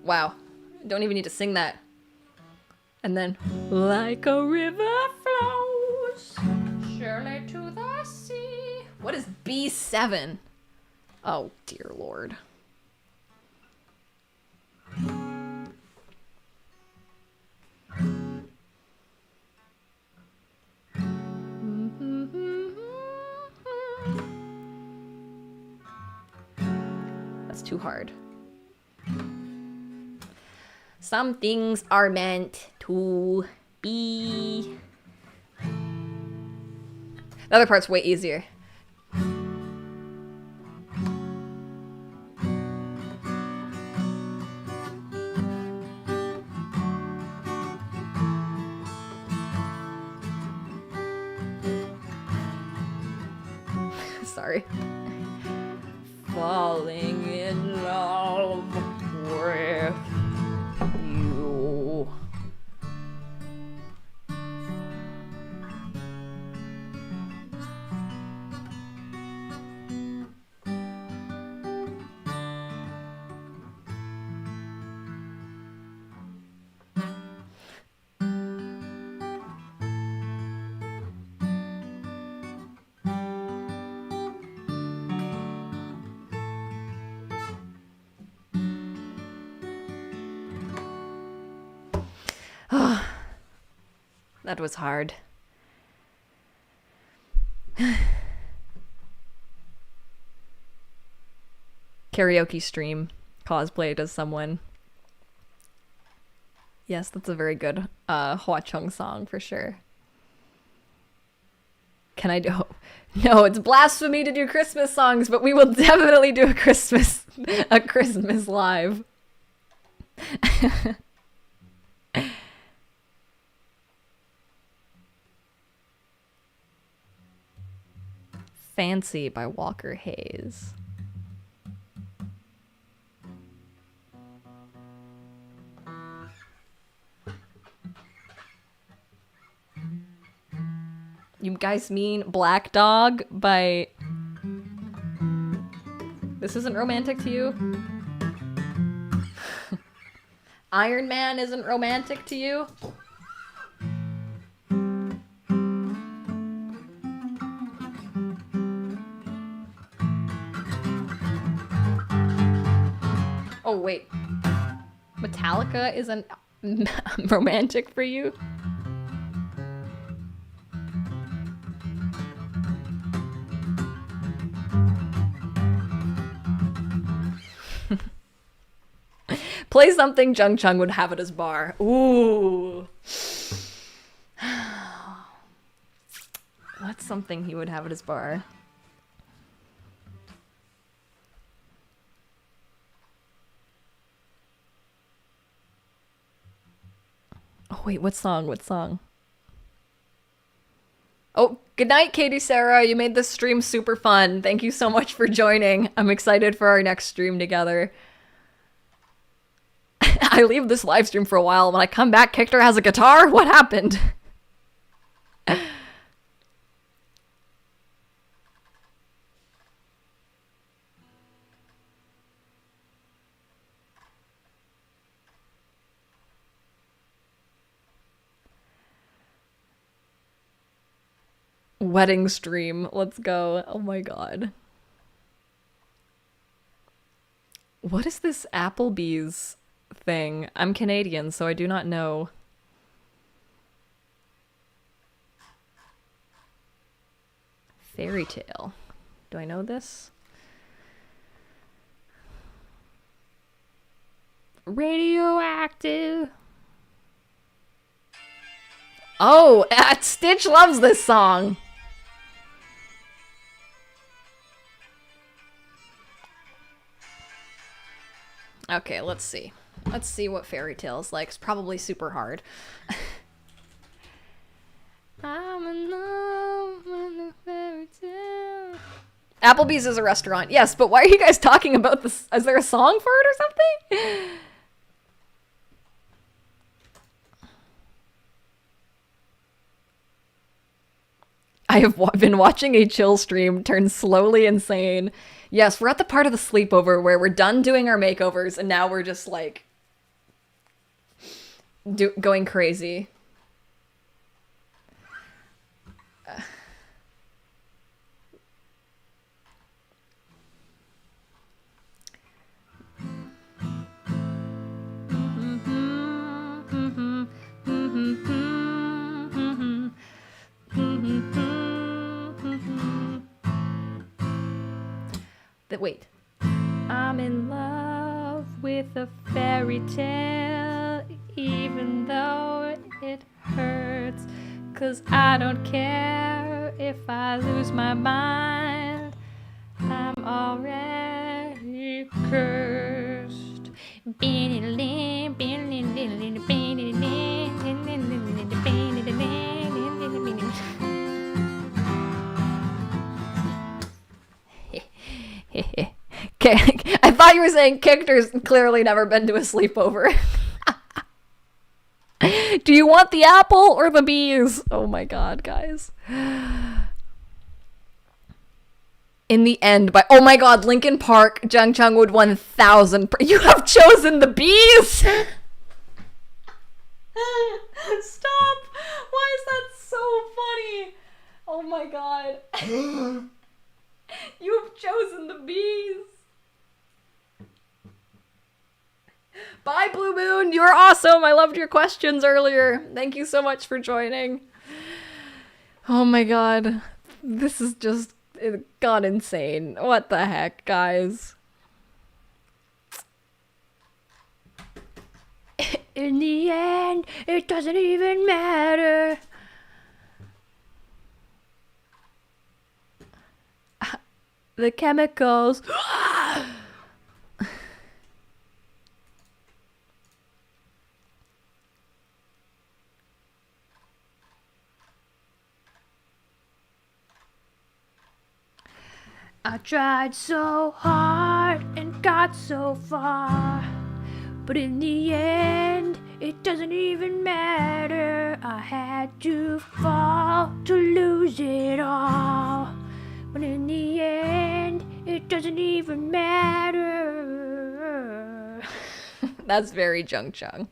Wow. Don't even need to sing that. And then, like a river flows surely to the sea. What is B7? Oh, dear Lord. That's too hard. Some things are meant to be. The other part's way easier. Sorry. Falling in love with you. That was hard. Karaoke stream cosplayed as someone. Yes, that's a very good Hua Chung song for sure. Can I do? No, it's blasphemy to do Christmas songs, but we will definitely do a Christmas live. Fancy by Walker Hayes. You guys mean Black Dog by... This isn't romantic to you? Iron Man isn't romantic to you? Oh, wait. Metallica isn't romantic for you? Play something Jung Chung would have at his bar. Ooh. What's something he would have at his bar? Oh, wait, what song? What song? Oh, good night, Katie Sarah. You made this stream super fun. Thank you so much for joining. I'm excited for our next stream together. I leave this live stream for a while. When I come back, Kictor has a guitar? What happened? Wedding stream. Let's go. Oh my god. What is this Applebee's thing? I'm Canadian, so I do not know. Fairy tale. Do I know this? Radioactive. Oh, Stitch loves this song. Okay, let's see. Let's see what fairy tale's like. It's probably super hard. I'm in love with a fairy tale. Applebee's is a restaurant. Yes, but why are you guys talking about this? Is there a song for it or something? I have been watching a chill stream turn slowly insane. Yes, we're at the part of the sleepover where we're done doing our makeovers and now we're just like going crazy. Wait. I'm in love with a fairy tale, even though it hurts, 'cause I don't care if I lose my mind. I'm already cursed. I thought you were saying Kictor's clearly never been to a sleepover. Do you want the apple or the bees? Oh my god, guys. In the end, by oh my god, Linkin Park, Jung Chung would 1,000. You have chosen the bees. Stop! Why is that so funny? Oh my god. You have chosen the bees. Bye, Blue Moon. You're awesome. I loved your questions earlier. Thank you so much for joining. Oh my god. This is just... It got insane. What the heck, guys? In the end, it doesn't even matter. The chemicals. I tried so hard and got so far, but in the end, it doesn't even matter. I had to fall to lose it all. But in the end, it doesn't even matter. That's very Jung Chung.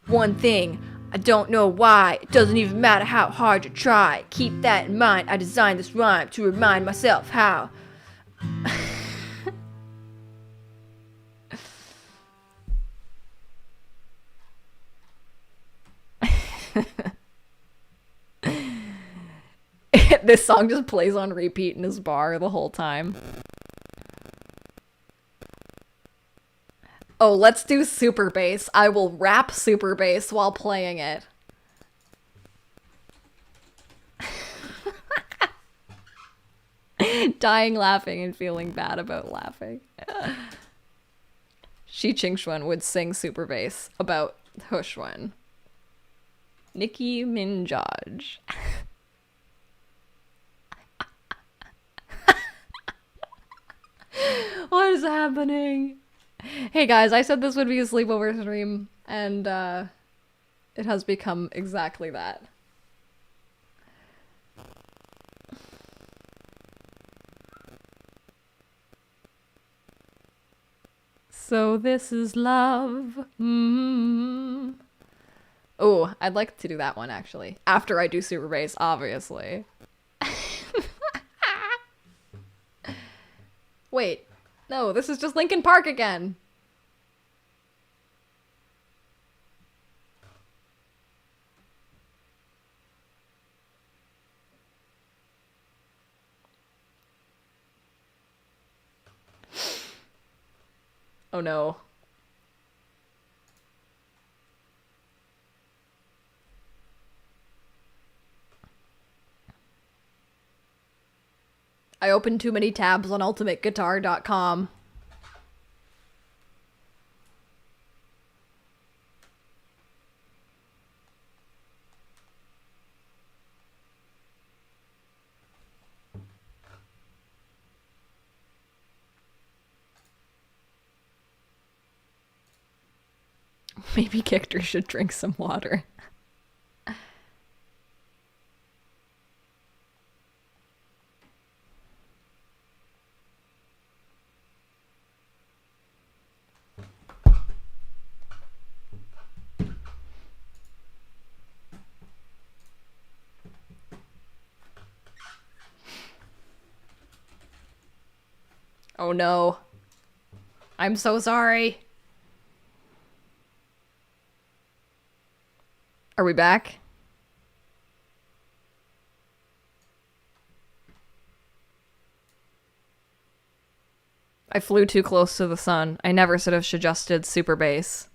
One thing, I don't know why. It doesn't even matter how hard you try. Keep that in mind. I designed this rhyme to remind myself how. This song just plays on repeat in his bar the whole time. Oh, let's do super bass. I will rap super bass while playing it. Dying laughing and feeling bad about laughing. Shi Qingxuan would sing super bass about Hushwan. Nicki Minaj. What is happening? Hey guys, I said this would be a sleepover stream, and it has become exactly that. So this is love. Mm-hmm. Oh, I'd like to do that one actually. After I do super bass, obviously. Wait, no, this is just Linkin Park again. Oh no. I opened too many tabs on ultimateguitar.com. Maybe Kictor should drink some water. Oh no. I'm so sorry. Are we back? I flew too close to the sun. I never should have suggested super bass.